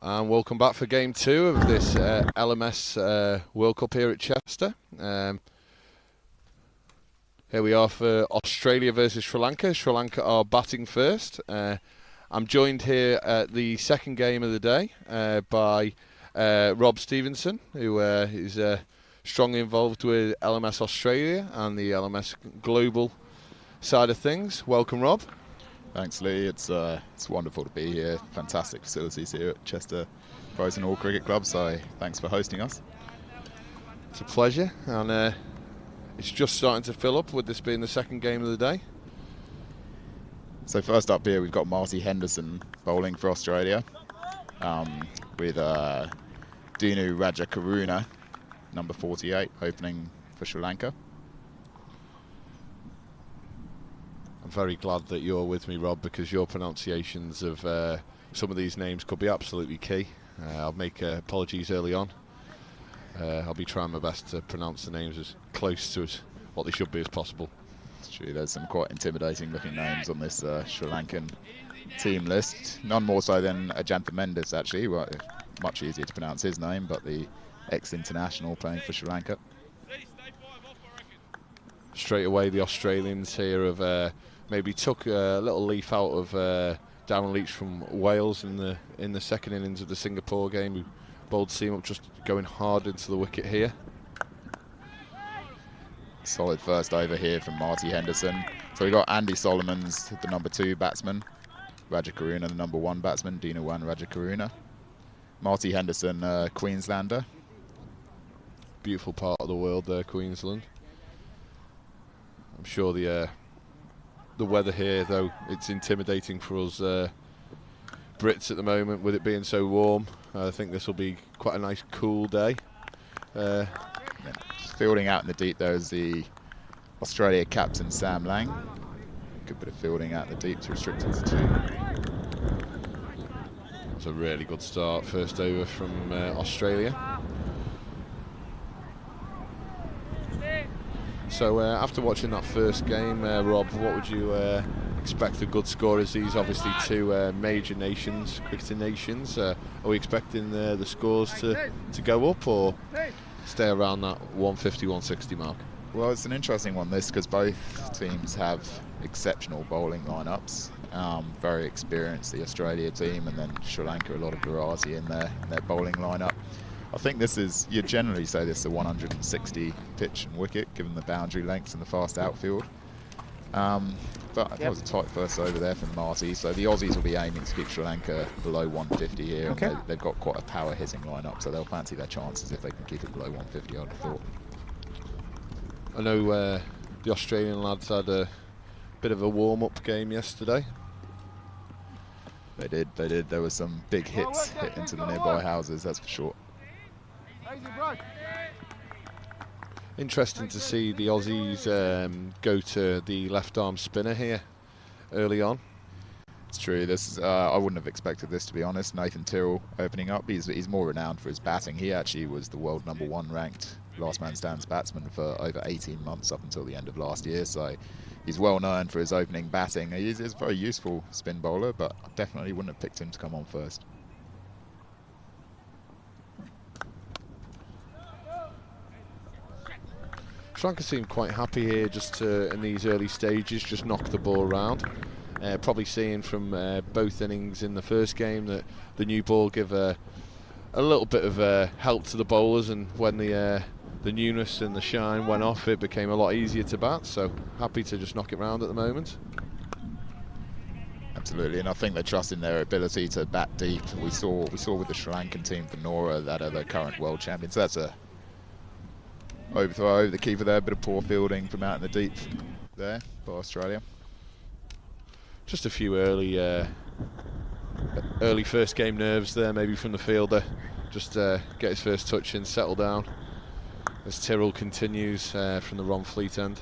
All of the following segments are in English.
And welcome back for game 2 of this LMS World Cup here at Chester. Here we are for Australia versus Sri Lanka. Sri Lanka are batting first. I'm joined here at the second game of the day by Rob Stevenson, who is strongly involved with LMS Australia and the LMS Global side of things. Welcome, Rob. Thanks, Lee. It's wonderful to be here. Fantastic facilities here at Chester Boughton All Cricket Club, so thanks for hosting us. It's a pleasure, and it's just starting to fill up with this being the second game of the day. So first up here we've got Marty Henderson bowling for Australia with Dinu Rajakaruna, number 48, opening for Sri Lanka. I'm very glad that you're with me, Rob, because your pronunciations of some of these names could be absolutely key. I'll make apologies early on. I'll be trying my best to pronounce the names as close to what they should be as possible. It's true, there's some quite intimidating looking names on this Sri Lankan team list. None more so than Ajantha Mendis, actually. Well, much easier to pronounce his name, but the ex-international playing for Sri Lanka. Straight away, the Australians here have maybe took a little leaf out of Darren Leach from Wales in the second innings of the Singapore game, who bowled seam up, just going hard into the wicket here. Solid first over here from Marty Henderson. So we've got Andy Solomons, the number 2 batsman, Rajakaruna, the number 1 batsman, Dinu Rajakaruna. Marty Henderson, Queenslander. Beautiful part of the world there, Queensland. I'm sure the weather here, though, it's intimidating for us Brits at the moment with it being so warm. I think this will be quite a nice cool day. Yeah. Fielding out in the deep there is the Australia captain Sam Lang. Good bit of fielding out in the deep to restrict it to 2. It's a really good start, first over from Australia. So after watching that first game, Rob, what would you expect a good score as these obviously two major nations, cricketing nations? Are we expecting the scores to go up or stay around that 150, 160 mark? Well, it's an interesting one, this, because both teams have exceptional bowling lineups. Very experienced, the Australia team, and then Sri Lanka, a lot of variety in their bowling lineup. I think this is, you generally say this is a 160 pitch and wicket, given the boundary lengths and the fast outfield. But that was a tight first over there from Marty, so the Aussies will be aiming to keep Sri Lanka below 150 here. Okay. And they've got quite a power hitting lineup, so they'll fancy their chances if they can keep it below 150, I'd have thought. I know the Australian lads had a bit of a warm-up game yesterday. They did. There were some big hits hit into the nearby houses, that's for sure. Interesting to see the Aussies go to the left-arm spinner here early on. It's true. This is, I wouldn't have expected this, to be honest. Nathan Tyrrell opening up. He's more renowned for his batting. He actually was the world number 1 ranked last man stands batsman for over 18 months up until the end of last year. So he's well known for his opening batting. He's a very useful spin bowler, but I definitely wouldn't have picked him to come on first. Sri Lanka seem quite happy here just to, in these early stages, just knock the ball around. Probably seeing from both innings in the first game that the new ball give a little bit of help to the bowlers, and when the newness and the shine went off, it became a lot easier to bat. So happy to just knock it round at the moment. Absolutely, and I think they trust in their ability to bat deep. We saw with the Sri Lankan team for Nora that are the current world champions. So that's a overthrow over the keeper there, a bit of poor fielding from out in the deep there by Australia. Just a few early first game nerves there, maybe from the fielder. Just get his first touch in, settle down, as Tyrrell continues from the Ron Fleet end.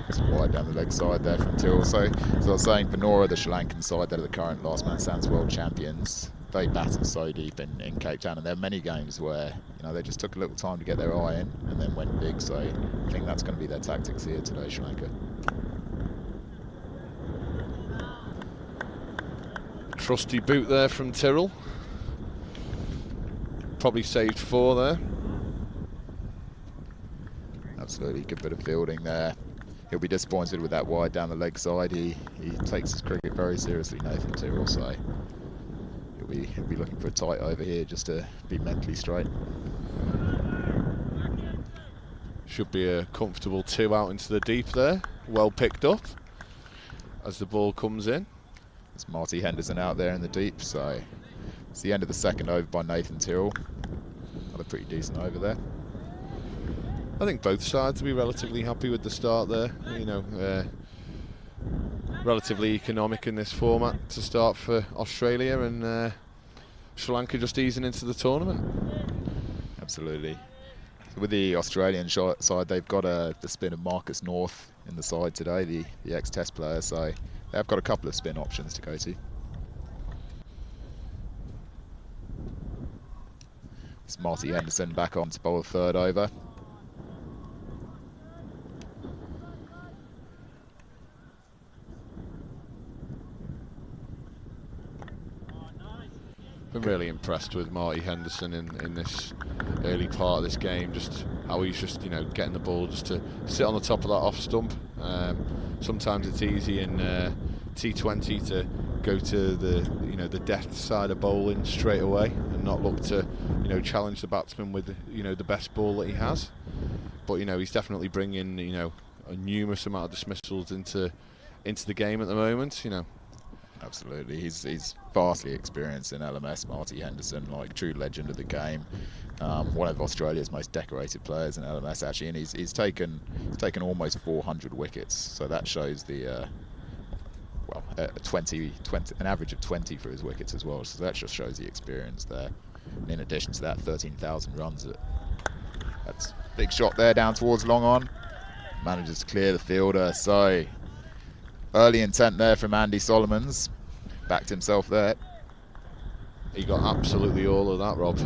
It's wide down the leg side there from Tyrrell. So as I was saying, for Nora, the Sri Lankan side, they're the current last man stands world champions. They batted so deep in Cape Town, and there are many games where they just took a little time to get their eye in and then went big. So I think that's going to be their tactics here today, Sri Lanka. Trusty boot there from Tyrrell. Probably saved 4 there. Absolutely good bit of fielding there. He'll be disappointed with that wide down the leg side. He takes his cricket very seriously, Nathan Tyrrell, so he'll be looking for a tight over here just to be mentally straight. Should be a comfortable 2 out into the deep there. Well picked up as the ball comes in. It's Marty Henderson out there in the deep, so it's the end of the second over by Nathan Tyrrell. Another pretty decent over there. I think both sides will be relatively happy with the start there. You know, relatively economic in this format to start for Australia, and Sri Lanka just easing into the tournament. Absolutely. So with the Australian side, they've got the spin of Marcus North in the side today, the ex-Test player, so they've got a couple of spin options to go to. It's Marty Henderson back on to bowl the 3rd over. Been really impressed with Marty Henderson in this early part of this game, just how he's just, you know, getting the ball just to sit on the top of that off stump. Sometimes it's easy in T20 to go to the, you know, the depth side of bowling straight away and not look to, you know, challenge the batsman with, you know, the best ball that he has. But, you know, he's definitely bringing, you know, a numerous amount of dismissals into the game at the moment, you know. Absolutely, he's vastly experienced in LMS, Marty Henderson, like true legend of the game. One of Australia's most decorated players in LMS actually, and he's taken almost 400 wickets. So that shows the well, 20, an average of 20 for his wickets as well. So that just shows the experience there. And in addition to that, 13,000 runs. That's a big shot there down towards long on. Manages to clear the fielder. So early intent there from Andy Solomons. Backed himself there. He got absolutely all of that, Rob.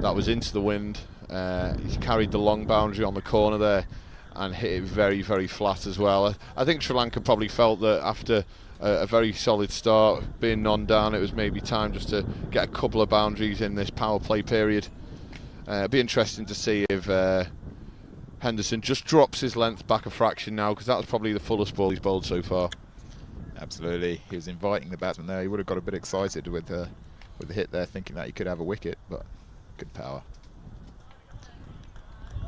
That was into the wind. He carried the long boundary on the corner there and hit it very, very flat as well. I think Sri Lanka probably felt that after a very solid start, being non-down, it was maybe time just to get a couple of boundaries in this power play period. It'd be interesting to see if Henderson just drops his length back a fraction now, because that was probably the fullest ball he's bowled so far. Absolutely, he was inviting the batsman there. He would have got a bit excited with the hit there, thinking that he could have a wicket, but good power.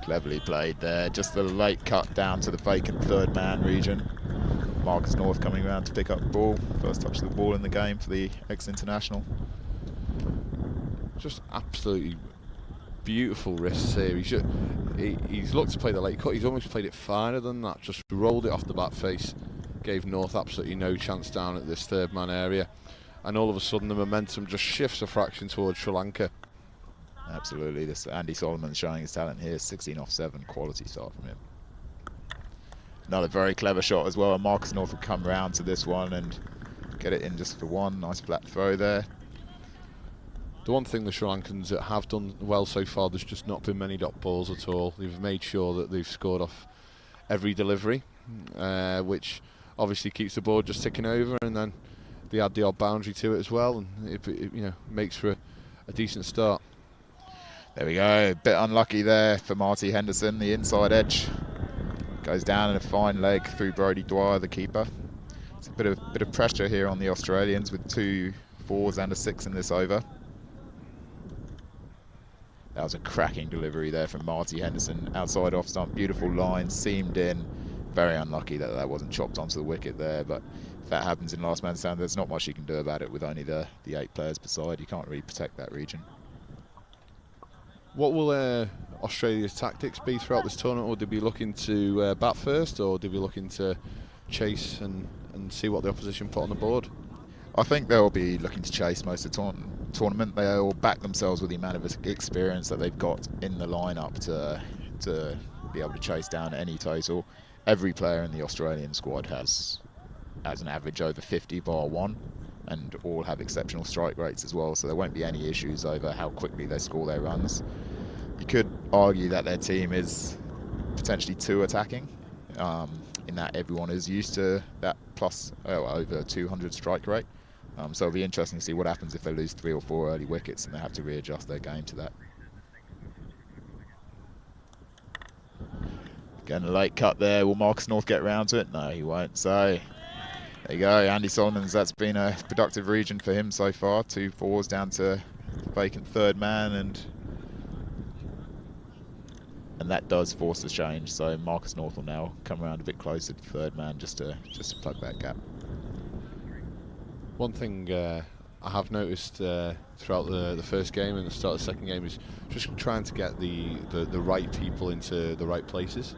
Cleverly played there, just the late cut down to the vacant 3rd man region. Marcus North coming around to pick up the ball. First touch of the ball in the game for the ex-international. Just absolutely beautiful wrists here. He's looked to play the late cut. He's almost played it finer than that. Just rolled it off the bat face. Gave North absolutely no chance down at this 3rd man area. And all of a sudden the momentum just shifts a fraction towards Sri Lanka. Absolutely. This Andy Solomon showing his talent here. 16 off 7. Quality start from him. Another very clever shot as well. And Marcus North will come round to this one and get it in just for 1. Nice flat throw there. The one thing the Sri Lankans have done well so far, there's just not been many dot balls at all. They've made sure that they've scored off every delivery, which obviously keeps the board just ticking over, and then they add the odd boundary to it as well, and it you know, makes for a decent start. There we go. A bit unlucky there for Marty Henderson. The inside edge goes down in a fine leg through Brodie Dwyer, the keeper. It's a bit of pressure here on the Australians with 2 4s and a 6 in this over. That was a cracking delivery there from Marty Henderson. Outside off stump, beautiful line, seamed in. Very unlucky that that wasn't chopped onto the wicket there, but if that happens in last man stand, there's not much you can do about it with only the 8 players per side. You can't really protect that region. What will Australia's tactics be throughout this tournament? Would they be looking to bat first, or would they be looking to chase and see what the opposition put on the board? I think they'll be looking to chase most of the tournament. They'll back themselves with the amount of experience that they've got in the lineup to be able to chase down any total. Every player in the Australian squad has an average over 50 bar 1, and all have exceptional strike rates as well, so there won't be any issues over how quickly they score their runs. You could argue that their team is potentially too attacking, in that everyone is used to that plus over 200 strike rate. So it'll be interesting to see what happens if they lose 3 or 4 early wickets and they have to readjust their game to that. Getting a late cut there. Will Marcus North get around to it? No, he won't. So there you go. Andy Solomons, that's been a productive region for him so far. 2 fours down to vacant third man, and that does force the change. So Marcus North will now come around a bit closer to third man just to plug that gap. One thing I have noticed throughout the first game and the start of the second game is just trying to get the right people into the right places.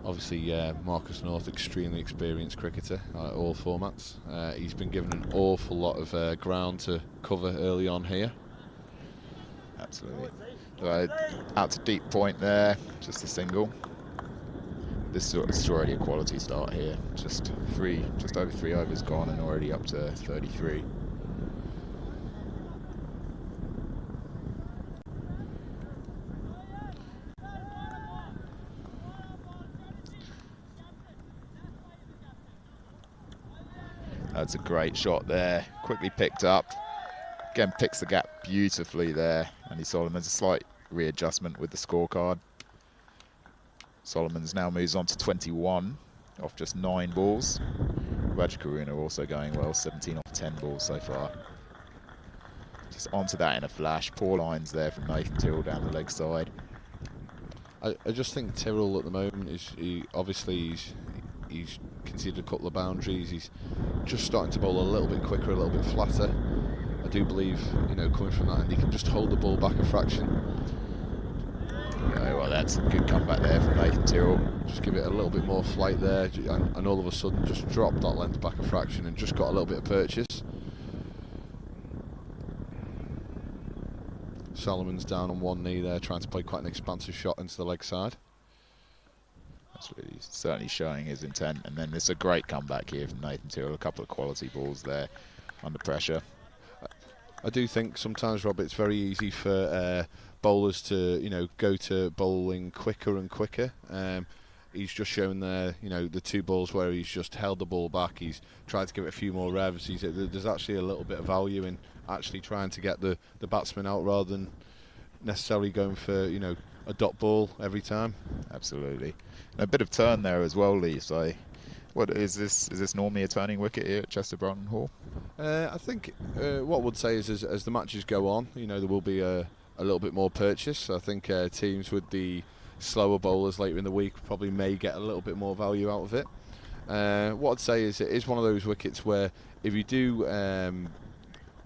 Obviously, Marcus North, extremely experienced cricketer at all formats. He's been given an awful lot of ground to cover early on here. Absolutely. So out to deep point there, just a single. This is already a quality start here. Just over 3 overs gone and already up to 33. That's a great shot there. Quickly picked up. Again, picks the gap beautifully there. Andy Solomons, a slight readjustment with the scorecard. Solomons now moves on to 21 off just 9 balls. Raja Karuna also going well, 17 off 10 balls so far. Just onto that in a flash. Poor lines there from Nathan Tyrrell down the leg side. I just think Tyrrell at the moment he's conceded a couple of boundaries. He's just starting to bowl a little bit quicker, a little bit flatter. I do believe, coming from that end, he can just hold the ball back a fraction. Yeah, well, that's a good comeback there from Nathan Tyrrell. Just give it a little bit more flight there, and all of a sudden just drop that length back a fraction and just got a little bit of purchase. Solomon's down on one knee there, trying to play quite an expansive shot into the leg side. That's really certainly showing his intent. And then there's a great comeback here from Nathan Tyrrell. A couple of quality balls there under pressure. I do think sometimes, Rob, it's very easy for bowlers to, go to bowling quicker and quicker. He's just shown there, the 2 balls where he's just held the ball back. He's tried to give it a few more revs. There's actually a little bit of value in actually trying to get the batsman out rather than necessarily going for, a dot ball every time. Absolutely. And a bit of turn there as well, Lee. So, what is this? Is this normally a turning wicket here at Chester Broughton Hall? I think what I would say is as the matches go on, there will be a little bit more purchase. I think teams with the slower bowlers later in the week probably may get a little bit more value out of it. What I'd say is it is one of those wickets where if you do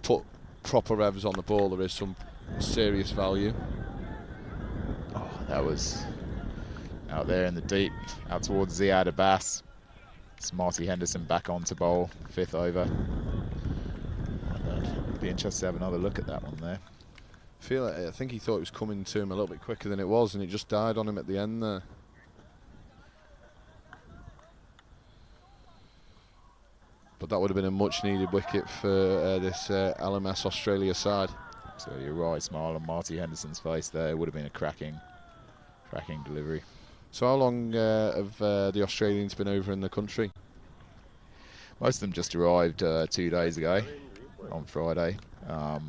put proper revs on the ball, there is some serious value. Oh, that was out there in the deep, out towards Ziad Abbas. It's Marty Henderson back on to bowl, 5th over. I'd be interested to have another look at that one there. I think he thought it was coming to him a little bit quicker than it was, and it just died on him at the end there. But that would have been a much needed wicket for this LMS Australia side. So you're right, smile on Marty Henderson's face there. It would have been a cracking delivery. So how long have the Australians been over in the country? Most of them just arrived 2 days ago on Friday. A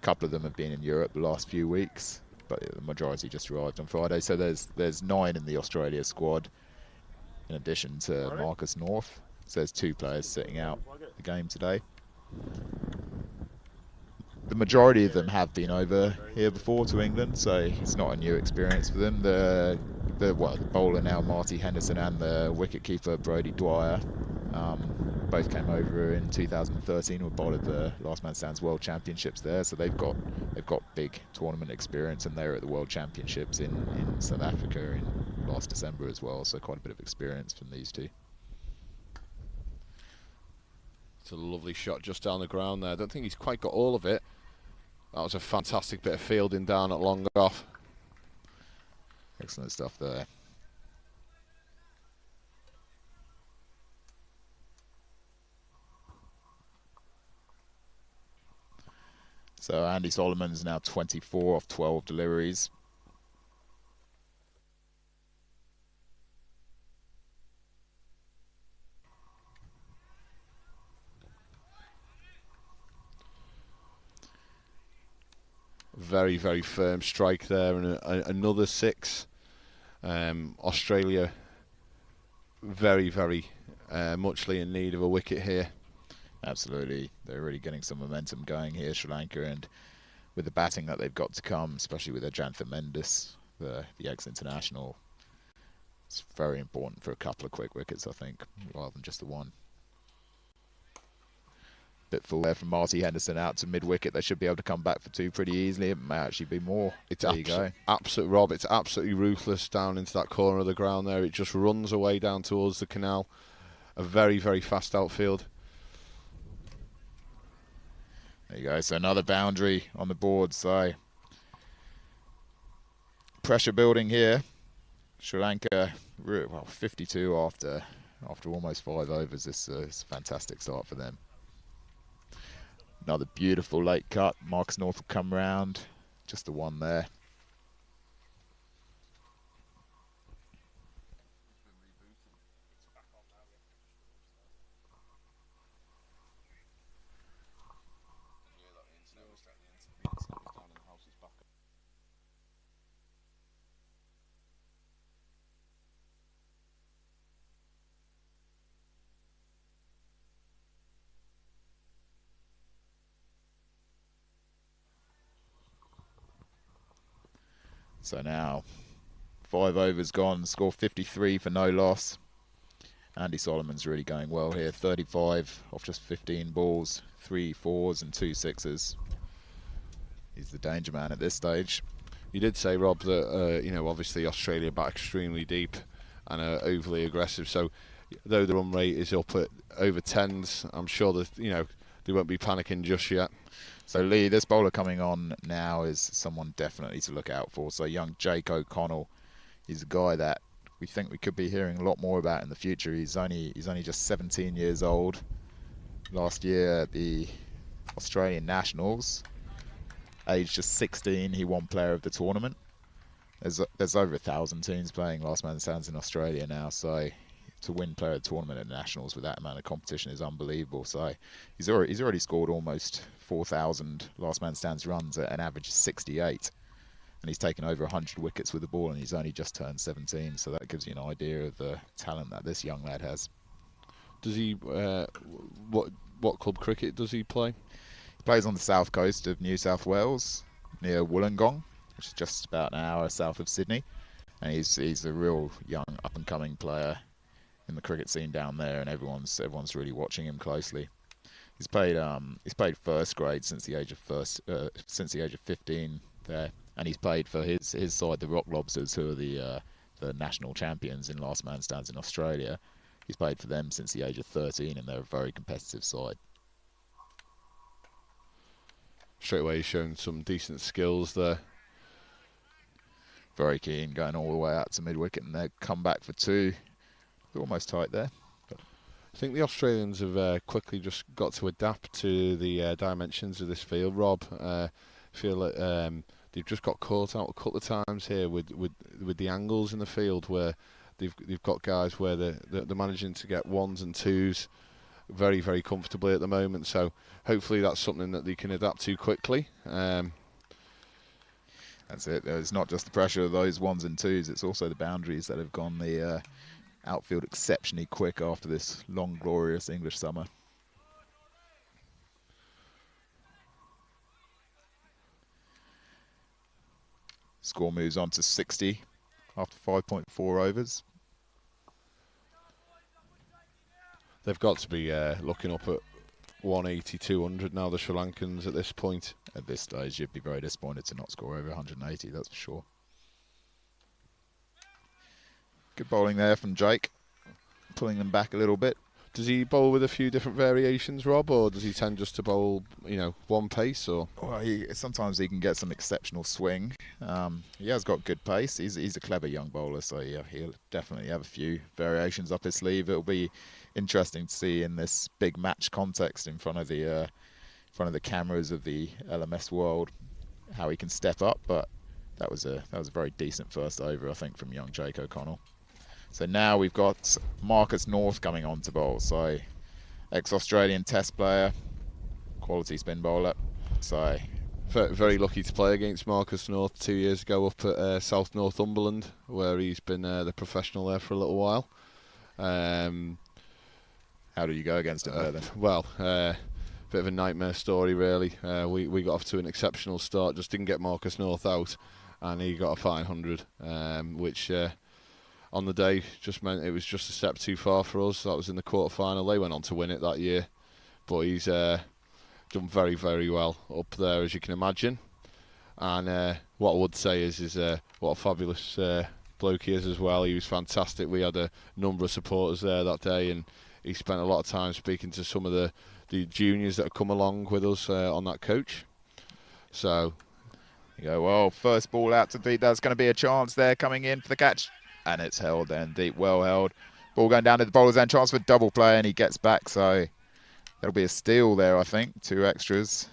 couple of them have been in Europe the last few weeks, but the majority just arrived on Friday. So there's 9 in the Australia squad in addition to Marcus North. So there's 2 players sitting out the game today. The majority of them have been over here before to England, so it's not a new experience for them. The bowler now, Marty Henderson, and the wicketkeeper, Brodie Dwyer, both came over in 2013. Were bowled at the Last Man Stands World Championships there, so they've got big tournament experience, and they were at the World Championships in South Africa in last December as well. So quite a bit of experience from these 2. It's a lovely shot just down the ground there. I don't think he's quite got all of it. That was a fantastic bit of fielding down at long off. Excellent stuff there. So Andy Solomon's now 24 off 12 deliveries. Very, very firm strike there, and another 6. Australia very, very muchly in need of a wicket here. Absolutely. They're really getting some momentum going here, Sri Lanka, and with the batting that they've got to come, especially with Ajantha Mendis, the ex-international, it's very important for a couple of quick wickets, I think, rather than just the one. Bit full there from Marty Henderson out to mid-wicket. They should be able to come back for 2 pretty easily. It may actually be more. There you go. Rob, it's absolutely ruthless down into that corner of the ground there. It just runs away down towards the canal. A very, very fast outfield. There you go. So another boundary on the board. So pressure building here. Sri Lanka, well, 52 after almost 5 overs. This is a fantastic start for them. Another beautiful late cut. Marcus North will come round. Just the one there. So now 5 overs gone, score 53 for no loss. Andy Solomon's really going well here. 35 off just 15 balls, 3 4s and 2 6s. He's the danger man at this stage. You did say, Rob, that obviously Australia bat extremely deep and are overly aggressive. So though the run rate is up at over 10s, I'm sure that they won't be panicking just yet. So Lee, this bowler coming on now is someone definitely to look out for. So young Jake O'Connell, he's a guy that we think we could be hearing a lot more about in the future. He's only just 17 years old. Last year at the Australian Nationals, aged just 16, he won Player of the Tournament. There's over 1,000 teams playing Last Man Stands in Australia now, so to win Player of the Tournament at Nationals with that amount of competition is unbelievable. So he's already scored almost 4,000 Last Man Stands runs at an average of 68, and he's taken over 100 wickets with the ball, and he's only just turned 17. So that gives you an idea of the talent that this young lad has. Does he? What club cricket does he play? He plays on the south coast of New South Wales, near Wollongong, which is just about an hour south of Sydney, and he's a real young up and coming player in the cricket scene down there, and everyone's really watching him closely. He's played first grade since the age of 15 there, and he's played for his side, the Rock Lobsters, who are the national champions in Last Man Stands in Australia. He's played for them since the age of 13, and they're a very competitive side. Straight away, he's shown some decent skills there. Very keen, going all the way out to mid wicket, and they come back for 2. They're almost tight there. I think the Australians have quickly just got to adapt to the dimensions of this field, Rob. Feel like they've just got caught out a couple of times here with the angles in the field, where they've got guys where they're managing to get 1s and 2s very, very comfortably at the moment. So hopefully that's something that they can adapt to quickly. That's it. It's not just the pressure of those 1s and 2s, it's also the boundaries that have gone the outfield exceptionally quick after this long, glorious English summer. Score moves on to 60 after 5.4 overs. They've got to be looking up at 180, 200 now, the Sri Lankans, at this point. At this stage, you'd be very disappointed to not score over 180, that's for sure. Good bowling there from Jake, pulling them back a little bit. Does he bowl with a few different variations, Rob, or does he tend just to bowl, one pace? Or well, sometimes he can get some exceptional swing. He has got good pace. He's a clever young bowler, so yeah, he'll definitely have a few variations up his sleeve. It'll be interesting to see in this big match context in front of the cameras of the LMS world how he can step up. But that was a very decent first over, I think, from young Jake O'Connell. So now we've got Marcus North coming on to bowl. So ex-Australian Test player, quality spin bowler. So very lucky to play against Marcus North 2 years ago up at South Northumberland, where he's been the professional there for a little while. How did you go against him there then? Well, bit of a nightmare story really. We got off to an exceptional start, just didn't get Marcus North out, and he got a 500, which on the day just meant it was just a step too far for us. That was in the quarter-final. They went on to win it that year, but he's done very, very well up there, as you can imagine. And what I would say is what a fabulous bloke he is as well. He was fantastic. We had a number of supporters there that day, and he spent a lot of time speaking to some of the juniors that have come along with us on that coach. So, you go, well, first ball out to deep. There's going to be a chance there coming in for the catch. And it's held then deep, well held. Ball going down to the bowler's end, chance for double play, and he gets back. So that'll be a steal there, I think. 2 extras.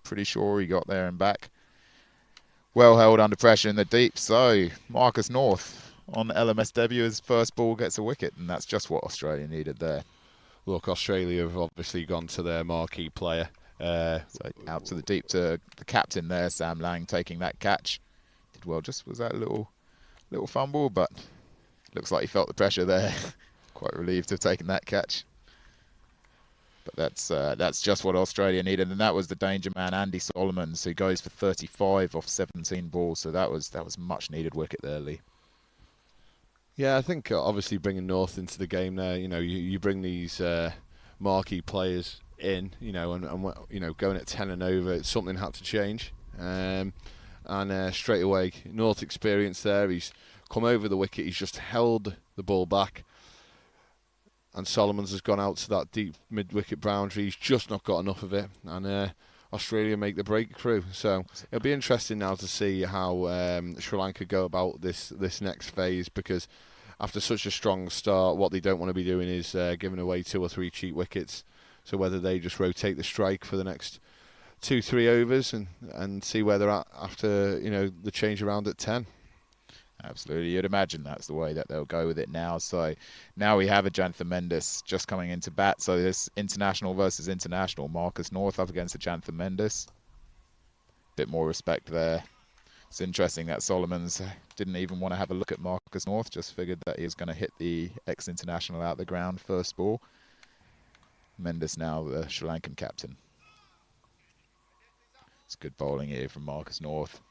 Pretty sure he got there and back. Well held under pressure in the deep. So Marcus North on LMS debut, his first ball gets a wicket, and that's just what Australia needed there. Look, Australia have obviously gone to their marquee player. So out to the deep to the captain there, Sam Lang, taking that catch. Did well, just was that a little fumble, but looks like he felt the pressure there. Quite relieved to have taken that catch. But that's just what Australia needed, and that was the danger man, Andy Solomons, who goes for 35 off 17 balls. So that was much needed wicket there, Lee. Yeah, I think obviously bringing North into the game there, you bring these marquee players in, and going at 10 and over, something had to change. And straight away, North experience there. He's come over the wicket. He's just held the ball back. And Solomons has gone out to that deep mid-wicket boundary. He's just not got enough of it. And Australia make the breakthrough. So it'll be interesting now to see how Sri Lanka go about this next phase, because after such a strong start, what they don't want to be doing is giving away 2 or 3 cheap wickets. So whether they just rotate the strike for the next 2-3 overs and see where they're at after the change around at 10. Absolutely, you'd imagine that's the way that they'll go with it now. So now we have Ajantha Mendis just coming into bat. So this international versus international, Marcus North up against Ajantha Mendis. Bit more respect there. It's interesting that Solomons didn't even want to have a look at Marcus North, just figured that he was going to hit the ex-international out the ground first ball. Mendis now the Sri Lankan captain. It's good bowling here from Marcus North.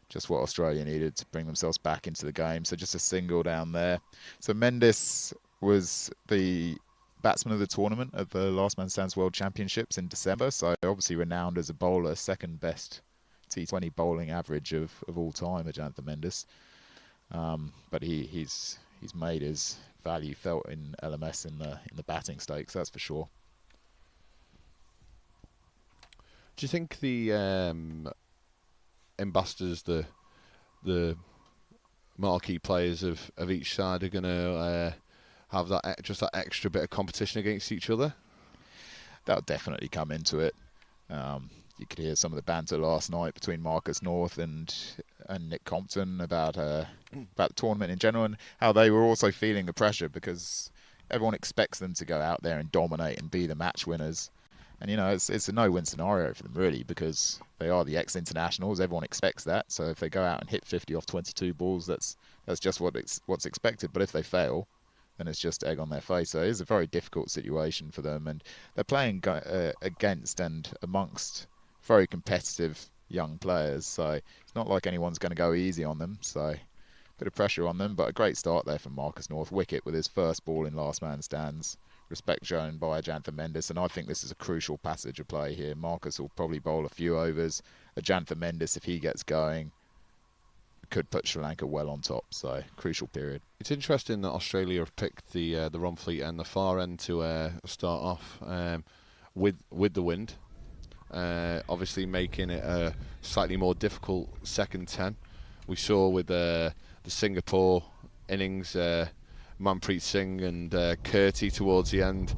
Just what Australia needed to bring themselves back into the game. So just a single down there. So Mendis was the batsman of the tournament at the Last Man Stands World Championships in December. So obviously renowned as a bowler, second best T20 bowling average of all time, Ajantha Mendis. But he's made his value felt in LMS in the batting stakes, that's for sure. Do you think the ambassadors, the marquee players of each side, are going to have that extra bit of competition against each other? That'll definitely come into it. You could hear some of the banter last night between Marcus North and Nick Compton about the tournament in general, and how they were also feeling the pressure because everyone expects them to go out there and dominate and be the match winners. And it's a no-win scenario for them really, because they are the ex-internationals. Everyone expects that. So if they go out and hit 50 off 22 balls, that's just what's expected. But if they fail, then it's just egg on their face. So it is a very difficult situation for them, and they're playing against and amongst very competitive young players. So it's not like anyone's going to go easy on them. So a bit of pressure on them, but a great start there from Marcus North. Wicket with his first ball in Last Man Stands. Respect shown by Ajantha Mendis, and I think this is a crucial passage of play here. Marcus will probably bowl a few overs. Ajantha Mendis, if he gets going, could put Sri Lanka well on top. So crucial period. It's interesting that Australia have picked the Romfleet and the far end to start off with the wind, obviously making it a slightly more difficult second 10. We saw with the Singapore innings. Manpreet Singh and Kurti towards the end,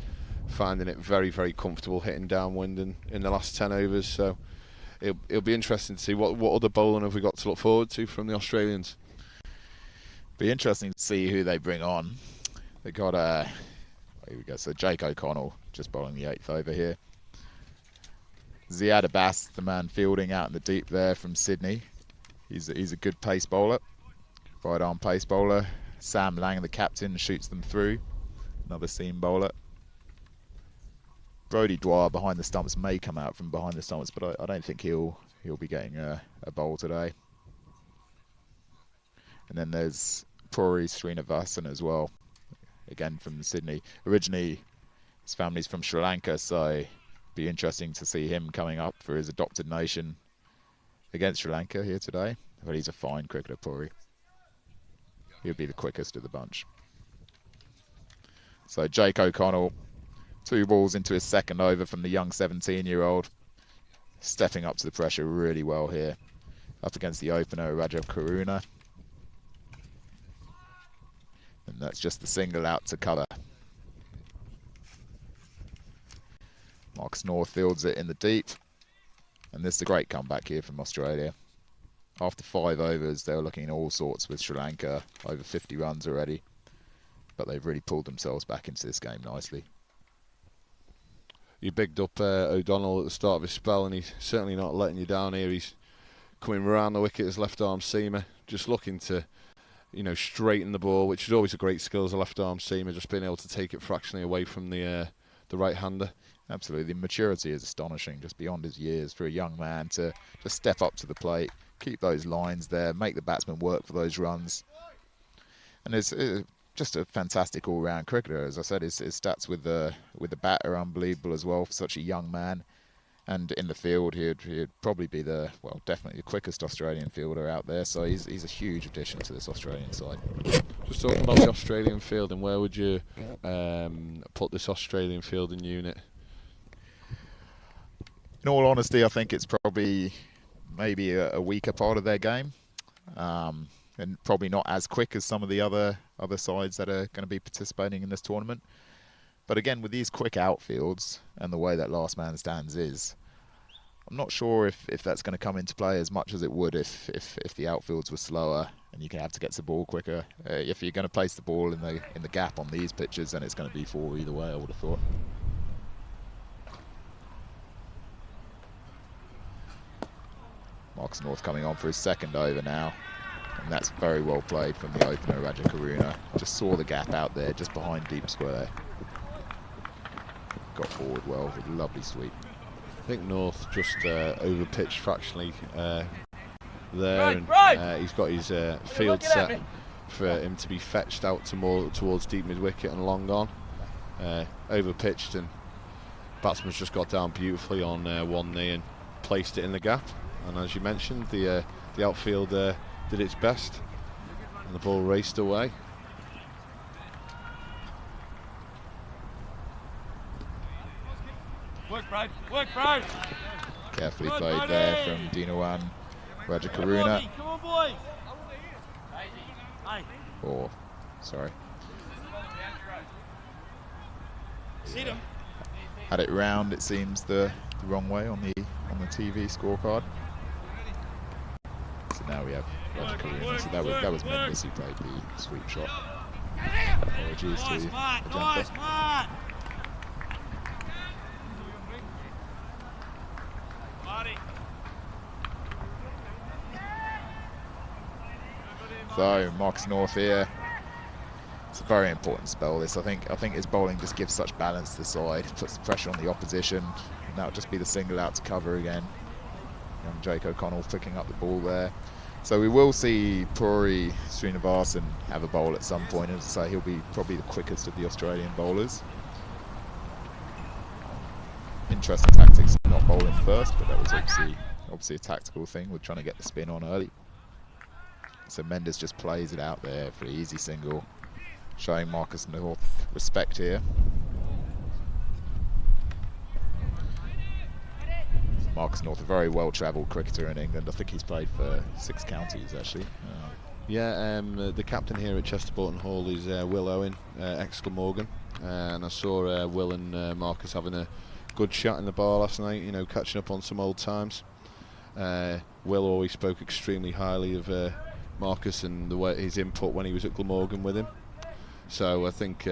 finding it very, very comfortable hitting downwind in the last 10 overs. So it'll be interesting to see what other bowling have we got to look forward to from the Australians. Be interesting to see who they bring on. They got here we go. So Jake O'Connell just bowling the 8th over here. Ziad Abbas, the man fielding out in the deep there from Sydney. He's a good pace bowler, right arm pace bowler. Sam Lang, the captain, shoots them through. Another seam bowler. Brodie Dwyer behind the stumps may come out from behind the stumps, but I don't think he'll be getting a bowl today. And then there's Puri Srinivasan as well, again from Sydney. Originally, his family's from Sri Lanka, so it'd be interesting to see him coming up for his adopted nation against Sri Lanka here today. But he's a fine cricketer, Puri. He'll be the quickest of the bunch. So Jake O'Connell, 2 balls into his second over from the young 17-year-old. Stepping up to the pressure really well here. Up against the opener, Raja Karuna. And that's just the single out to cover. Marcus North fields it in the deep. And this is a great comeback here from Australia. After 5 overs, they were looking at all sorts with Sri Lanka. Over 50 runs already. But they've really pulled themselves back into this game nicely. You bigged up O'Donnell at the start of his spell, and he's certainly not letting you down here. He's coming around the wicket as left-arm seamer, just looking to, straighten the ball, which is always a great skill as a left-arm seamer, just being able to take it fractionally away from the right-hander. Absolutely, the maturity is astonishing, just beyond his years for a young man to just step up to the plate, keep those lines there, make the batsman work for those runs. And it's just a fantastic all-round cricketer. As I said, his stats with the bat are unbelievable as well for such a young man. And in the field, he'd probably be definitely the quickest Australian fielder out there. So he's a huge addition to this Australian side. Just talking about the Australian fielding, where would you put this Australian fielding unit? In all honesty, I think it's probably maybe a weaker part of their game. And probably not as quick as some of the other sides that are going to be participating in this tournament. But again, with these quick outfields and the way that last man stands is, I'm not sure if that's going to come into play as much as it would if the outfields were slower and you can have to get to the ball quicker. If you're going to place the ball in the gap on these pitches, then it's going to be 4 either way, I would have thought. Marcus North coming on for his second over now. And that's very well played from the opener, Raja Karuna. Just saw the gap out there, just behind deep square. Got forward well with a lovely sweep. I think North just over-pitched fractionally there. He's got his field set for him to be fetched out to more towards deep mid-wicket and long on. Over-pitched, and batsman's just got down beautifully on one knee and placed it in the gap. And as you mentioned, the outfield did its best, and the ball raced away. Work, Brad. Work, Brad. Carefully played there from Dinawan Raja Karuna. Come on, boys. Sorry. See them. Had it round, it seems, the wrong way on the TV scorecard. So now we have Raja Karuna. So that was Mendes who played the sweep shot. Apologies to Ajanta. So Marcus North here. It's a very important spell. This I think his bowling just gives such balance to the side, puts the pressure on the opposition. And that'll just be the single out to cover again. Young Jake O'Connell picking up the ball there. So we will see Puri Srinivasan have a bowl at some point, and so he'll be probably the quickest of the Australian bowlers. Interesting tactics, not bowling first, but that was obviously a tactical thing. We're trying to get the spin on early. So Mendes just plays it out there for the easy single, showing Marcus North respect here. Marcus North, a very well-travelled cricketer in England. I think he's played for 6 counties, actually. The captain here at Chester Boughton Hall is Will Owen, ex-Glamorgan. And I saw Will and Marcus having a good chat in the bar last night, catching up on some old times. Will always spoke extremely highly of Marcus and his input when he was at Glamorgan with him. So I think,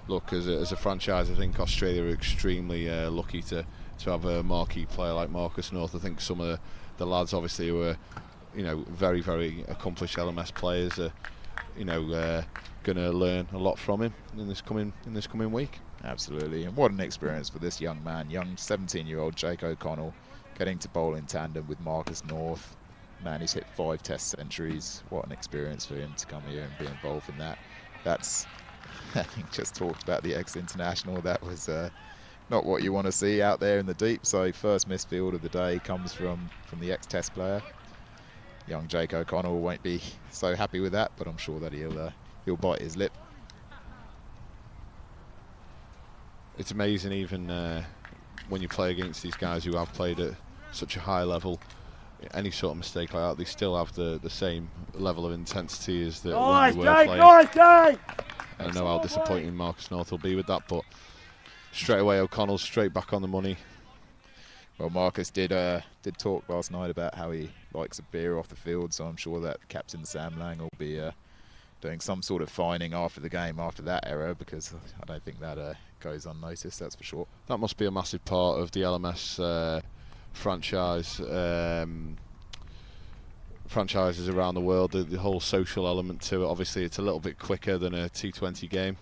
look, as a franchise, I think Australia are extremely lucky to to have a marquee player like Marcus North. I think some of the lads, obviously, who are, you know, very, very accomplished LMS players, are, you know, going to learn a lot from him in this coming week. Absolutely, and what an experience for this young man, young 17-year-old Jake O'Connell, getting to bowl in tandem with Marcus North. Man, he's hit 5 Test centuries. What an experience for him to come here and be involved in that. That's, I think, just talked about the ex-international. That was not what you want to see out there in the deep. So first missed field of the day comes from the ex-Test player. Young Jake O'Connell won't be so happy with that, but I'm sure that he'll bite his lip. It's amazing, even when you play against these guys who have played at such a high level, any sort of mistake like that, they still have the same level of intensity as the when they were playing. I know how disappointing Marcus North will be with that, but straight away O'Connell straight back on the money. Well, Marcus did talk last night about how he likes a beer off the field, so I'm sure that Captain Sam Lang will be doing some sort of fining after the game after that error, because I don't think that goes unnoticed, that's for sure. That must be a massive part of the LMS franchise, franchises around the world, the whole social element to it. Obviously it's a little bit quicker than a T20 game.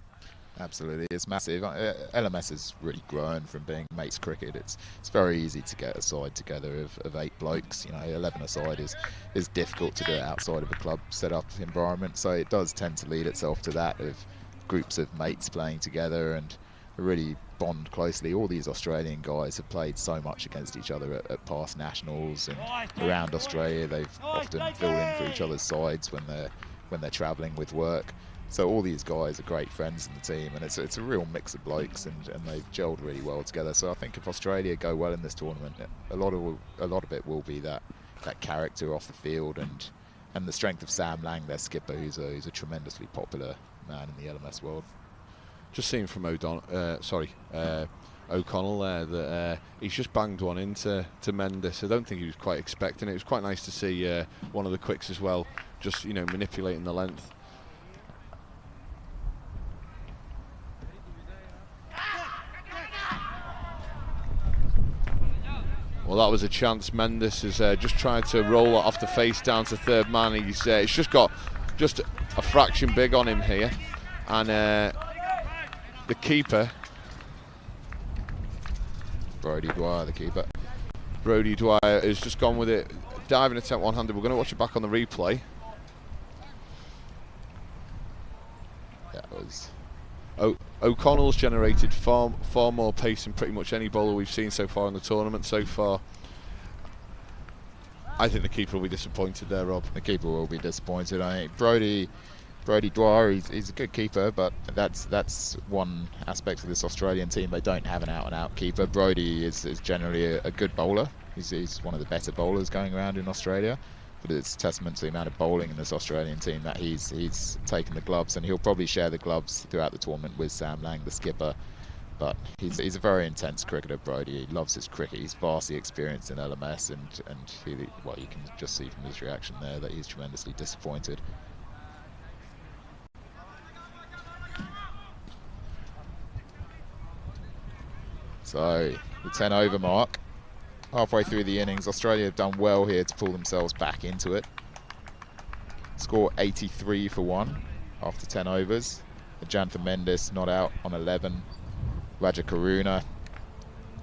Absolutely, it's massive. LMS has really grown from being mates cricket. It's very easy to get a side together of 8 blokes. You know, 11 a side is difficult to do it outside of a club set-up environment. So it does tend to lead itself to that, of groups of mates playing together and really bond closely. All these Australian guys have played so much against each other at past nationals and around Australia. They've often filled in for each other's sides when they're travelling with work. So all these guys are great friends in the team, and it's a real mix of blokes, and they've gelled really well together. So I think if Australia go well in this tournament, a lot of it will be that character off the field and the strength of Sam Lang, their skipper, who's a tremendously popular man in the LMS world. Just seeing from O'Connell there that he's just banged one into Mendes. I don't think he was quite expecting it. It was quite nice to see one of the quicks as well, just, you know, manipulating the length. Well, that was a chance. Mendes has just tried to roll it off the face down to third man. He's it's just got just a fraction big on him here, and the keeper, Brodie Dwyer, the keeper. Brodie Dwyer has just gone with it. Diving attempt one-handed. We're going to watch it back on the replay. That was... O'Connell's generated far more pace than pretty much any bowler we've seen so far in the tournament so far. I think the keeper will be disappointed there, Rob. The keeper will be disappointed. I think Brodie Dwyer, he's a good keeper, but that's one aspect of this Australian team. They don't have an out-and-out keeper. Brodie is generally a good bowler. He's one of the better bowlers going around in Australia. But it's testament to the amount of bowling in this Australian team that he's taken the gloves, and he'll probably share the gloves throughout the tournament with Sam Lang, the skipper. But he's a very intense cricketer, Brodie. He loves his cricket. He's vastly experienced in LMS, and you can just see from his reaction there that he's tremendously disappointed. So the 10 over mark. Halfway through the innings, Australia have done well here to pull themselves back into it. Score 83 for 1 after 10 overs. Ajantha Mendes not out on 11. Raja Karuna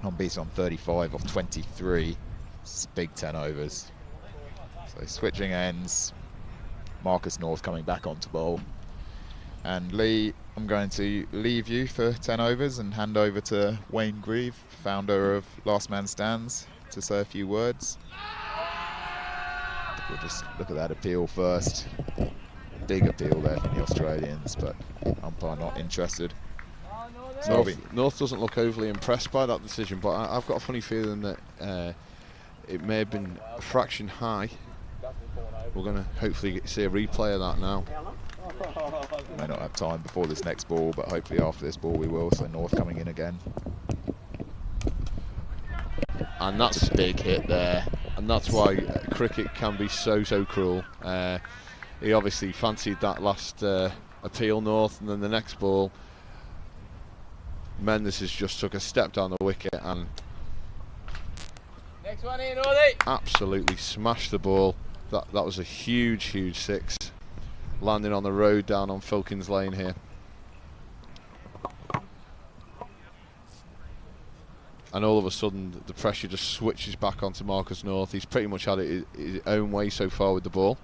unbeaten on 35 off 23. It's big 10 overs. So switching ends. Marcus North coming back onto bowl. And Lee, I'm going to leave you for 10 overs and hand over to Wayne Grieve, founder of Last Man Stands, to say a few words. We'll just look at that appeal first. Big appeal there from the Australians, but umpire not interested. So North doesn't look overly impressed by that decision, but I've got a funny feeling that it may have been a fraction high. We're going to hopefully see a replay of that now. We may not have time before this next ball, but hopefully after this ball we will. So North coming in again. And that's a big hit there. And that's why cricket can be so cruel. He obviously fancied that last appeal, North, and then the next ball, Mendes has just took a step down the wicket, and Next one in, Ollie. Absolutely smashed the ball. That was a huge six. Landing on the road down on Filkins Lane here. And all of a sudden the pressure just switches back onto Marcus North. He's pretty much had it his own way so far with the ball.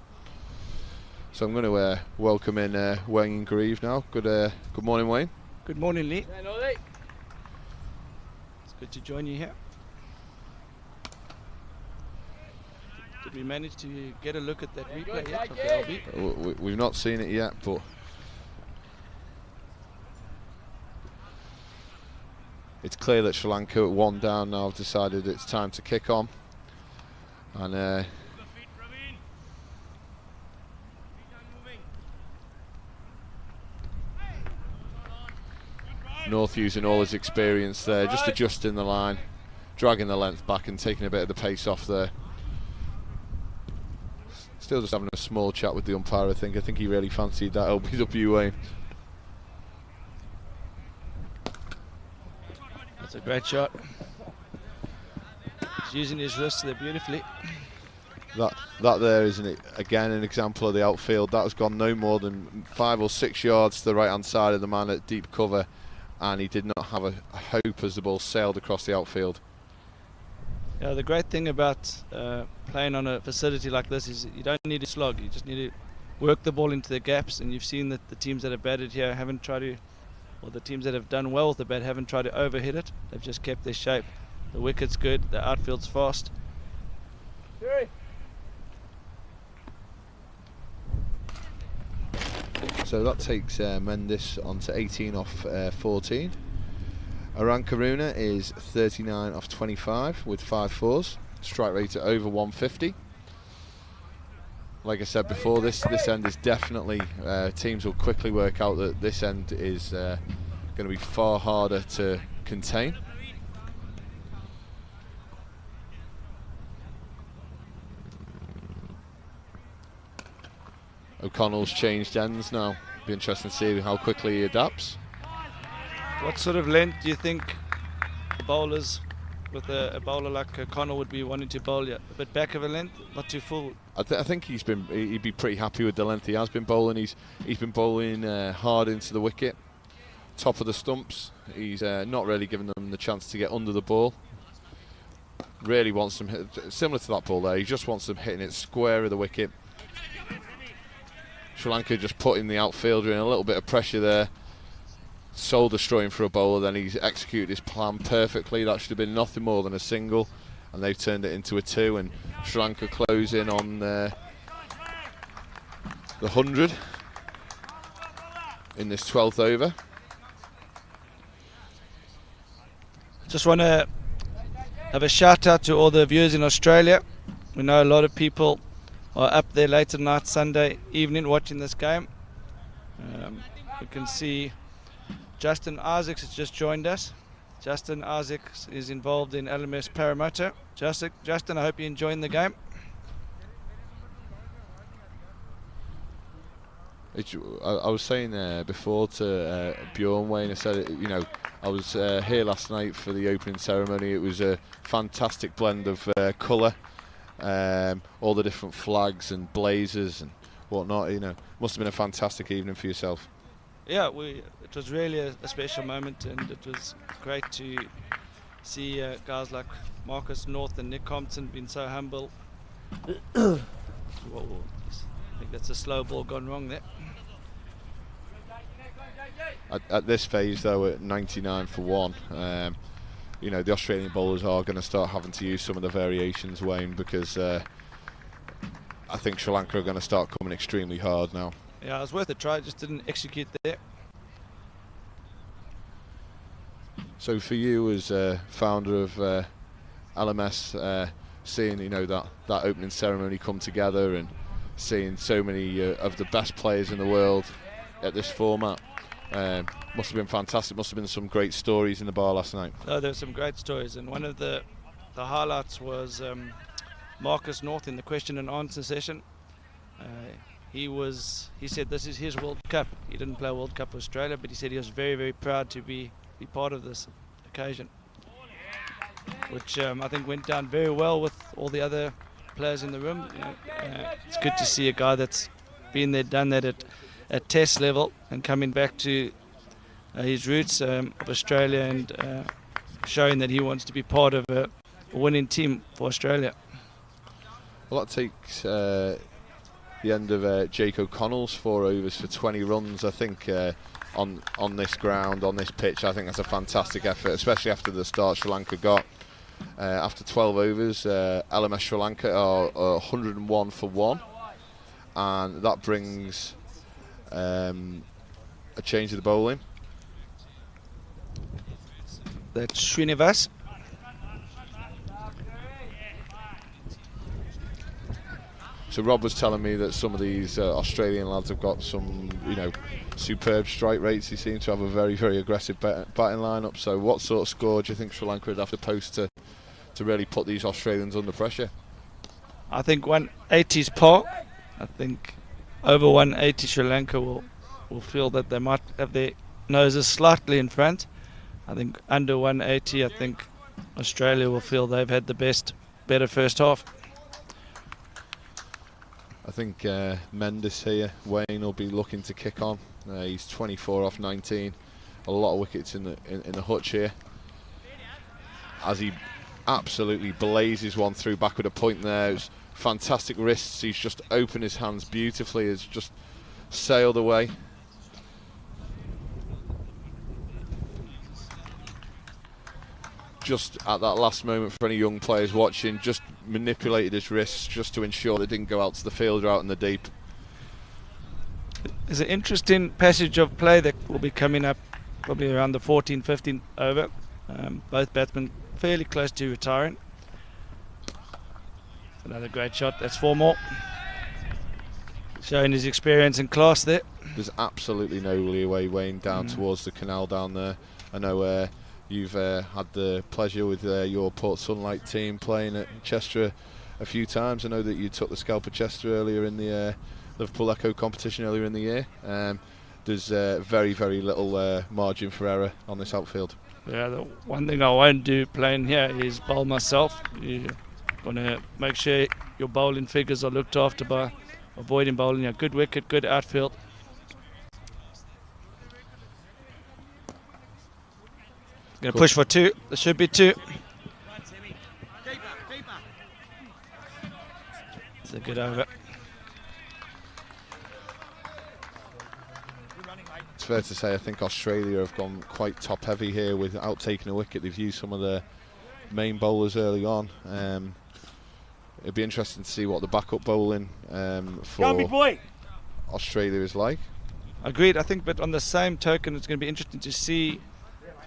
So I'm going to welcome in Wayne Grieve now. Good morning, Wayne. Good morning, Lee. It's good to join you here. Did we manage to get a look at that replay yet of the LB? We've not seen it yet, but it's clear that Sri Lanka at 1 down now have decided it's time to kick on. And North using all his experience there, just adjusting the line, dragging the length back and taking a bit of the pace off there. Still just having a small chat with the umpire, I think he really fancied that LBW, Wayne. That's a great shot. He's using his wrists there beautifully. That there, isn't it, again an example of the outfield. That has gone no more than 5 or 6 yards to the right hand side of the man at deep cover, and he did not have a hope as the ball sailed across the outfield. Yeah, the great thing about playing on a facility like this is you don't need to slog. You just need to work the ball into the gaps, and you've seen that the teams that have batted here haven't tried to, or the teams that have done well with the bat haven't tried to overhit it. They've just kept their shape. The wicket's good, the outfield's fast. So that takes Mendes onto 18 off 14. Aran Karuna is 39 off 25 with 5 fours. Strike rate at over 150. Like I said before, this end is definitely, teams will quickly work out that this end is going to be far harder to contain. O'Connell's changed ends now. Be interesting to see how quickly he adapts. What sort of length do you think the bowlers with a bowler like O'Connell would be wanting to bowl? A bit back of a length, not too full? I think he'd be pretty happy with the length he has been bowling. He's been bowling hard into the wicket, top of the stumps. He's not really giving them the chance to get under the ball. Really wants them similar to that ball there. He just wants them hitting it square of the wicket. Sri Lanka just putting the outfielder in a little bit of pressure there. Soul destroying for a bowler, then he's executed his plan perfectly. That should have been nothing more than a single, and they've turned it into a 2, and Sri Lanka close in on the 100 in this 12th over. Just want to have a shout out to all the viewers in Australia. We know a lot of people are up there late at night Sunday evening watching this game. We can see Justin Isaacs has just joined us. Justin Isaacs is involved in LMS Parramatta. Justin, I hope you're enjoying the game. I was saying before to Bjorn, Wayne, I said, I was here last night for the opening ceremony. It was a fantastic blend of colour, all the different flags and blazers and whatnot. Must have been a fantastic evening for yourself. Yeah, it was really a special moment, and it was great to see guys like Marcus North and Nick Compton being so humble. I think that's a slow ball gone wrong there. At this phase, though, at 99 for 1, the Australian bowlers are going to start having to use some of the variations, Wayne, because I think Sri Lanka are going to start coming extremely hard now. Yeah, it was worth a try, just didn't execute there. So for you as founder of LMS, seeing that opening ceremony come together and seeing so many of the best players in the world at this format, must have been fantastic. Must have been some great stories in the bar last night. Oh, there were some great stories, and one of the highlights was Marcus North in the question and answer session. He said this is his World Cup. He didn't play a World Cup for Australia, but he said he was very, very proud to be part of this occasion. which I think went down very well with all the other players in the room. It's good to see a guy that's been there, done that at test level, and coming back to his roots of Australia and showing that he wants to be part of a winning team for Australia. Well, that takes the end of Jake O'Connell's 4 overs for 20 runs. I think on this ground, on this pitch, I think that's a fantastic effort, especially after the start Sri Lanka got. After 12 overs, LMS Sri Lanka are 101 for 1, and that brings a change of the bowling. That's Srinivas. So Rob was telling me that some of these Australian lads have got some, superb strike rates. He seems to have a very, very aggressive batting lineup. So what sort of score do you think Sri Lanka would have to post to really put these Australians under pressure? I think 180 is par. I think over 180 Sri Lanka will feel that they might have their noses slightly in front. I think under 180, I think Australia will feel they've had the better first half. I think Mendes here, Wayne, will be looking to kick on. He's 24 off 19. A lot of wickets in the hutch here. As he absolutely blazes one through back with a point there. It's fantastic wrists. He's just opened his hands beautifully. It's just sailed away. Just at that last moment, for any young players watching, just manipulated his wrists just to ensure they didn't go out to the field or out in the deep. There's an interesting passage of play that will be coming up probably around the 14-15 over. Both batsmen fairly close to retiring. Another great shot. That's 4 more. Showing his experience and class there. There's absolutely no leeway, Wayne, down towards the canal down there. I know you've had the pleasure with your Port Sunlight team playing at Chester a few times. I know that you took the scalp at Chester earlier in the Liverpool Echo competition earlier in the year. There's very, very little margin for error on this outfield. Yeah, the one thing I won't do playing here is bowl myself. You're going to make sure your bowling figures are looked after by avoiding bowling a good wicket, good outfield. Going to push for 2. There should be 2. It's a good over. It's fair to say I think Australia have gone quite top heavy here without taking a wicket. They've used some of the main bowlers early on. It'd be interesting to see what the backup bowling for Australia is like. Agreed. I think, but on the same token, it's going to be interesting to see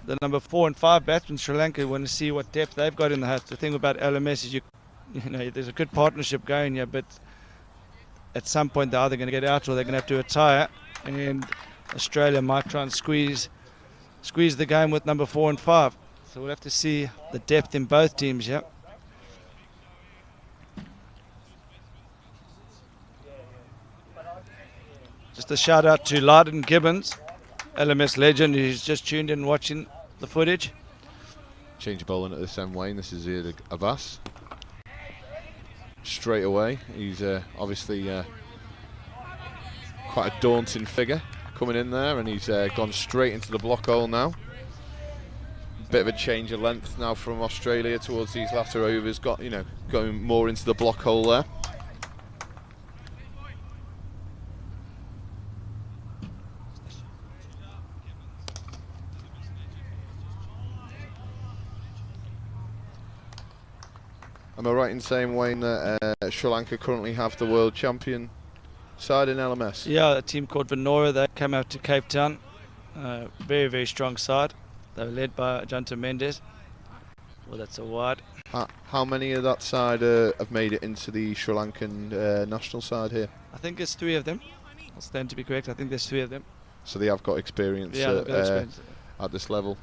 the number 4 and 5 batsmen. Sri Lanka want to see what depth they've got in the hut. The thing about LMS is you know there's a good partnership going here, but at some point they're either going to get out or they're going to have to retire, and Australia might try and squeeze the game with number 4 and 5. So we'll have to see the depth in both teams. Yeah. Just a shout out to Lyden Gibbons, LMS legend, who's just tuned in watching the footage. Change of bowling at this end, Wayne. This is Ida Abbas. Straight away, he's obviously quite a daunting figure coming in there, and he's gone straight into the block hole now. Bit of a change of length now from Australia towards these latter overs. Going more into the block hole there. Am I right in saying, Wayne, that Sri Lanka currently have the world champion side in LMS? Yeah, a team called Venora. They came out to Cape Town. Very, very strong side. They were led by Ajanta Mendes. Well, that's a wide. How many of that side have made it into the Sri Lankan national side here? I think there's 3 of them. I'll stand to be correct. I think there's 3 of them. So they have got experience, at this level.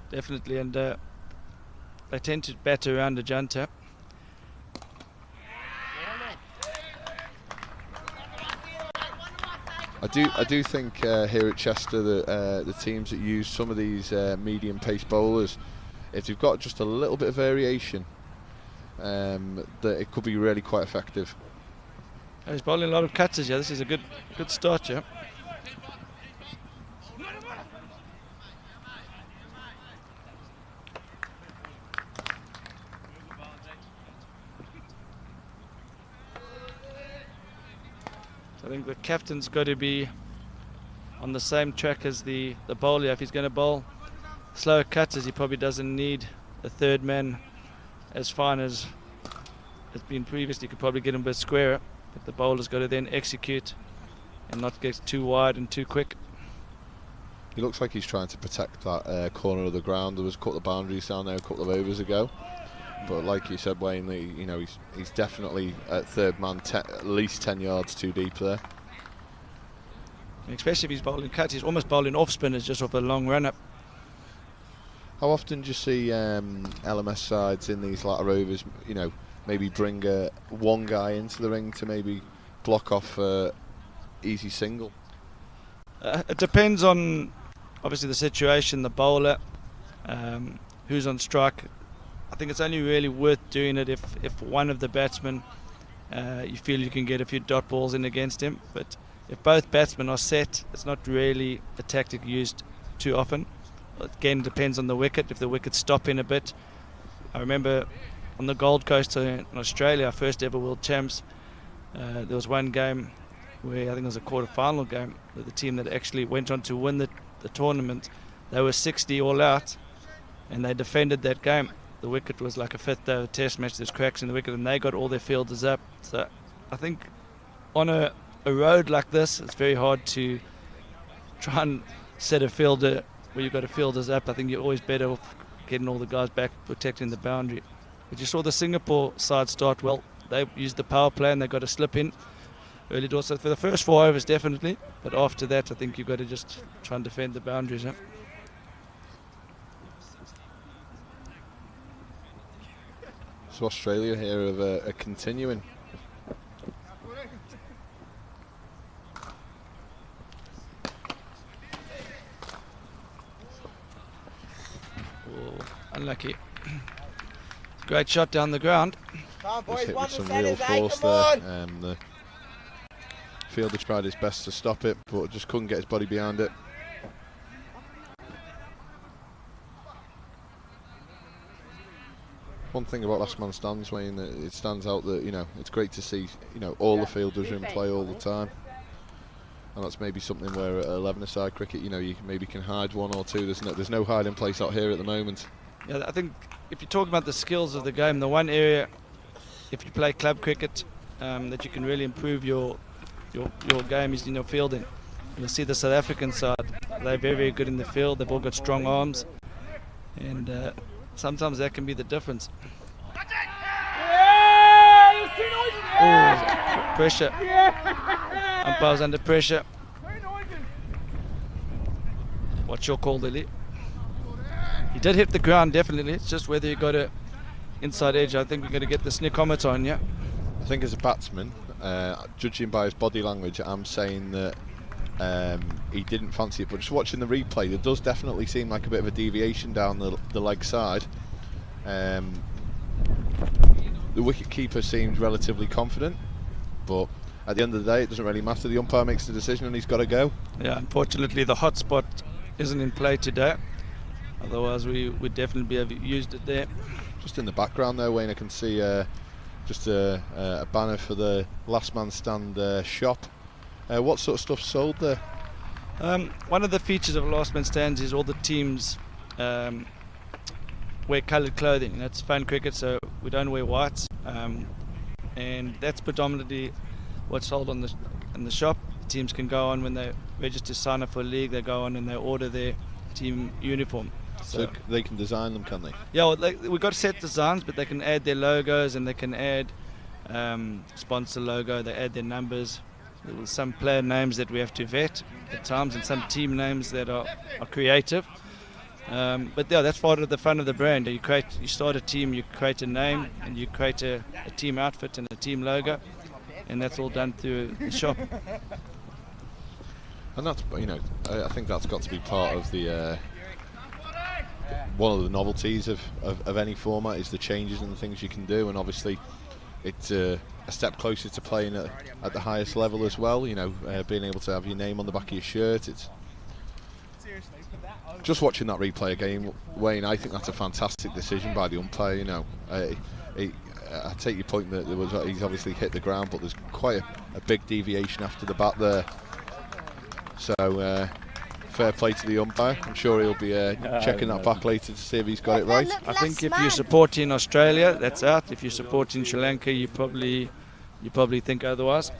Definitely, and they tend to bat around Ajanta. I do think here at Chester that the teams that use some of these medium pace bowlers, if you've got just a little bit of variation, that it could be really quite effective. He's bowling a lot of cutters here. This is a good start, yeah. I think the captain's got to be on the same track as the bowler. If he's going to bowl slower cutters, he probably doesn't need a third man as fine as has been previously. Could probably get him a bit squarer, but the bowler's got to then execute and not get too wide and too quick. He looks like he's trying to protect that corner of the ground. There was a couple of boundaries down there a couple of overs ago. But like you said, Wayne, he's definitely at third man, at least 10 yards too deep there. Especially if he's bowling cuts, he's almost bowling off spinners just off a long run up. How often do you see LMS sides in these latter overs, maybe bring one guy into the ring to maybe block off easy single? It depends on, obviously, the situation, the bowler, who's on strike. I think it's only really worth doing it if one of the batsmen, you feel you can get a few dot balls in against him. But if both batsmen are set, it's not really a tactic used too often. Again, it depends on the wicket. If the wickets stop in a bit. I remember on the Gold Coast in Australia, our first ever World Champs, there was one game where I think it was a quarter-final game, where the team that actually went on to win the tournament, they were 60 all out, and they defended that game. The wicket was like a fifth over test match. There's cracks in the wicket, and they got all their fielders up. So I think on a road like this, it's very hard to try and set a fielder where you've got a fielders up. I think you're always better off getting all the guys back, protecting the boundary. But you saw the Singapore side start well. They used the power play and they got a slip in early doors. So for the first 4 overs, definitely. But after that, I think you've got to just try and defend the boundaries. Huh? So Australia here are continuing. Oh, unlucky. Great shot down the ground. Just hit with some real force there. The fielder tried his best to stop it, but just couldn't get his body behind it. One thing about last man stands, Wayne, it stands out that it's great to see all the fielders are in play all the time, and that's maybe something where at 11-a-side cricket, you maybe can hide one or two. There's no hiding place out here at the moment. Yeah, I think if you're talking about the skills of the game, the one area, if you play club cricket, that you can really improve your game is in your fielding. You'll see the South African side; they're very, very good in the field. They've all got strong arms, and sometimes that can be the difference. Oh, pressure. Umpire's under pressure. What's your call, Lily? He did hit the ground, definitely. It's just whether he got a inside edge. I think we're going to get the snickometer on, yeah? I think as a batsman, judging by his body language, I'm saying that he didn't fancy it, but just watching the replay, there does definitely seem like a bit of a deviation down the leg side. The wicket keeper seems relatively confident, but at the end of the day, it doesn't really matter. The umpire makes the decision and he's got to go. Yeah, unfortunately, the hot spot isn't in play today. Otherwise, we would definitely have used it there. Just in the background there, Wayne, I can see just a banner for the last man stand shop. What sort of stuff sold there? One of the features of last man stands is all the teams wear coloured clothing. That's fun cricket, so we don't wear whites, and that's predominantly what's sold in the shop. The teams can go on when they register, sign up for a league. They go on and they order their team uniform. So they can design them, can they? Yeah, well, we've got set designs, but they can add their logos and they can add sponsor logo. They add their numbers. There's some player names that we have to vet at times, and some team names that are creative. But yeah, that's part of the fun of the brand. You start a team, you create a name, and you create a team outfit and a team logo, and that's all done through the shop. And that's, I think that's got to be part of the one of the novelties of any format is the changes and the things you can do, and obviously it's a step closer to playing at the highest level as well. You know, being able to have your name on the back of your shirt. It's just watching that replay again, Wayne. I think that's a fantastic decision by the umpire. You know, I take your point that he's obviously hit the ground, but there's quite a big deviation after the bat there. So fair play to the umpire. I'm sure he'll be checking that back later to see if he's got it right. I think if you're supporting Australia, that's out. If you're supporting Sri Lanka, you probably think otherwise.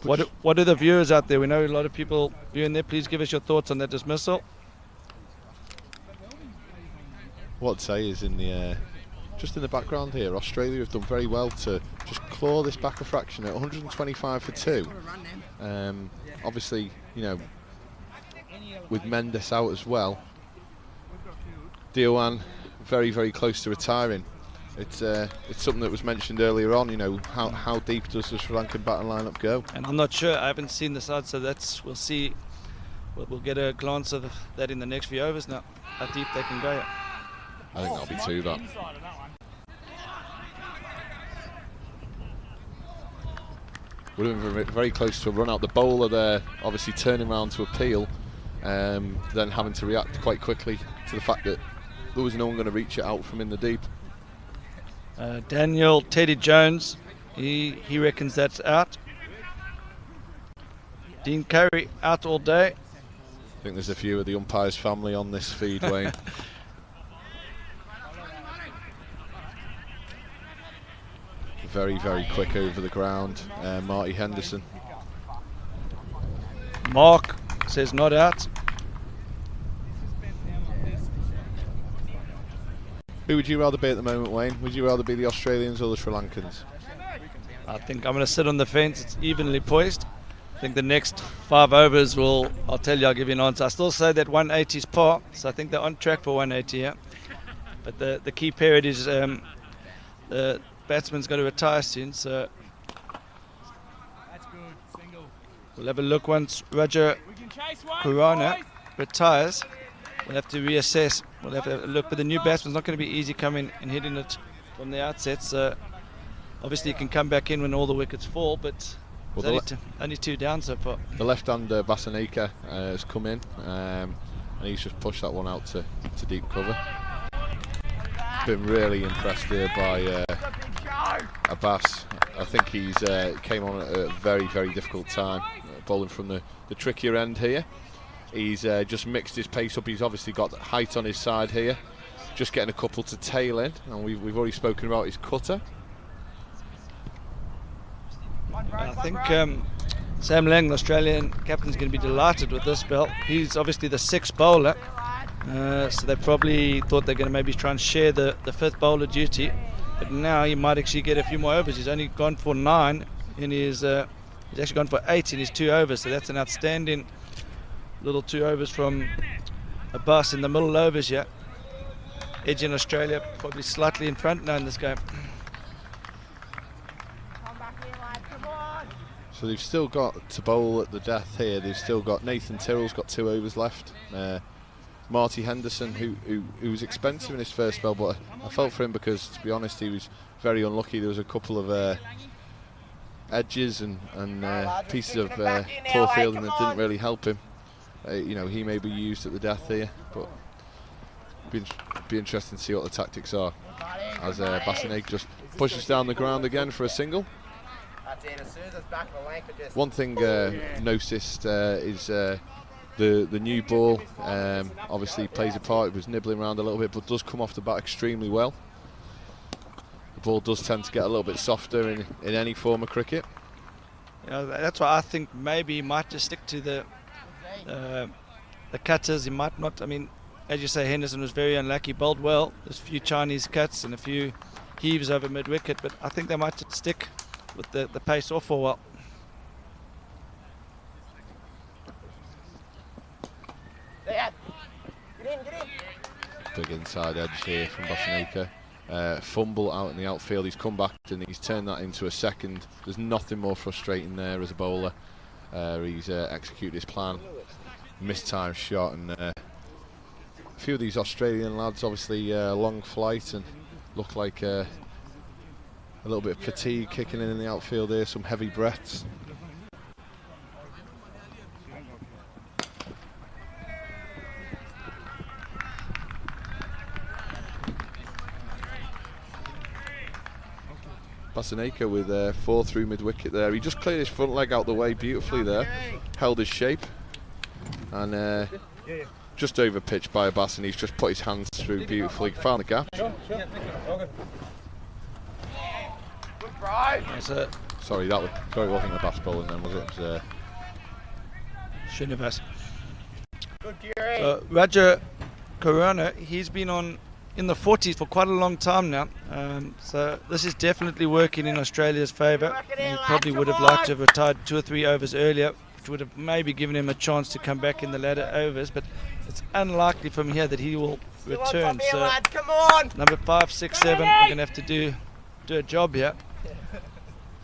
What are the viewers out there? We know a lot of people viewing there. Please give us your thoughts on that dismissal. What I'd say is just in the background here, Australia have done very well to just claw this back a fraction at 125 for 2. Obviously, you know, with Mendes out as well, Dewan very, very close to retiring. It's something that was mentioned earlier on. You know, how deep does the Sri Lankan batting lineup go? And I'm not sure. I haven't seen the side, so we'll see. We'll get a glance of that in the next few overs now. How deep they can go. I think that'll be 2. That. Would have been very close to a run out. The bowler there, obviously turning around to appeal, then having to react quite quickly to the fact that there was no one going to reach it out from in the deep. Daniel Teddy Jones, he reckons that's out. Dean Curry out all day. I think there's a few of the umpire's family on this feed, Wayne. Very, very quick over the ground, Marty Henderson. Mark says not out. Who would you rather be at the moment, Wayne? Would you rather be the Australians or the Sri Lankans? I think I'm going to sit on the fence. It's evenly poised. I think the next 5 overs I'll tell you, I'll give you an answer. I still say that 180 is par, so I think they're on track for 180, yeah. But the key period is the batsman's got to retire soon, so we'll have a look once Roger Kurana retires. We'll have to reassess. We'll have to look, but the new batsman's not going to be easy coming and hitting it from the outset. So obviously he can come back in when all the wickets fall, but only 2 down so far. The left-hander Basaneka has come in, and he's just pushed that one out to deep cover. Been really impressed here by Abbas. I think he's came on at a very, very difficult time, bowling from the trickier end here. He's just mixed his pace up. He's obviously got height on his side here, just getting a couple to tail in, and we've already spoken about his cutter. I think Sam Lang, the Australian captain, is going to be delighted with this spell. He's obviously the 6th bowler, so they probably thought they're going to maybe try and share the 5th bowler duty, but now he might actually get a few more overs. He's only gone for 9 in his he's actually gone for 8 in his 2 overs, so that's an outstanding little 2 overs from Abbas in the middle overs here. Edge in Australia probably slightly in front now in this game. So they've still got to bowl at the death here. They've still got Nathan Tyrrell's got 2 overs left. Marty Henderson, who was expensive in his first spell, but I felt for him because, to be honest, he was very unlucky. There was a couple of edges and pieces of poor fielding that didn't really help him. You know, he may be used at the death here, but be interesting to see what the tactics are as Basaneka just pushes down the ground again for a single. One thing noticed is the new ball obviously plays a part. It was nibbling around a little bit, but does come off the bat extremely well. The ball does tend to get a little bit softer in any form of cricket. You know, that's why I think maybe he might just stick to the cutters. He might not. I mean, as you say, Henderson was very unlucky, bowled well. There's a few Chinese cuts and a few heaves over mid-wicket, but I think they might just stick with the pace off for a while. Big inside edge here from Basaneka. Fumble out in the outfield. He's come back and he's turned that into a second. There's nothing more frustrating there as a bowler. He's executed his plan, missed time shot, and few of these Australian lads, obviously long flight, and look like a little bit of fatigue kicking in the outfield there, some heavy breaths. Basaneka with 4 through mid-wicket there. He just cleared his front leg out the way beautifully there, held his shape, and just over pitch by Abbas, and he's just put his hands through beautifully, found the gap. Sorry, it wasn't Abbas bowling then, was it? It was Srinivas. So Raja Corona, he's been on in the 40s for quite a long time now, so this is definitely working in Australia's favour. He probably would have liked to have retired 2 or 3 overs earlier, which would have maybe given him a chance to come back in the latter overs, but it's unlikely from here that he will return. So number 5, 6, 7, we're going to have to do a job here.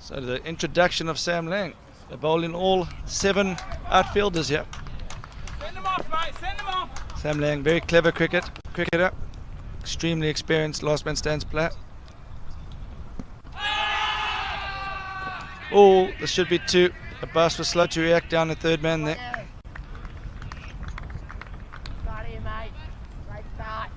So the introduction of Sam Lang, they're bowling all 7 outfielders here. Send them off, mate, send them off. Sam Lang, very clever cricketer, extremely experienced last man stands player. Oh, this should be 2. Abbas was slow to react down the 3rd man there. Start here, mate. Great start.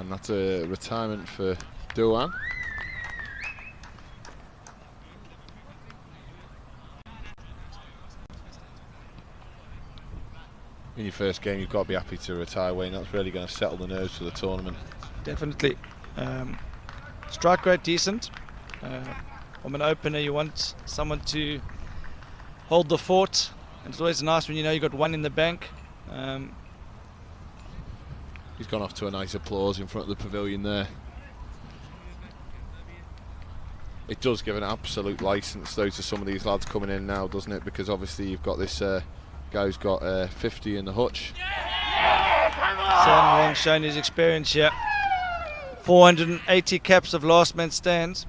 and that's a retirement for Doan. In your first game, you've got to be happy to retire, Wayne. That's really going to settle the nerves for the tournament. Definitely. Strike rate decent. From an opener, you want someone to hold the fort. And it's always nice when you know you've got one in the bank. He's gone off to a nice applause in front of the pavilion there. It does give an absolute licence, though, to some of these lads coming in now, doesn't it? Because obviously you've got this guy who's got 50 in the hutch. Sam Lang showing his experience here. 480 caps of last man stands.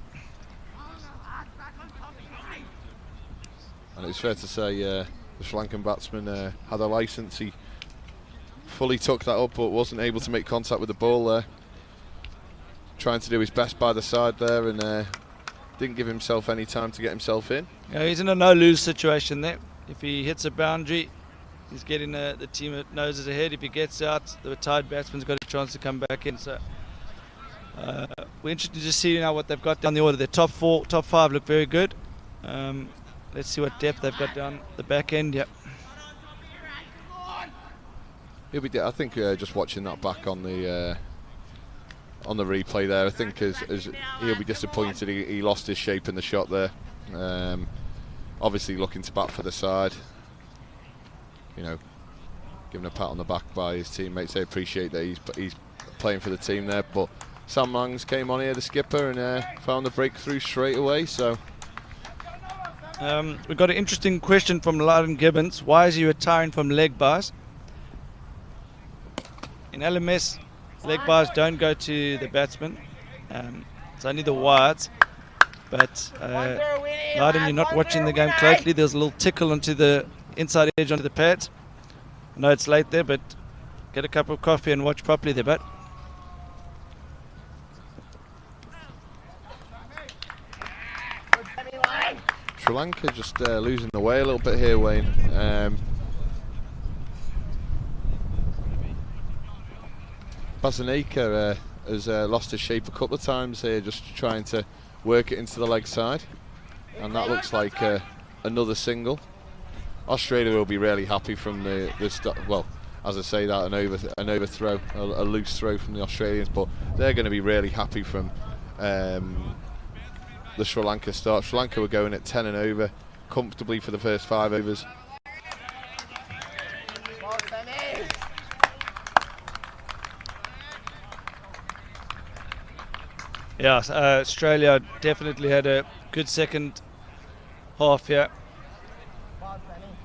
And it's fair to say the Sri Lankan batsman had a licence. He fully took that up but wasn't able to make contact with the ball there. Trying to do his best by the side there, and didn't give himself any time to get himself in. Yeah, he's in a no-lose situation there. If he hits a boundary, he's getting the team at noses ahead. If he gets out, the retired batsman's got a chance to come back in. So we're interested to see now what they've got down the order. Their top 5 look very good. Let's see what depth they've got down the back end here. I think just watching that back on the replay there, I think as he'll be disappointed he lost his shape in the shot there. Obviously looking to bat for the side, you know, given a pat on the back by his teammates. They appreciate that he's playing for the team there. But Sam Langs came on here, the skipper, and found the breakthrough straight away. So we've got an interesting question from Loudon Gibbons. Why is he retiring from leg bars? In LMS, leg bars don't go to the batsman. It's only the wides. But Loudon, you're not watching the game closely. There's a little tickle onto the inside edge onto the pads. I know it's late there, but get a cup of coffee and watch properly there, but Sri Lanka just losing the way a little bit here, Wayne. Basaneka has lost his shape a couple of times here, just trying to work it into the leg side, and that looks like another single. Australia will be really happy from the well, as I say that, an overthrow, a loose throw from the Australians, but they're going to be really happy from the Sri Lanka start. Sri Lanka were going at 10 and over comfortably for the first 5 overs. yeah, Australia definitely had a good second half here.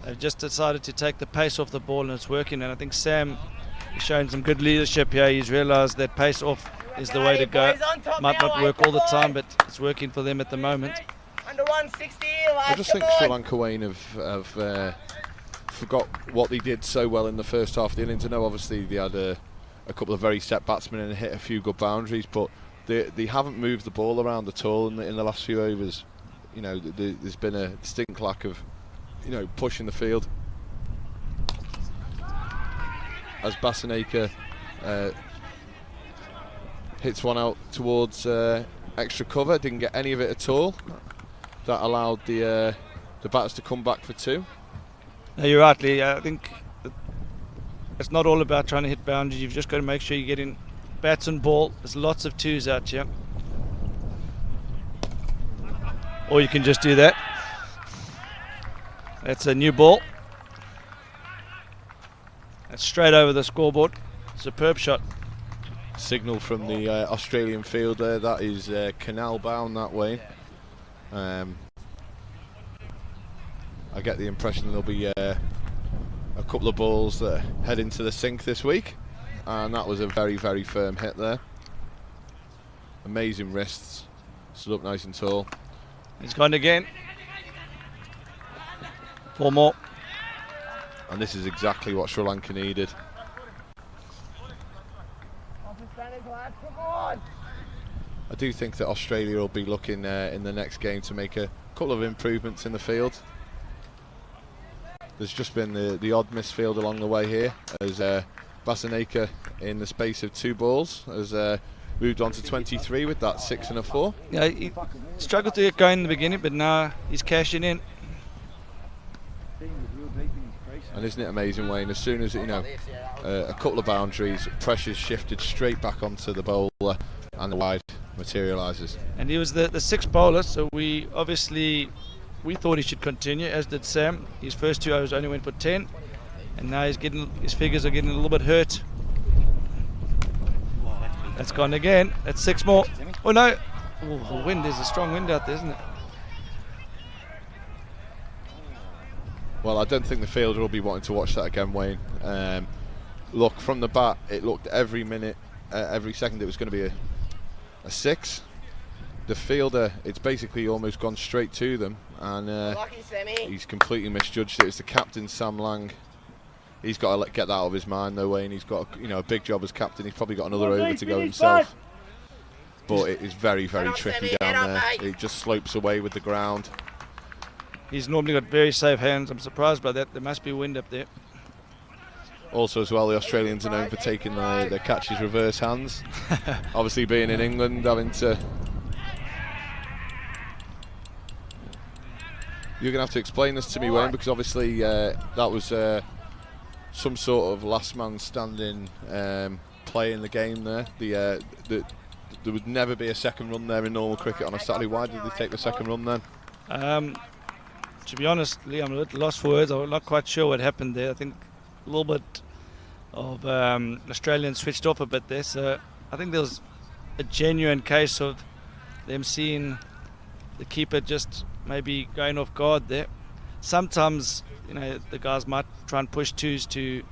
They've just decided to take the pace off the ball, and it's working. And I think Sam is showing some good leadership here. He's realised that pace off is the way to go. Might not work all the time, but it's working for them at the moment. Under 160. I just think Sri Lanka, Wayne, have forgot what they did so well in the first half of the innings. I know obviously they had a couple of very set batsmen and hit a few good boundaries, but they haven't moved the ball around at all in the last few overs. You know, there's been a distinct lack of, you know, pushing the field. As Basaneka hits one out towards extra cover, didn't get any of it at all. That allowed the batters to come back for two. No, you're right, Lee. I think it's not all about trying to hit boundaries. You've just got to make sure you get in bats and ball. There's lots of twos out here. Or you can just do that. That's a new ball. That's straight over the scoreboard. Superb shot. Signal from the Australian fielder. That is canal bound that way. I get the impression there'll be a couple of balls that head into the sink this week, and that was a very, very firm hit there. Amazing wrists, stood up nice and tall. He's gone again. 4 more. And this is exactly what Sri Lanka needed. I do think that Australia will be looking in the next game to make a couple of improvements in the field. There's just been the odd misfield along the way here, as Basaneka, in the space of 2 balls, has moved on to 23 with that 6 and a 4. Yeah, he struggled to get going in the beginning, but now he's cashing in. And isn't it amazing, Wayne? As soon as, you know, a couple of boundaries, pressure's shifted straight back onto the bowler, and the wide materialises. And he was the 6th bowler, so we thought he should continue, as did Sam. His first 2 overs only went for 10, and now his figures are getting a little bit hurt. That's gone again. That's 6 more. Oh no! Oh, the wind. There's a strong wind out there, isn't it? Well, I don't think the fielder will be wanting to watch that again, Wayne. Look, from the bat, it looked every minute, every second it was going to be a 6. The fielder, it's basically almost gone straight to them, and he's completely misjudged it. It's the captain, Sam Lang. He's got to get that out of his mind, though, Wayne. He's got a big job as captain. He's probably got another over to go himself. But it is very, very tricky down there. It just slopes away with the ground. He's normally got very safe hands. I'm surprised by that. There must be wind up there. Also, as well, the Australians are known for taking their catches reverse hands. Obviously, being in England, having to... You're going to have to explain this to me, Wayne, because obviously that was some sort of last man standing play in the game there. There would never be a second run there in normal cricket on a Saturday. Why did they take the second run then? To be honest, Lee, I'm a little lost for words. I'm not quite sure what happened there. I think a little bit of Australians switched off a bit there. So I think there was a genuine case of them seeing the keeper just maybe going off guard there. Sometimes, you know, the guys might try and push 2s to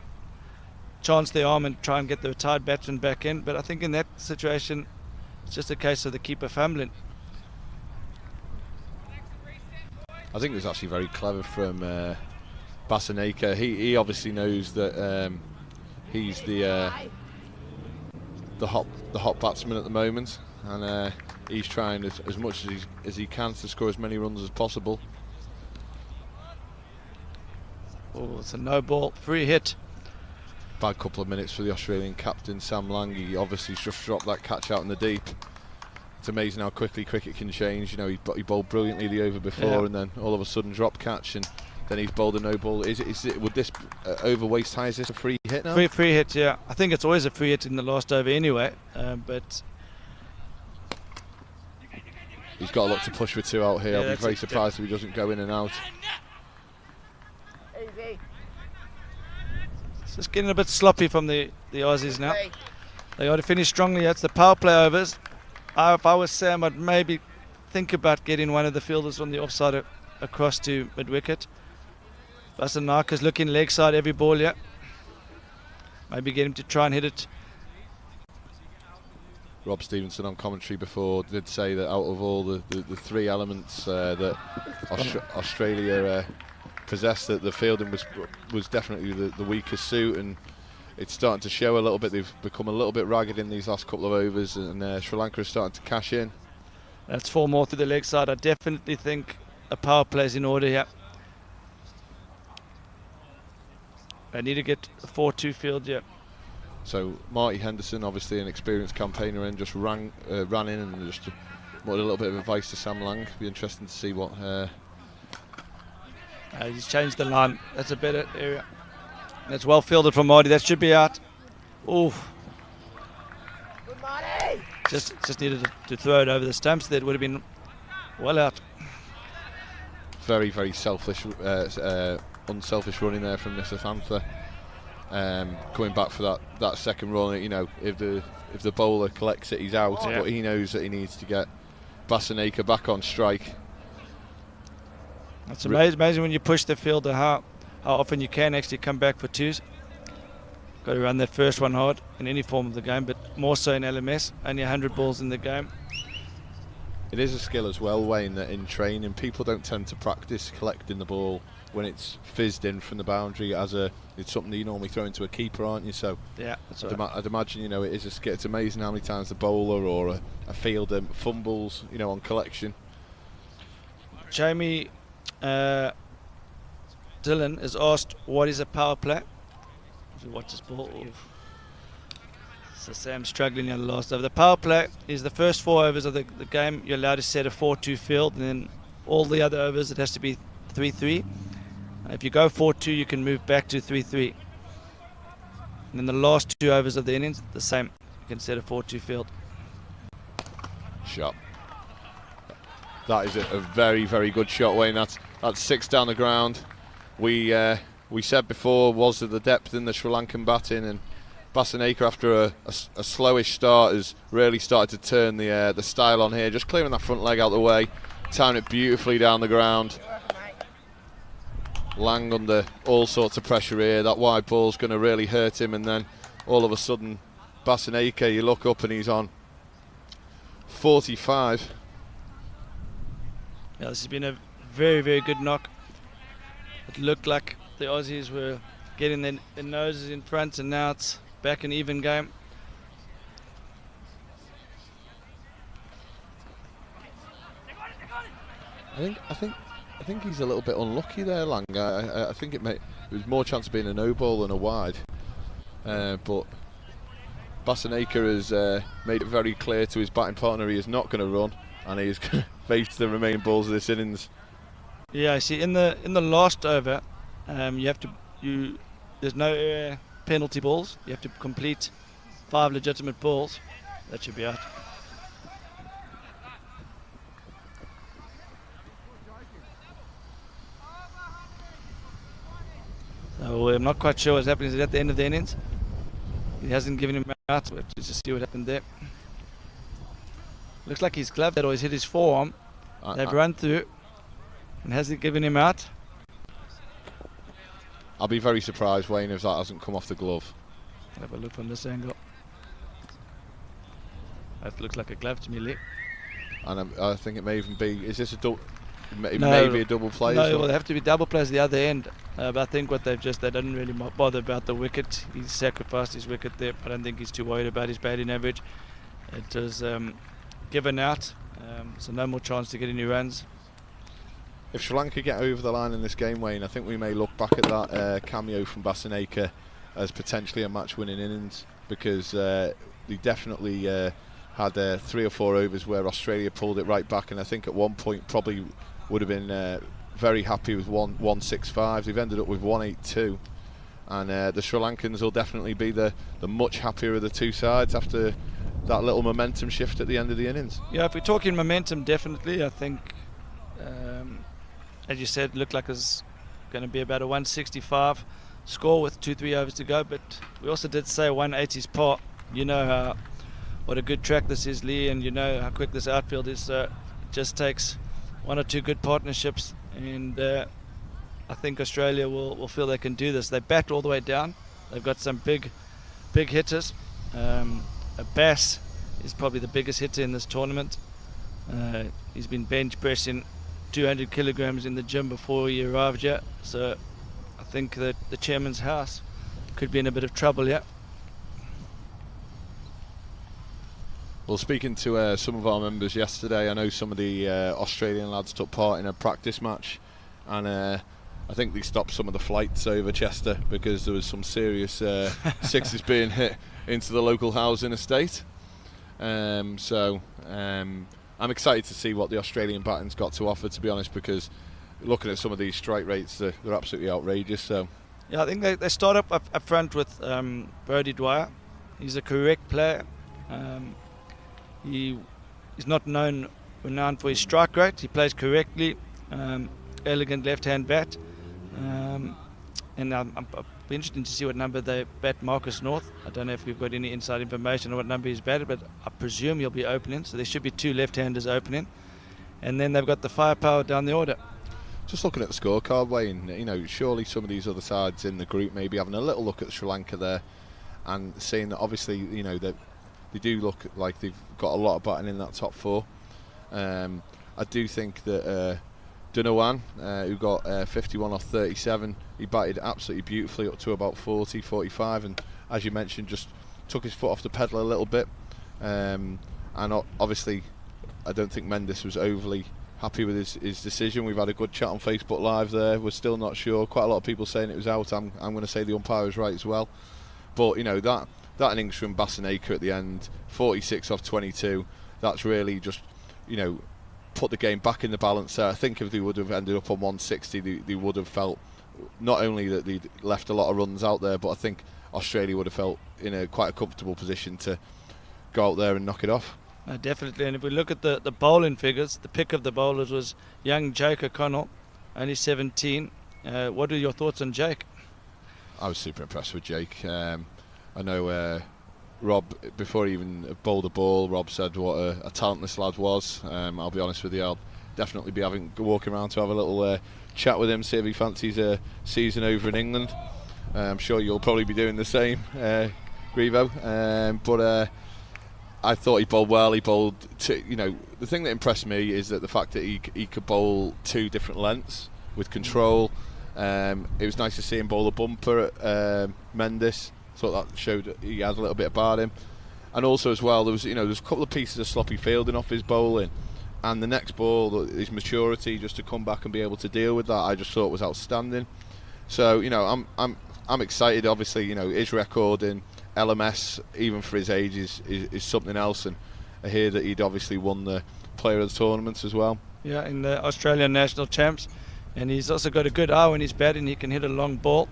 chance their arm and try and get the retired batsman back in. But I think in that situation, it's just a case of the keeper fumbling. I think it was actually very clever from Basaneka. He obviously knows that he's the hot batsman at the moment, and he's trying as much as he can to score as many runs as possible. Oh, it's a no ball, free hit. Bad couple of minutes for the Australian captain, Sam Lang. He obviously just dropped that catch out in the deep. It's amazing how quickly cricket can change. You know, he bowled brilliantly the over before, and then all of a sudden drop catch, and then he's bowled a no ball. Would this over waist high? Is this a free hit now? Free hit, yeah. I think it's always a free hit in the last over anyway. But he's got a lot to push for 2 out here. Yeah, I'll be very surprised if he doesn't go in and out. It's just getting a bit sloppy from the Aussies now. They got to finish strongly. That's the power play overs. If I was Sam, I'd maybe think about getting one of the fielders on the offside across to mid-wicket. Basaneka's looking leg side every ball, yeah. Maybe get him to try and hit it Rob Stevenson on commentary before did say that out of all the three elements that Australia possessed, that the fielding was definitely the weakest suit, and it's starting to show a little bit. They've become a little bit ragged in these last couple of overs, and Sri Lanka is starting to cash in. That's 4 more to the leg side. I definitely think a power play is in order here. I need to get a 4-2 field here. So Marty Henderson, obviously an experienced campaigner, and just ran in and just wanted a little bit of advice to Sam Lang. Be interesting to see what. He's changed the line. That's a better area. That's well fielded from Marty. That should be out. Ooh. Good, Marty. Just needed to throw it over the stumps. That would have been well out. Very, very selfish, unselfish running there from Mr. Thantha. Coming back for that second run, you know, if the bowler collects it, he's out. Yeah. But he knows that he needs to get Basaneka back on strike. It's amazing when you push the fielder how often you can actually come back for twos. Got to run that first one hard in any form of the game, but more so in LMS. Only 100 balls in the game. It is a skill as well, Wayne, that in training people don't tend to practice collecting the ball when it's fizzed in from the boundary. It's something that you normally throw into a keeper, aren't you? So yeah, that's right. I'd imagine, you know, it is a skill. It's amazing how many times the bowler or a fielder fumbles, you know, on collection. Jamie Dillon is asked, what is a power play? If you watch this ball. So Sam's struggling in the last over. The power play is the first 4 overs of the game. You're allowed to set a 4-2 field, and then all the other overs it has to be 3-3. If you go 4-2, you can move back to 3-3. And then the last 2 overs of the innings, the same. You can set a 4-2 field. Shot. That is a very, very good shot, Wayne. That's 6 down the ground. We said before, was there the depth in the Sri Lankan batting, and Basaneka, after a slowish start, has really started to turn the style on here. Just clearing that front leg out the way, timing it beautifully down the ground. Lang under all sorts of pressure here. That wide ball's going to really hurt him, and then all of a sudden, Basaneka, you look up and he's on 45. Yeah, this has been a very, very good knock. It looked like the Aussies were getting their noses in front, and now it's back an even game. I think he's a little bit unlucky there, Lang. I think it was more chance of being a no ball than a wide. But Basaneka has made it very clear to his batting partner he is not going to run, and he is going to face the remaining balls of this innings. Yeah, I see. In the last over, there's no penalty balls. You have to complete 5 legitimate balls. That should be out. So I'm not quite sure what's happening. Is it at the end of the innings? He hasn't given him out. We'll just see what happened there. Looks like he's gloved that, or he's hit his forearm. They've run through and hasn't given him out. I'll be very surprised, Wayne, if that hasn't come off the glove. Have a look from this angle. That looks like a glove to me, Lee. And I think it may even be. Is this a double? It No, may be a double play. No, well, they have to be double plays the other end. But I think what they didn't really bother about the wicket. He sacrificed his wicket there. I don't think he's too worried about his batting average. It was given out, so no more chance to get any runs. If Sri Lanka get over the line in this game, Wayne, I think we may look back at that cameo from Basaneka as potentially a match-winning innings, because they definitely had 3 or 4 overs where Australia pulled it right back, and I think at one point probably would have been very happy with 165. They've ended up with 182, and the Sri Lankans will definitely be the much happier of the two sides after that little momentum shift at the end of the innings. Yeah, if we're talking momentum, definitely. I think, as you said, looked like it's going to be about a 165 score with 2-3 overs to go, but we also did say 180's par. You know what a good track this is, Lee, and you know how quick this outfield is. It just takes 1 or 2 good partnerships, and I think Australia will feel they can do this. They bat all the way down. They've got some big hitters. Bass He's probably the biggest hitter in this tournament. He's been bench pressing 200 kilograms in the gym before he arrived here. So I think that the chairman's house could be in a bit of trouble here. Well, speaking to some of our members yesterday, I know some of the Australian lads took part in a practice match, and I think they stopped some of the flights over Chester because there was some serious sixes being hit into the local housing estate. So I'm excited to see what the Australian batting's got to offer, to be honest, because looking at some of these strike rates, they're absolutely outrageous. So yeah, I think they start up front with Brodie Dwyer. He's a correct player. He is not renowned for his strike rate. He plays correctly, elegant left-hand bat, and I'm be interesting to see what number they bat Marcus North. I don't know if we've got any inside information on what number he's batted, but I presume he'll be opening. So there should be 2 left-handers opening, and then they've got the firepower down the order. just looking at the scorecard, Wayne, you know, surely some of these other sides in the group maybe having a little look at Sri Lanka there and seeing that obviously, you know, that they do look like they've got a lot of batting in that top 4. I do think that Dunawan, who got 51 off 37, he batted absolutely beautifully up to about 40, 45, and as you mentioned, just took his foot off the pedal a little bit. And obviously, I don't think Mendes was overly happy with his decision. We've had a good chat on Facebook Live there. We're still not sure. Quite a lot of people saying it was out. I'm going to say the umpire was right as well. But you know, that innings from Bassanacre at the end, 46 off 22, that's really just, you know, put the game back in the balance there. I think if they would have ended up on 160, they would have felt not only that they'd left a lot of runs out there, but I think Australia would have felt in quite a comfortable position to go out there and knock it off. Definitely, and if we look at the bowling figures, the pick of the bowlers was young Jake O'Connell, only 17. What are your thoughts on Jake? I was super impressed with Jake. I know Rob, before he even bowled the ball, Rob said what a talent this lad was. I'll be honest with you, I'll definitely be walking around to have a little chat with him, see if he fancies a season over in England. I'm sure you'll probably be doing the same, Grivo. But I thought he bowled well. He bowled you know, the thing that impressed me is that the fact that he could bowl 2 different lengths with control. It was nice to see him bowl a bumper at Mendes. Thought that showed that he had a little bit about him. And also as well, there's a couple of pieces of sloppy fielding off his bowling, and the next ball, his maturity just to come back and be able to deal with that, I just thought was outstanding. So you know, I'm excited. Obviously, you know, his record in LMS, even for his age, is something else, and I hear that he'd obviously won the player of the tournament as well. Yeah, in the Australian national champs, and he's also got a good eye when he's batting. He can hit a long ball.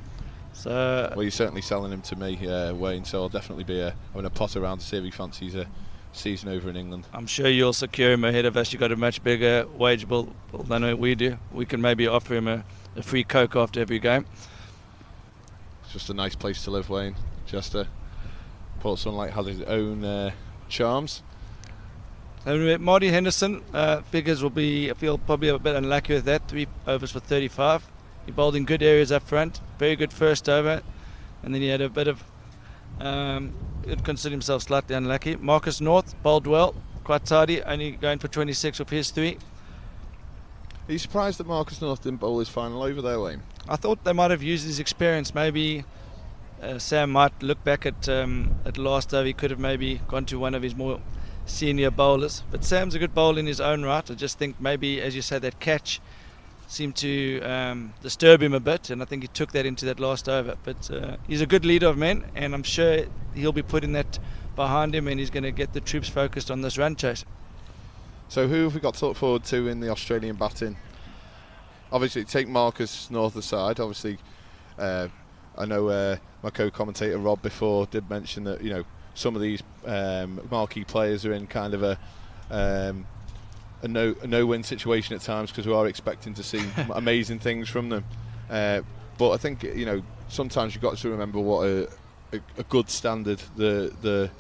So well, you're certainly selling him to me, Wayne. So I'll definitely be having a pot around to see if he fancies a season over in England. I'm sure you'll secure him ahead of us. You've got a much bigger wage bill than we do. We can maybe offer him a free Coke after every game. It's just a nice place to live, Wayne. Chester. Port Sunlight has its own charms. Marty Henderson, figures will be, I feel, probably a bit unlucky with that. 3 overs for 35. He bowled in good areas up front. Very good first over. And then he had a bit of, he'd consider himself slightly unlucky. Marcus North bowled well, quite tidy, only going for 26 of his 3. Are you surprised that Marcus North didn't bowl his final over there, Wayne? I thought they might have used his experience. Maybe Sam might look back at last over. He could have maybe gone to one of his more senior bowlers. But Sam's a good bowler in his own right. I just think maybe, as you say, that catch seemed to disturb him a bit, and I think he took that into that last over. But he's a good leader of men, and I'm sure he'll be putting that behind him, and he's going to get the troops focused on this run chase. So who have we got to look forward to in the Australian batting? Obviously, take Marcus North aside. Obviously, I know my co-commentator Rob before did mention that, you know, some of these marquee players are in kind of a no-win situation at times, because we are expecting to see amazing things from them. But I think, you know, sometimes you've got to remember what a good standard the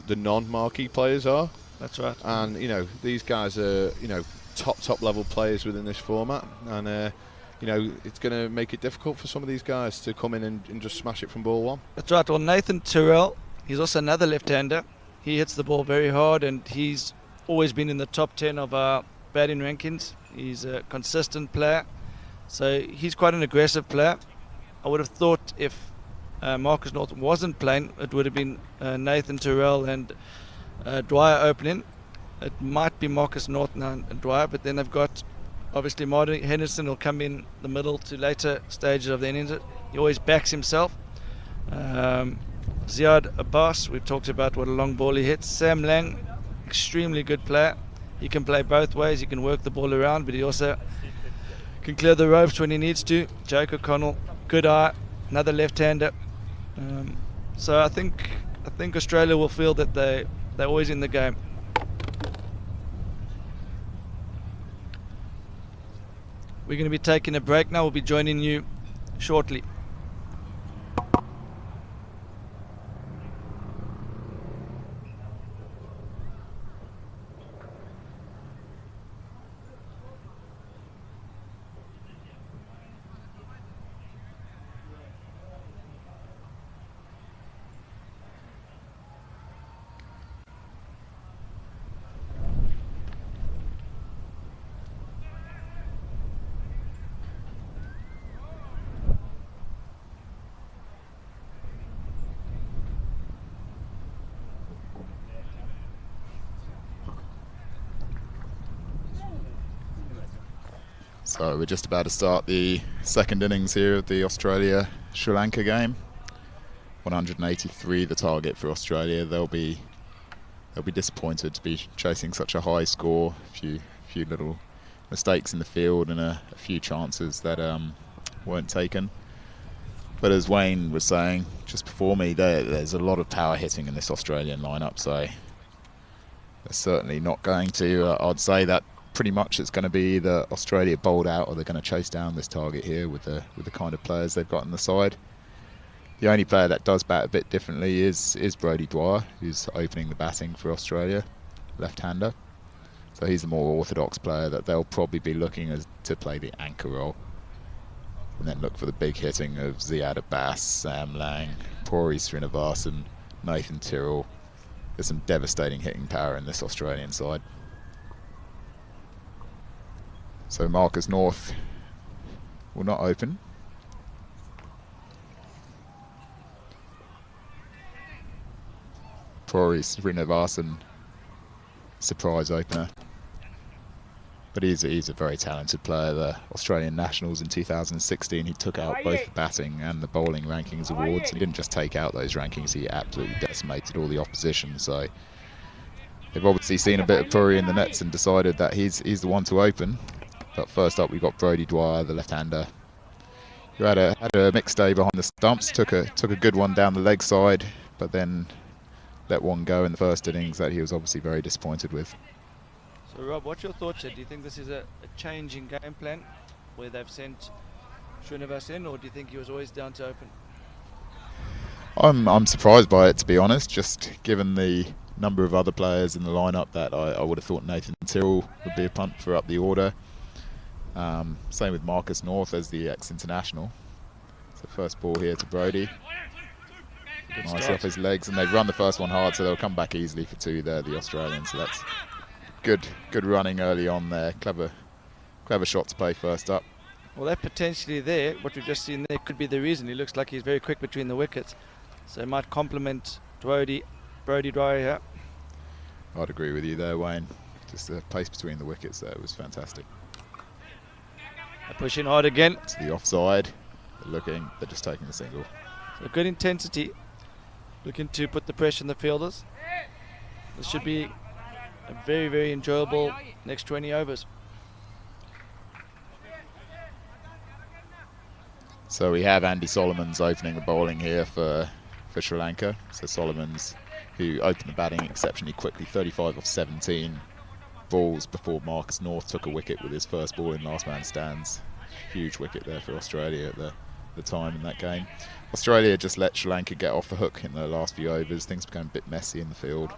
non-marquee players are. That's right. And you know, these guys are, you know, top level players within this format, and you know, it's going to make it difficult for some of these guys to come in and just smash it from ball 1. That's right. Well, Nathan Tyrrell, he's also another left-hander. he hits the ball very hard, and he's always been in the top 10 of our batting rankings. He's a consistent player, so he's quite an aggressive player. I would have thought if Marcus North wasn't playing, it would have been Nathan Terrell and Dwyer opening. It might be Marcus North now and Dwyer, but then they've got obviously Martin Henderson will come in the middle to later stages of the innings. He always backs himself. Ziad Abbas, we've talked about what a long ball he hits. Sam Lang, extremely good player. He can play both ways. He can work the ball around, but he also can clear the ropes when he needs to. Jake O'Connell, good eye, another left-hander. So I think Australia will feel that they're always in the game. We're going to be taking a break now. We'll be joining you shortly. So we're just about to start the second innings here of the Australia-Sri Lanka game. 183 the target for Australia. They'll be disappointed to be chasing such a high score. A few little mistakes in the field and a few chances that weren't taken. But as Wayne was saying just before me, there's a lot of power hitting in this Australian lineup. So they're certainly not going to. I'd say that pretty much it's going to be either Australia bowled out or they're going to chase down this target here with the kind of players they've got on the side. The only player that does bat a bit differently is Brodie Dwyer, who's opening the batting for Australia, left-hander. So he's a more orthodox player that they'll probably be looking to play the anchor role. And then look for the big hitting of Ziad Abbas, Sam Lang, Puri Srinivasan, Nathan Tyrrell. There's some devastating hitting power in this Australian side. So Marcus North will not open. Puri Srinivasan, surprise opener. But he's a very talented player. The Australian Nationals in 2016, he took out both the batting and the bowling rankings awards. He didn't just take out those rankings, he absolutely decimated all the opposition. So they've obviously seen a bit of Puri in the nets and decided that he's the one to open. But first up, we've got Brodie Dwyer, the left-hander, who had a mixed day behind the stumps. Took a good one down the leg side, but then let one go in the first innings that he was obviously very disappointed with. So Rob, what's your thoughts here? Do you think this is a change in game plan where they've sent Srinivas in, or do you think he was always down to open? I'm surprised by it, to be honest, just given the number of other players in the lineup that I would have thought Nathan Tyrrell would be a punt for up the order. Same with Marcus North as the ex-international. So first ball here to Brodie. Nice off his legs, and they've run the first one hard, so they'll come back easily for two there, the Australians. So that's good running early on there. Clever shot to play first up. Well, that potentially there, what we've just seen there, could be the reason. He looks like he's very quick between the wickets, so it might complement Brodie Dwyer here. I'd agree with you there, Wayne. Just the pace between the wickets there was fantastic. They're pushing hard again. To the offside. They're just taking the single. So good intensity. Looking to put the pressure on the fielders. This should be a very, very enjoyable next 20 overs. So we have Andy Solomons opening the bowling here for Sri Lanka. So Solomons, who opened the batting exceptionally quickly, 35 off 17 balls before Marcus North took a wicket with his first ball in last man stands. Huge wicket there for Australia at the time in that game. Australia just let Sri Lanka get off the hook in the last few overs. Things became a bit messy in the field.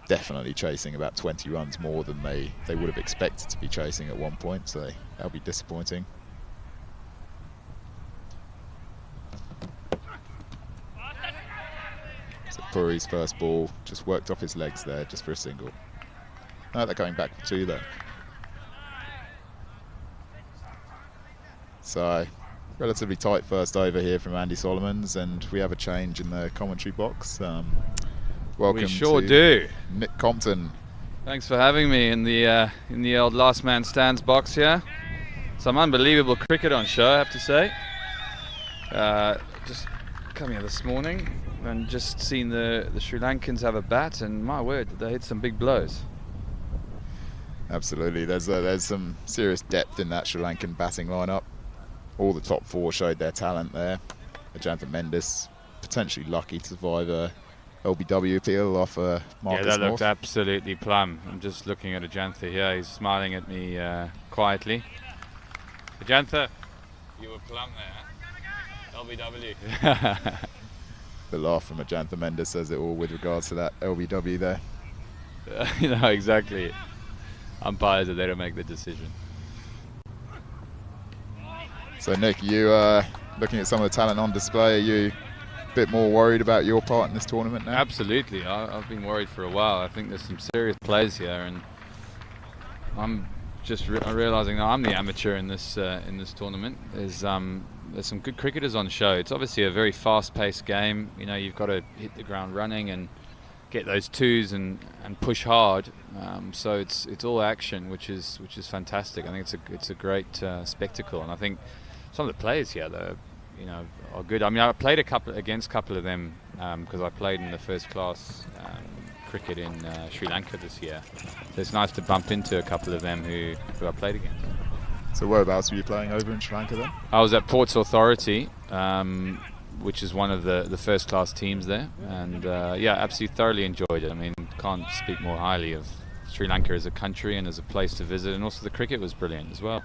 Definitely chasing about 20 runs more than they would have expected to be chasing at one point, so that'll be disappointing. So So Puri's first ball just worked off his legs there, just for a single. Now they're going back for two though. So relatively tight first over here from Andy Solomons, and we have a change in the commentary box. Welcome We sure to do. Nick Compton. Thanks for having me in the old last man stands box here. Some unbelievable cricket on show, I have to say. Just come here this morning and just seen the Sri Lankans have a bat, and my word, they hit some big blows. Absolutely, there's some serious depth in that Sri Lankan batting lineup. All the top four showed their talent there. Ajantha Mendis potentially lucky to survive a LBW appeal off Marcus Yeah, that North. looked absolutely plum. I'm just looking at Ajantha here. He's smiling at me quietly. Ajantha, you were plum there. LBW. The laugh from Ajantha Mendis says it all with regards to that LBW there. You know, exactly. Umpires are there to make the decision. So Nick, you looking at some of the talent on display, are you a bit more worried about your part in this tournament now? Absolutely. I've been worried for a while. I think there's some serious players here, and I'm just realizing that I'm the amateur in this tournament. There's some good cricketers on show. It's obviously a very fast-paced game. You know, you've got to hit the ground running and get those twos and push hard. So it's all action, which is fantastic. I think it's a great spectacle, and I think some of the players here, though, you know, are good. I mean, I played against a couple of them because I played in the first class cricket in Sri Lanka this year. So it's nice to bump into a couple of them who I played against. So whereabouts were you playing over in Sri Lanka then? I was at Ports Authority, which is one of the first class teams there, and yeah, absolutely thoroughly enjoyed it. I mean, can't speak more highly of Sri Lanka as a country and as a place to visit, and also the cricket was brilliant as well.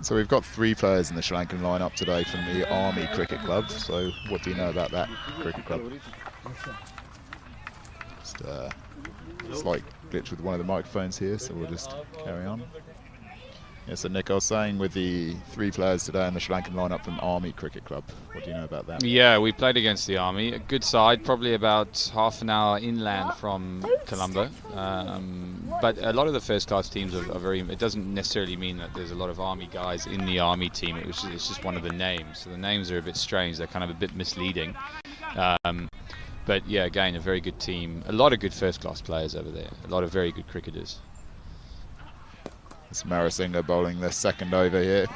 So we've got 3 players in the Sri Lankan lineup today from the Army Cricket Club. So what do you know about that cricket club? Just a slight glitch with one of the microphones here, so we'll just carry on. Yeah, so Nick, I was saying with the 3 players today in the Sri Lankan lineup from Army Cricket Club, what do you know about that? Yeah, we played against the Army. A good side, probably about half an hour inland from Colombo. But a lot of the first class teams are very, it doesn't necessarily mean that there's a lot of Army guys in the Army team. It's just one of the names. So the names are a bit strange. They're kind of a bit misleading. But yeah, again, a very good team. A lot of good first class players over there. A lot of very good cricketers. It's Marasinga bowling the second over here.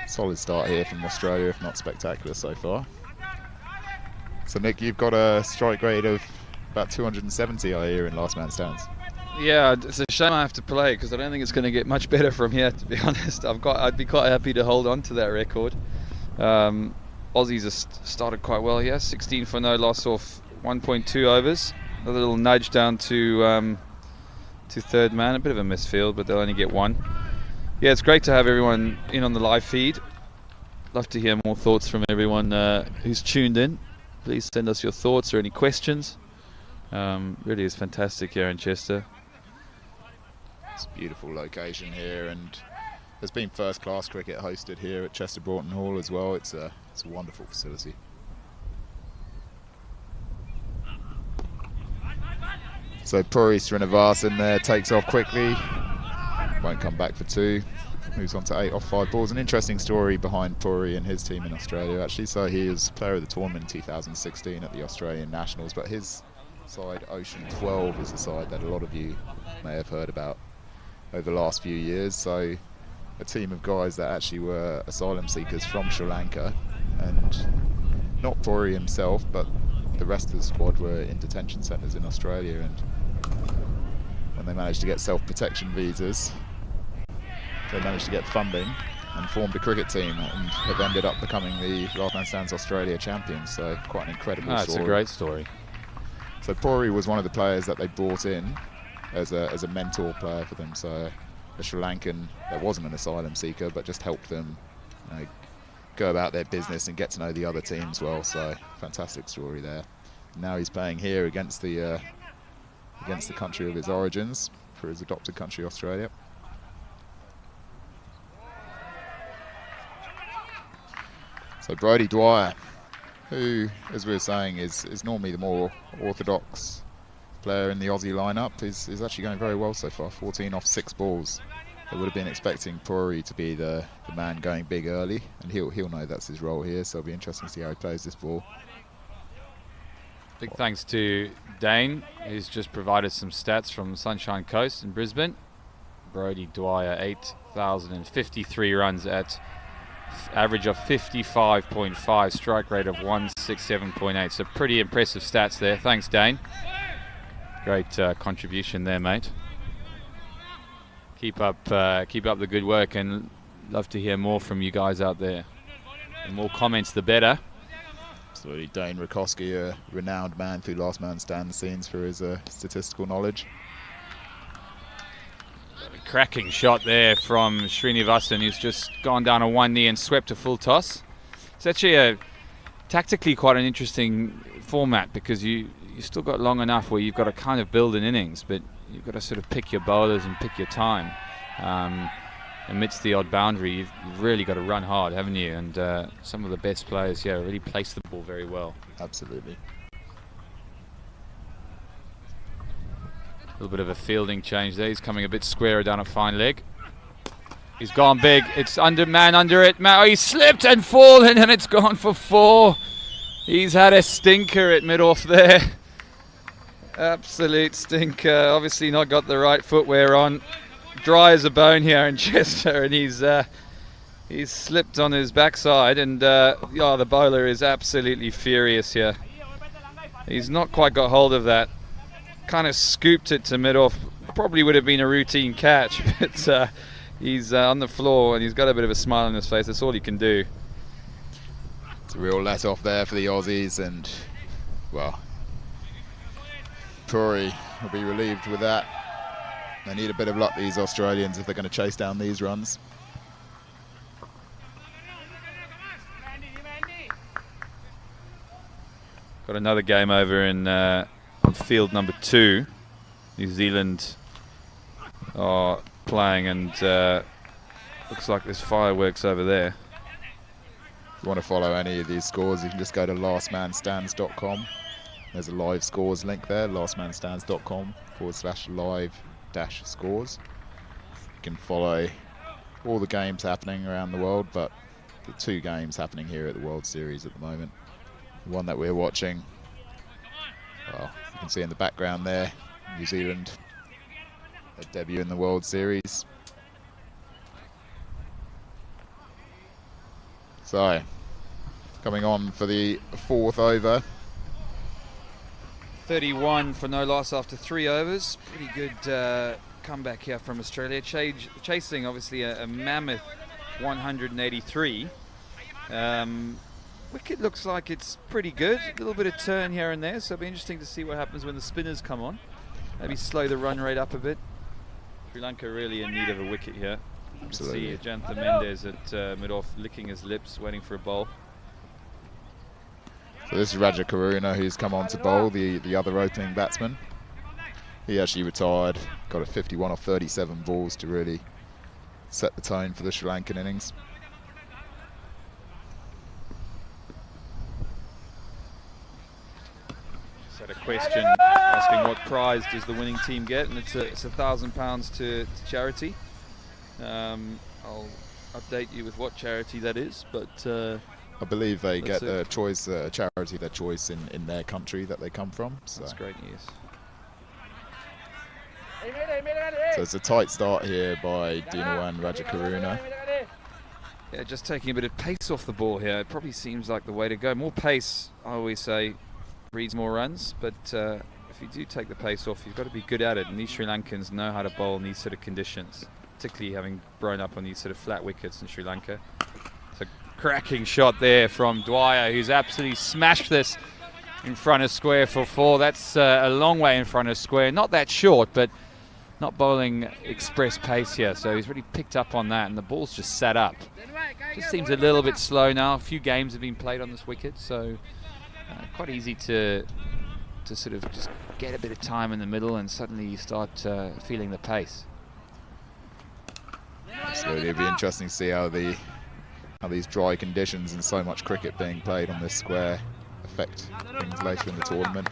Solid start here from Australia, if not spectacular so far. So Nick, you've got a strike rate of about 270, I hear, in last man stands. Yeah, it's a shame I have to play because I don't think it's going to get much better from here, to be honest. I'd be quite happy to hold on to that record. Aussies have started quite well here. 16 for no loss off 1.2 overs. A little nudge down to third man. A bit of a misfield, but they'll only get 1. Yeah, it's great to have everyone in on the live feed. Love to hear more thoughts from everyone who's tuned in. Please send us your thoughts or any questions. Really is fantastic here in Chester. It's a beautiful location here, and there's been first class cricket hosted here at Chester Broughton Hall as well. It's a wonderful facility. So Puri Srinivasan there takes off quickly, won't come back for 2, moves on to 8 off 5 balls. An interesting story behind Puri and his team in Australia actually. So he was player of the tournament in 2016 at the Australian Nationals, but his side, Ocean 12, is a side that a lot of you may have heard about over the last few years. So a team of guys that actually were asylum seekers from Sri Lanka, and not Puri himself, but the rest of the squad were in detention centres in Australia, and when they managed to get self-protection visas, they managed to get funding and formed a cricket team and have ended up becoming the Last Man Stands Australia champions. So quite an incredible story. It's a great story. So Puri was one of the players that they brought in as a mentor player for them. So a Sri Lankan that wasn't an asylum seeker, but just helped them, you know, go about their business and get to know the other teams well. So fantastic story there. Now he's playing here against the country of his origins, for his adopted country, Australia. So Brodie Dwyer, who, as we were saying, is normally the more orthodox player in the Aussie lineup, is actually going very well so far. 14 off 6 balls. They would have been expecting Puri to be the man going big early, and he'll know that's his role here, so it'll be interesting to see how he plays this ball. Big thanks to Dane, who's just provided some stats from Sunshine Coast in Brisbane. Brodie Dwyer, 8,053 runs at average of 55.5, strike rate of 167.8. So pretty impressive stats there. Thanks, Dane. Great contribution there, mate. Keep up the good work, and love to hear more from you guys out there. The more comments, the better. Absolutely, Dane Rakowski, a renowned man through Last Man Stand scenes for his statistical knowledge. A cracking shot there from Srinivasan, who's just gone down on one knee and swept a full toss. It's actually tactically quite an interesting format, because you still got long enough where you've got to kind of build an innings, but you've got to sort of pick your bowlers and pick your time. Amidst the odd boundary, you've really got to run hard, haven't you? And some of the best players, really place the ball very well. Absolutely. A little bit of a fielding change there. He's coming a bit squarer down a fine leg. He's gone big. It's man under it. He slipped and fallen, and it's gone for 4. He's had a stinker at mid-off there. Absolute stinker. Obviously not got the right footwear on. Dry as a bone here in Chester, and he's slipped on his backside, and the bowler is absolutely furious here. He's not quite got hold of that. Kind of scooped it to mid-off. Probably would have been a routine catch, but he's on the floor, and he's got a bit of a smile on his face. That's all he can do. It's a real let-off there for the Aussies, and, well, Puri will be relieved with that. They need a bit of luck, these Australians, if they're going to chase down these runs. Got another game over in field number 2. New Zealand are playing, and looks like there's fireworks over there. If you want to follow any of these scores, you can just go to lastmanstands.com. There's a live scores link there, lastmanstands.com/live-scores. You can follow all the games happening around the world, but the 2 games happening here at the World Series at the moment. The one that we're watching, well, you can see in the background there, New Zealand, their debut in the World Series. So, coming on for the 4th over. 31 for no loss after 3 overs. Pretty good comeback here from Australia. Chasing, obviously, a mammoth 183. Wicket looks like it's pretty good. A little bit of turn here and there, so it'll be interesting to see what happens when the spinners come on. Maybe slow the run rate up a bit. Sri Lanka really in need of a wicket here. Absolutely. See Ajantha Mendes at mid-off, licking his lips, waiting for a bowl. So this is Raja Karuna, who's come on to bowl, the other opening batsman. He actually retired, got a 51 off 37 balls to really set the tone for the Sri Lankan innings. Just had a question asking what prize does the winning team get, and it's £1,000 to charity. I'll update you with what charity that is, but I believe they get a choice, a charity, their choice in their country that they come from. So that's great news. So it's a tight start here by Dinawan Rajakaruna. Yeah, just taking a bit of pace off the ball here. It probably seems like the way to go. More pace, I always say, breeds more runs, but if you do take the pace off, you've got to be good at it, and these Sri Lankans know how to bowl in these sort of conditions, particularly having grown up on these sort of flat wickets in Sri Lanka. So cracking shot there from Dwyer, who's absolutely smashed this in front of square for 4. That's a long way in front of square. Not that short, but not bowling express pace here. So he's really picked up on that, and the ball's just sat up. Just seems a little bit slow now. A few games have been played on this wicket, so quite easy to sort of just get a bit of time in the middle, and suddenly you start feeling the pace. Absolutely, it'll be interesting to see how how these dry conditions and so much cricket being played on this square affect things later in the tournament.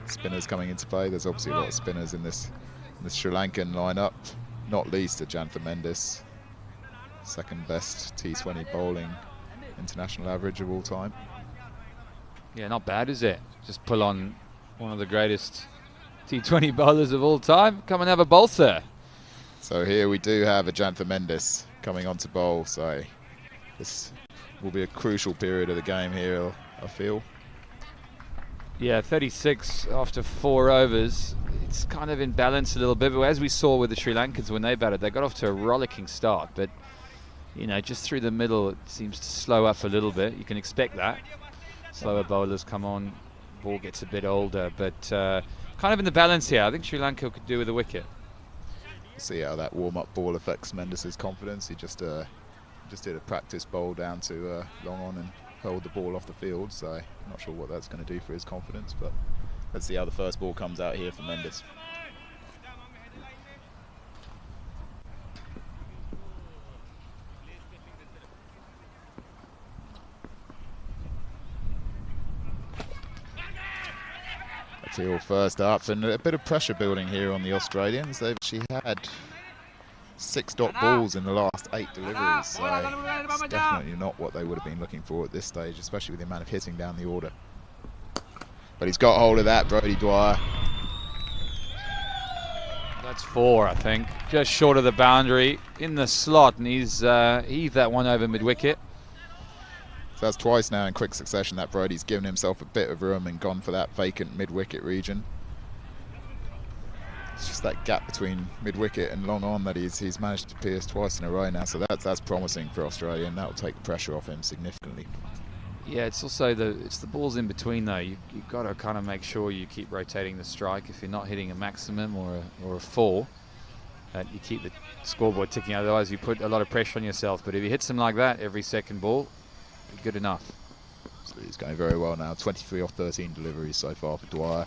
Spinners coming into play. There's obviously a lot of spinners in this Sri Lankan lineup, not least Ajantha Mendis, second best T20 bowling international average of all time. Yeah, not bad, is it? Just pull on one of the greatest T20 bowlers of all time. Come and have a bowl, sir. So here we do have Ajantha Mendis coming on to bowl, so this will be a crucial period of the game here, I feel. Yeah, 36 after 4 overs. It's kind of in balance a little bit, but as we saw with the Sri Lankans when they batted, they got off to a rollicking start, but you know, just through the middle it seems to slow up a little bit. You can expect that. Slower bowlers come on, ball gets a bit older, but kind of in the balance here. I think Sri Lanka could do with a wicket. See how that warm-up ball affects Mendis's confidence. He just did a practice bowl down to long on and hurled the ball off the field, so I'm not sure what that's going to do for his confidence, but let's see how the first ball comes out here for Mendis. Teal first up, and a bit of pressure building here on the Australians. They've actually had 6 dot balls in the last 8 deliveries, so it's definitely not what they would have been looking for at this stage, especially with the amount of hitting down the order. But he's got hold of that, Brodie Dwyer. That's 4, I think. Just short of the boundary, in the slot, and he's heaved that one over mid-wicket. So that's twice now in quick succession that Brodie's given himself a bit of room and gone for that vacant mid-wicket region. It's just that gap between mid-wicket and long on that he's managed to pierce twice in a row now, so that's promising for Australia, and that will take the pressure off him significantly. Yeah, it's also the balls in between though. You've got to kind of make sure you keep rotating the strike. If you're not hitting a maximum or a 4, you keep the scoreboard ticking. Otherwise, you put a lot of pressure on yourself. But if you hit them like that every second ball, good enough. So he's going very well now. 23 off 13 deliveries so far for Dwyer.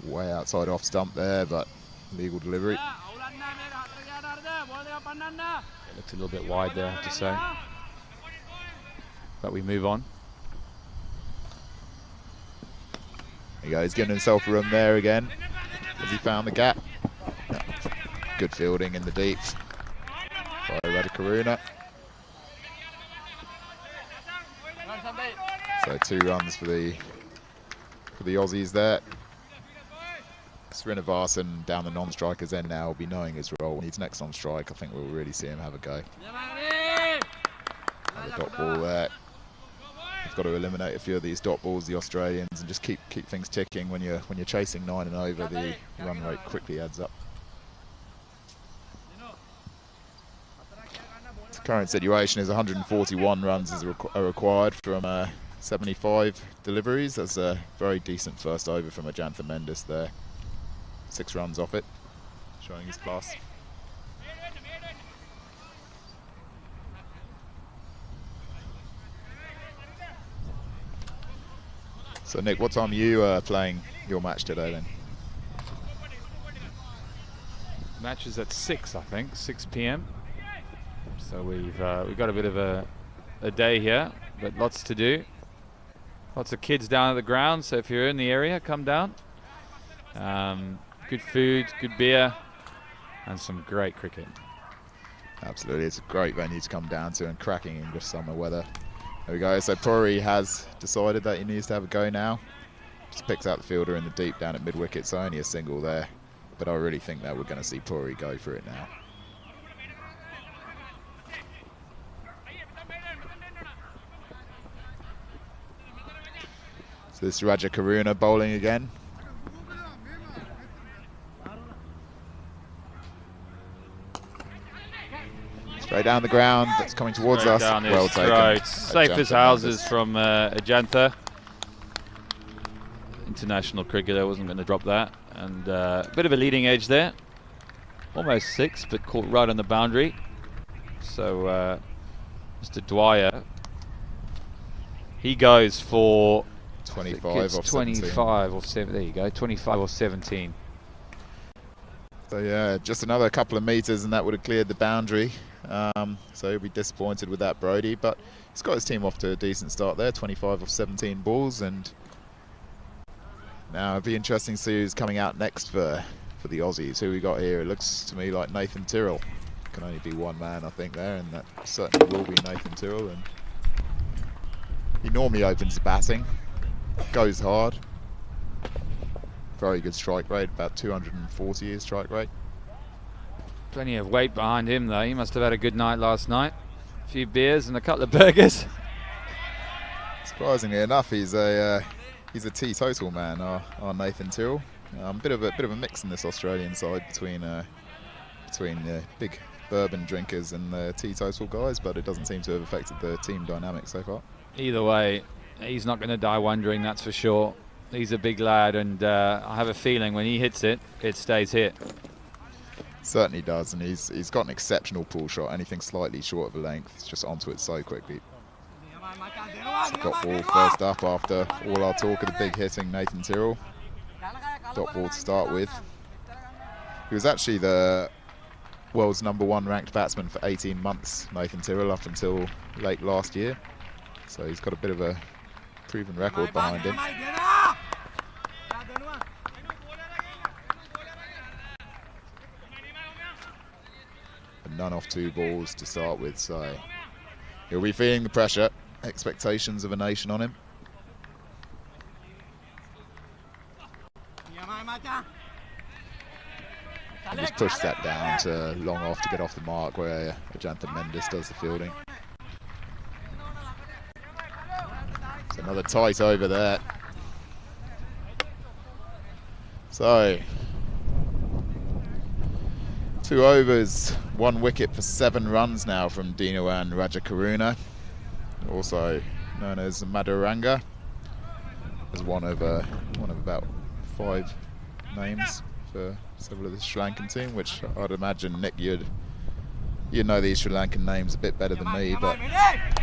Way outside off stump there, but legal delivery. Looked a little bit wide there, I have to say. But we move on. There you go, he's giving himself room there again. Has he found the gap? No. Good fielding in the deep by Radhakaruna. So 2 runs for the Aussies there. Srinivasan down the non-striker's end now will be knowing his role. When he's next on strike, I think we'll really see him have a go. Another dot ball there. You've got to eliminate a few of these dot balls, the Australians, and just keep things ticking. When you're chasing 9 and over, the run rate quickly adds up. The current situation is 141 runs are required from 75 deliveries. That's a very decent first over from Ajantha Mendis there. 6 runs off it, showing his class. So Nick, what time are you playing your match today then? Match is at 6, I think, 6 p.m. So we've got a bit of a day here, but lots to do. Lots of kids down at the ground, so if you're in the area, come down. Good food, good beer, and some great cricket. Absolutely, it's a great venue to come down to, and cracking English summer weather. There we go, so Puri has decided that he needs to have a go now. Just picks out the fielder in the deep down at mid-wicket, so only a single there. But I really think that we're going to see Puri go for it now. So this is Radhakaruna bowling again. Straight down the ground, that's coming towards us. Well taken. Safe as houses from Ajantha. International cricketer, wasn't going to drop that. And a bit of a leading edge there. Almost 6, but caught right on the boundary. So Mr. Dwyer, he goes for 25 off 25 or 7. There you go, 25 or 17. So yeah, just another couple of meters and that would have cleared the boundary. so he'll be disappointed with that, Brody. But he's got his team off to a decent start there, 25 of 17 balls, and now it'll be interesting to see who's coming out next for the Aussies. Who we got here? It looks to me like Nathan Tyrrell. Can only be one man, I think, there, and that certainly will be Nathan Tyrrell. And he normally opens the batting, goes hard, very good strike rate, about 240 is strike rate. Plenty of weight behind him, though. He must have had a good night last night. A few beers and a couple of burgers. Surprisingly enough, he's a teetotal man, our Nathan Tyrrell. Bit of a mix in this Australian side between big bourbon drinkers and the teetotal guys, but it doesn't seem to have affected the team dynamic so far. Either way, he's not going to die wondering, that's for sure. He's a big lad, and I have a feeling when he hits it, it stays hit. Certainly does, and he's got an exceptional pull shot. Anything slightly short of a length, he's just onto it so quickly. Dot ball first up after all our talk of the big hitting Nathan Tyrrell. Dot ball to start with. He was actually the world's #1 ranked batsman for 18 months, Nathan Tyrrell, up until late last year. So he's got a bit of a proven record behind him. And none off 2 balls to start with, so he'll be feeling the pressure, expectations of a nation on him. And just push that down to long off to get off the mark, where Ajantha Mendes does the fielding. It's another tight over there. So 2 overs, 1 wicket for 7 runs now from Dinawan Rajakaruna, also known as Maduranga. There's one of about 5 names for several of the Sri Lankan team, which I'd imagine, Nick, you'd know these Sri Lankan names a bit better than me, but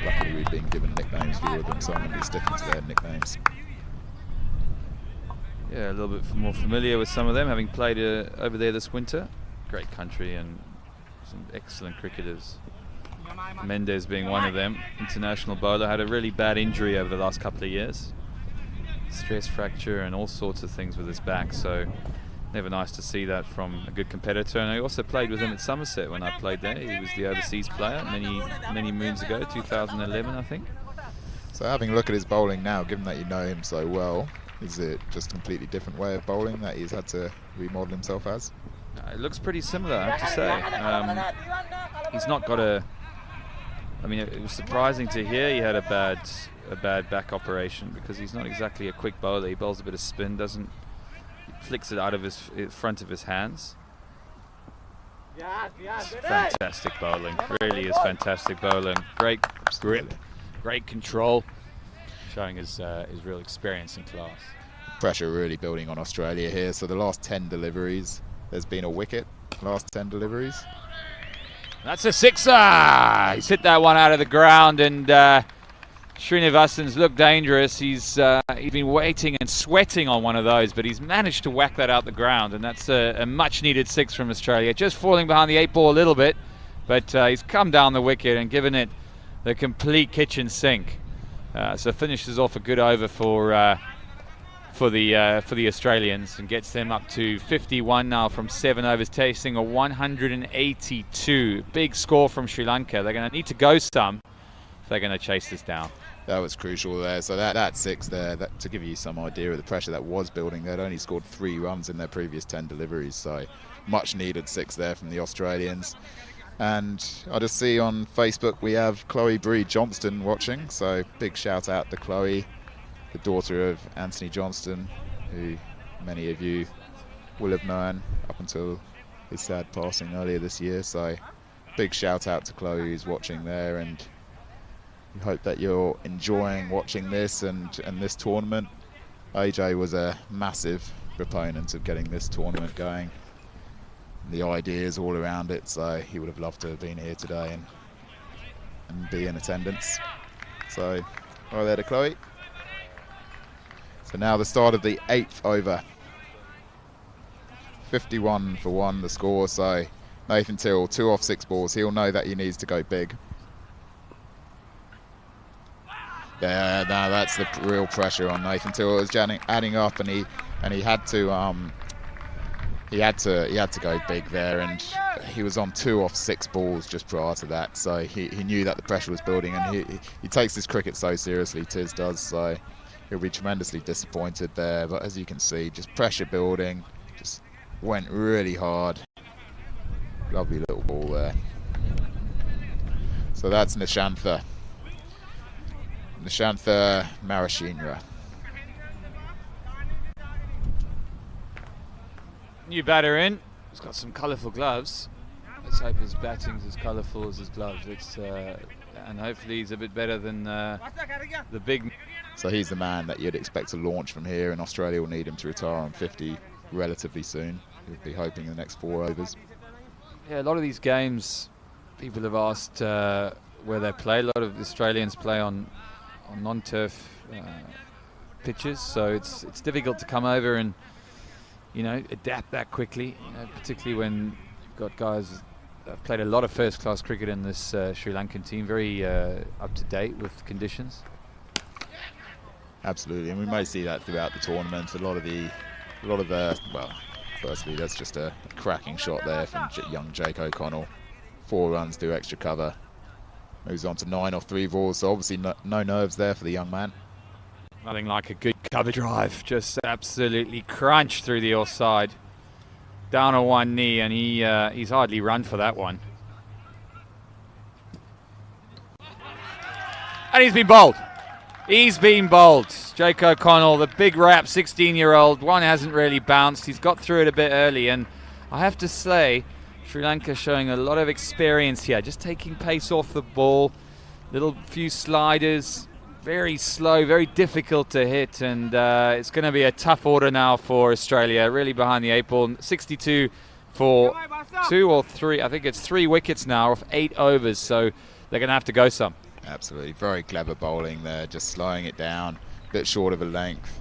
luckily we've been given nicknames for all of them, so I'm going to be sticking to their nicknames. Yeah, a little bit more familiar with some of them, having played over there this winter. Great country and some excellent cricketers. Mendes being one of them. International bowler, had a really bad injury over the last couple of years. Stress fracture and all sorts of things with his back, so never nice to see that from a good competitor. And I also played with him at Somerset when I played there. He was the overseas player many moons ago, 2011 I think. So having a look at his bowling now, given that you know him so well, is it just a completely different way of bowling that he's had to remodel himself as? It looks pretty similar, I have to say. He's not got a... I mean, it was surprising to hear he had a bad back operation, because he's not exactly a quick bowler. He bowls a bit of spin, flicks it out of his front of his hands. It's fantastic bowling, really is fantastic bowling. Great grip, great control, showing his real experience and class. Pressure really building on Australia here. So the last 10 deliveries, there's been a wicket. Last 10 deliveries. That's a sixer! He's hit that one out of the ground, and Srinivasan's looked dangerous. He's been waiting and sweating on one of those, but he's managed to whack that out the ground, and that's a much-needed 6 from Australia. Just falling behind the 8 ball a little bit, but he's come down the wicket and given it the complete kitchen sink. So finishes off a good over for the Australians, and gets them up to 51 now from 7 overs, tasting a 182. Big score from Sri Lanka. They're going to need to go some if they're going to chase this down. That was crucial there. So that 6 there, to give you some idea of the pressure that was building, they'd only scored 3 runs in their previous 10 deliveries. So much needed 6 there from the Australians. And I just see on Facebook we have Chloe Bree Johnston watching. So big shout out to Chloe, the daughter of Anthony Johnston, who many of you will have known up until his sad passing earlier this year. So big shout out to Chloe who's watching there, and we hope that you're enjoying watching this and this tournament. AJ was a massive proponent of getting this tournament going, the ideas all around it, so he would have loved to have been here today and be in attendance. So hi there to Chloe. So now the start of the 8th over. 51 for 1 the score, so Nathan Till, 2 off 6 balls. He'll know that he needs to go big. Yeah, now that's the real pressure on Nathan Till. It was adding up, and he had to go big there, and he was on 2 off 6 balls just prior to that, so he knew that the pressure was building, and he takes his cricket so seriously, Tiz does, so he'll be tremendously disappointed there. But as you can see, just pressure building, just went really hard. Lovely little ball there. So that's Nishantha Marashinra. New batter in. He's got some colourful gloves. Let's hope his batting's as colourful as his gloves. And hopefully he's a bit better than the big. So he's the man that you'd expect to launch from here, and Australia will need him to retire on 50 relatively soon. He'll be hoping in the next 4 overs. Yeah, a lot of these games, people have asked where they play. A lot of Australians play on non-turf pitches, so it's difficult to come over and adapt that quickly. Particularly when you've got guys that have played a lot of first-class cricket in this Sri Lankan team, very up to date with conditions. Absolutely, and we may see that throughout the tournament. A lot of the well. Firstly, that's just a cracking shot there from young Jake O'Connell. 4 runs through extra cover. Moves on to 9 off 3 balls, so obviously no nerves there for the young man. Nothing like a good cover drive. Just absolutely crunched through the offside. Down on one knee, and he's hardly run for that one. And he's been bowled. He's been bowled. Jake O'Connell, the big rap 16-year-old. One hasn't really bounced. He's got through it a bit early, and I have to say, Sri Lanka showing a lot of experience here. Just taking pace off the ball. Little few sliders. Very slow, very difficult to hit, and it's going to be a tough order now for Australia. Really behind the 8 ball. 62 for 2 or 3. I think it's 3 wickets now off 8 overs, so they're going to have to go some. Absolutely, very clever bowling there, just slowing it down, a bit short of a length.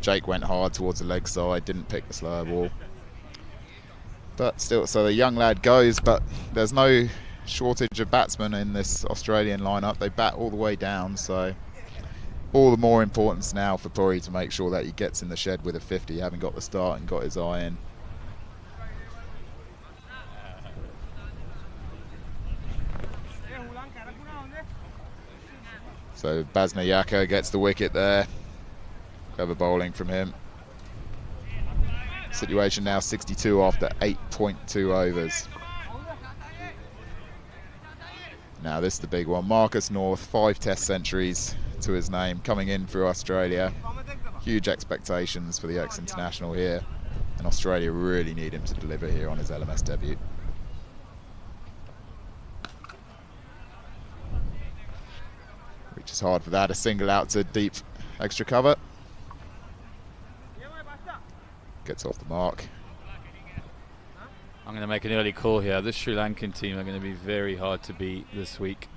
Jake went hard towards the leg side, didn't pick the slower ball. But still, so the young lad goes, but there's no shortage of batsmen in this Australian lineup. They bat all the way down, so all the more importance now for Puri to make sure that he gets in the shed with a 50, having got the start and got his eye in. So Basna Yaka gets the wicket there. Clever bowling from him. Situation now 62 after 8.2 overs. Now this is the big one. Marcus North, 5 Test centuries to his name, coming in through Australia. Huge expectations for the ex-international here, and Australia really need him to deliver here on his LMS debut. Reaches hard for that, a single out to deep extra cover. Gets off the mark. I'm going to make an early call here. This Sri Lankan team are going to be very hard to beat this week.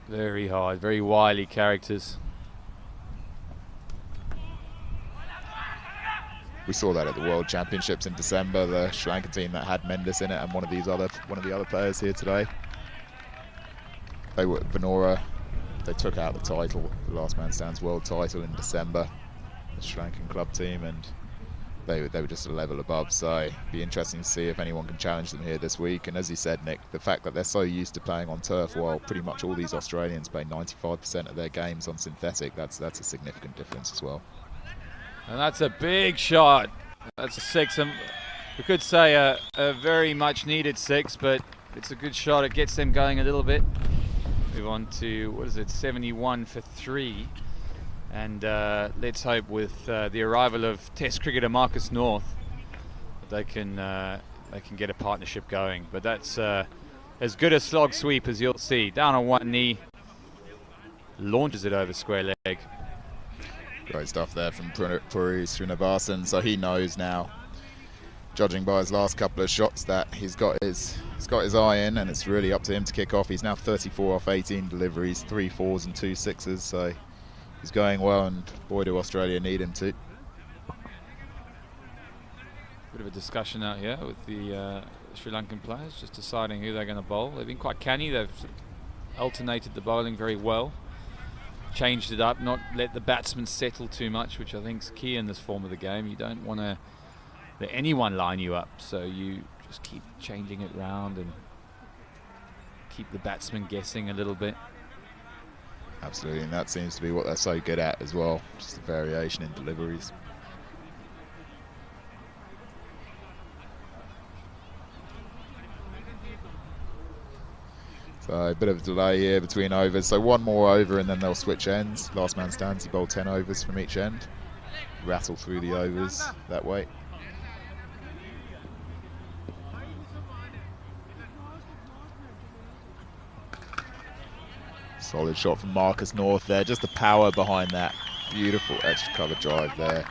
Very hard, very wily characters. We saw that at the World Championships in December, the Sri Lankan team that had Mendes in it, and one of the other players here today. They were Venora. They took out the title, the Last Man Stands World title in December, the Sri Lankan club team, and they were just a level above, so it'd be interesting to see if anyone can challenge them here this week. And as you said, Nick, the fact that they're so used to playing on turf, while pretty much all these Australians play 95% of their games on synthetic, that's a significant difference as well. And that's a big shot. That's a 6. We could say a very much needed 6, but it's a good shot. It gets them going a little bit. Move on to, 71 for 3. And let's hope with the arrival of Test cricketer Marcus North, they can get a partnership going. But that's as good a slog sweep as you'll see. Down on one knee, launches it over square leg. Great stuff there from Puri Srinivasan. So he knows now, judging by his last couple of shots, that he's got his eye in, and it's really up to him to kick off. He's now 34 off 18 deliveries, 3 4s and 2 6s. So he's going well, and boy do Australia need him to. Bit of a discussion out here with the Sri Lankan players, just deciding who they're going to bowl. They've been quite canny. They've alternated the bowling very well, changed it up, not let the batsmen settle too much, which I think is key in this form of the game. You don't want to let anyone line you up, so you just keep changing it round and keep the batsmen guessing a little bit. Absolutely, and that seems to be what they're so good at as well, just the variation in deliveries. So a bit of a delay here between overs, so one more over and then they'll switch ends. Last man stands, you bowl 10 overs from each end. Rattle through the overs that way. Solid shot from Marcus North there, just the power behind that. Beautiful extra cover drive there.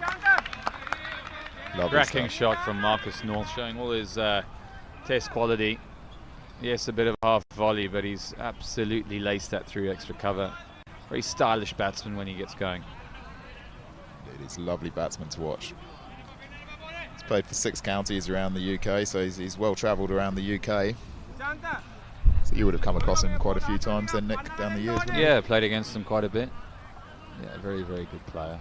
Lovely Cracking stuff. shot from Marcus North, showing all his test quality. Yes, a bit of a half volley, but he's absolutely laced that through extra cover. Very stylish batsman when he gets going. He's a lovely batsman to watch. He's played for 6 counties around the UK, so he's well travelled around the UK. So you would have come across him quite a few times then, Nick, down the years, wouldn't you? Yeah, played against him quite a bit. Yeah, very, very good player.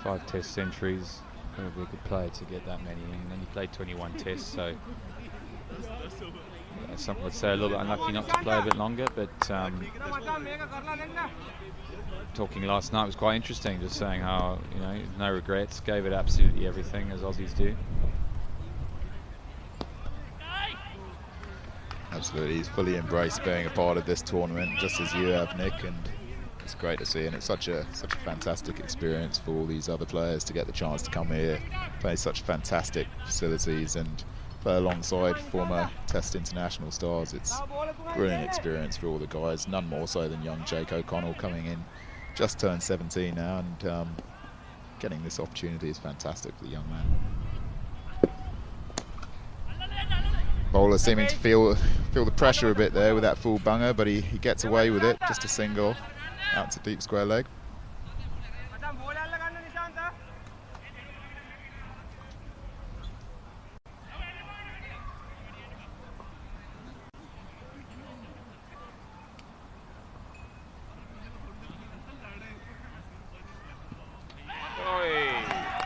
5 test centuries. Got to be a good player to get that many in. And then he played 21 tests, so some would say a little bit unlucky not to play a bit longer, but talking last night was quite interesting, just saying how, you know, no regrets, gave it absolutely everything as Aussies do. Absolutely, he's fully embraced being a part of this tournament, just as you have, Nick, and it's great to see, and it's such a fantastic experience for all these other players to get the chance to come here, play such fantastic facilities and play alongside former Test international stars. It's a brilliant experience for all the guys, none more so than young Jake O'Connell coming in, just turned 17 now, and getting this opportunity is fantastic for the young man. Bowler seeming to feel the pressure a bit there with that full bunger, but he gets away with it, just a single out to deep square leg.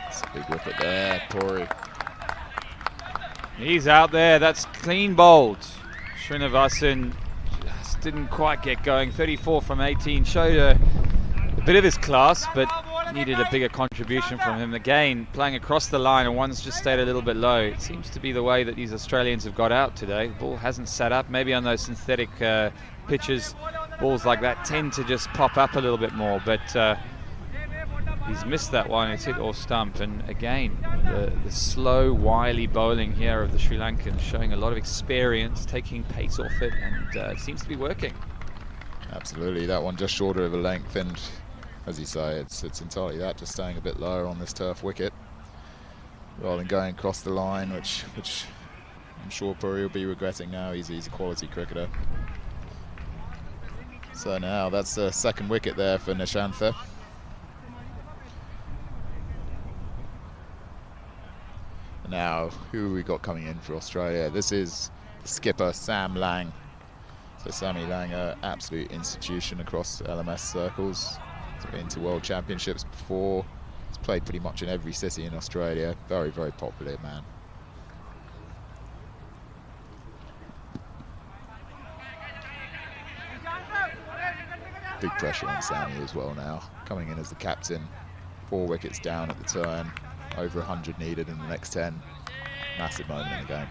It's a big wicket there, Puri. He's out there, that's clean bowled. Srinivasan just didn't quite get going. 34 from 18, showed a bit of his class, but needed a bigger contribution from him. Again, playing across the line, and one's just stayed a little bit low. It seems to be the way that these Australians have got out today. The ball hasn't sat up. Maybe on those synthetic pitches, balls like that tend to just pop up a little bit more, but he's missed that one. It's hit off stump, and again the slow, wily bowling here of the Sri Lankans, showing a lot of experience, taking pace off it, and it seems to be working. Absolutely, that one just shorter of a length, and as you say, it's entirely that, just staying a bit lower on this turf wicket rather than going across the line, which I'm sure Puri will be regretting now. He's a quality cricketer. So now that's the second wicket there for Nishantha. Now, who have we got coming in for Australia? This is the skipper, Sam Lang. So Sammy Lang, an absolute institution across LMS circles. He's been to World Championships before. He's played pretty much in every city in Australia. Very, very popular man. Big pressure on Sammy as well now. Coming in as the captain. 4 wickets down at the turn. Over 100 needed in the next 10. Massive moment in the game.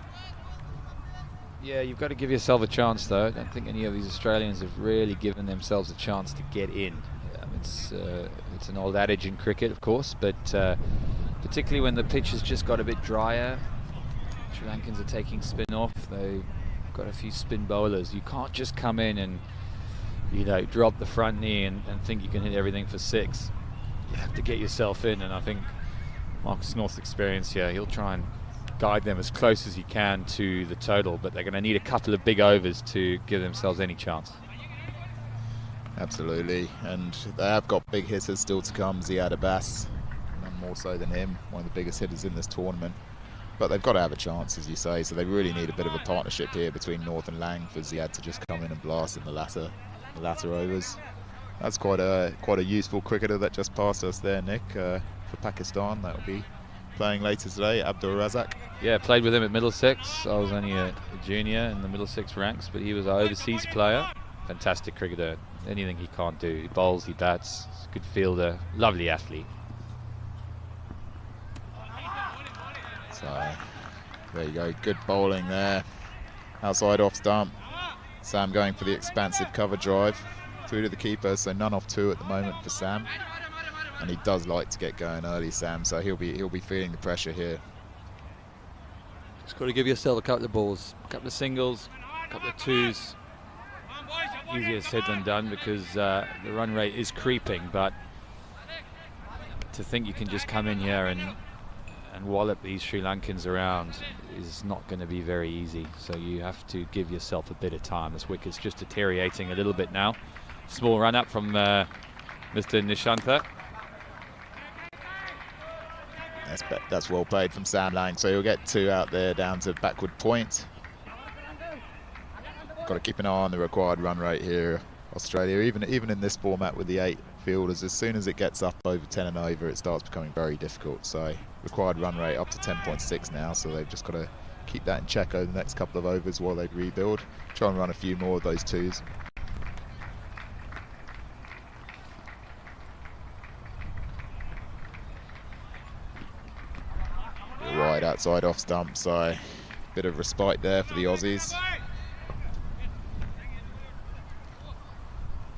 Yeah, you've got to give yourself a chance, though. I don't think any of these Australians have really given themselves a chance to get in. It's an old adage in cricket, of course, but particularly when the pitch has just got a bit drier, Sri Lankans are taking spin off. They've got a few spin bowlers. You can't just come in and, you know, drop the front knee and think you can hit everything for 6. You have to get yourself in, and I think Marcus North's experience here, he'll try and guide them as close as he can to the total, but they're going to need a couple of big overs to give themselves any chance. Absolutely, and they have got big hitters still to come. Ziad Abbas, none more so than him, one of the biggest hitters in this tournament. but they've got to have a chance, as you say, so they really need a bit of a partnership here between North and Lang for Ziad to just come in and blast in the latter overs. That's quite a useful cricketer that just passed us there, Nick, for Pakistan. That will be playing later today, Abdul Razak. Yeah, played with him at Middlesex. I was only a junior in the Middlesex ranks, but he was our overseas player. Fantastic cricketer. Anything he can't do. He bowls, he bats, good fielder, lovely athlete. So there you go, good bowling there. Outside off stump. Sam going for the expansive cover drive through to the keeper, so none off 2 at the moment for Sam. And he does like to get going early, Sam, so he'll be feeling the pressure here. Just got to give yourself a couple of balls, A couple of singles, a couple of 2s. Easier said than done because the run rate is creeping, but to think you can just come in here and wallop these Sri Lankans around is not going to be very easy. So you have to give yourself a bit of time. This wicket's just deteriorating a little bit now. Small run up from Mr. Nishantha. That's well played from Sam Lang. So he'll get 2 out there down to backward point. Got to keep an eye on the required run rate here, Australia. Even in this format with the 8 fielders, as soon as it gets up over 10 and over, it starts becoming very difficult. So required run rate up to 10.6 now. So they've just got to keep that in check over the next couple of overs while they rebuild. Try and run a few more of those 2s. Wide outside off stump, so bit of respite there for the Aussies. I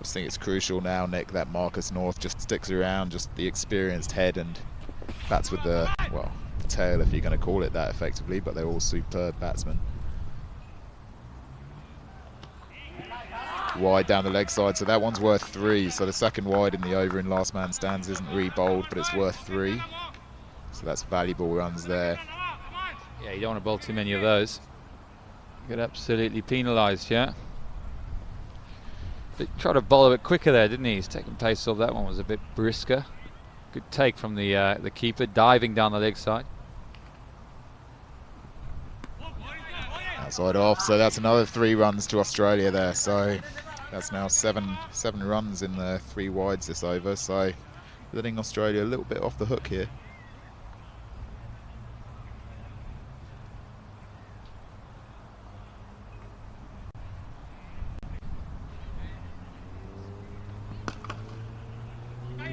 just think it's crucial now, Nick, that Marcus North just sticks around, just the experienced head, and bats with the, well, the tail, if you're going to call it that effectively, but they're all superb batsmen. Wide down the leg side, so that one's worth 3. So the second wide in the over in last man stands isn't re-bowled, but it's worth 3. So that's valuable runs there. Yeah, you don't want to bowl too many of those. You get absolutely penalised, yeah. But he tried to bowl a bit quicker there, didn't he? He's taking pace off. That one was a bit brisker. Good take from the keeper, diving down the leg side. Outside off, so that's another 3 runs to Australia there. So that's now seven runs in the 3 wides this over. So letting Australia a little bit off the hook here.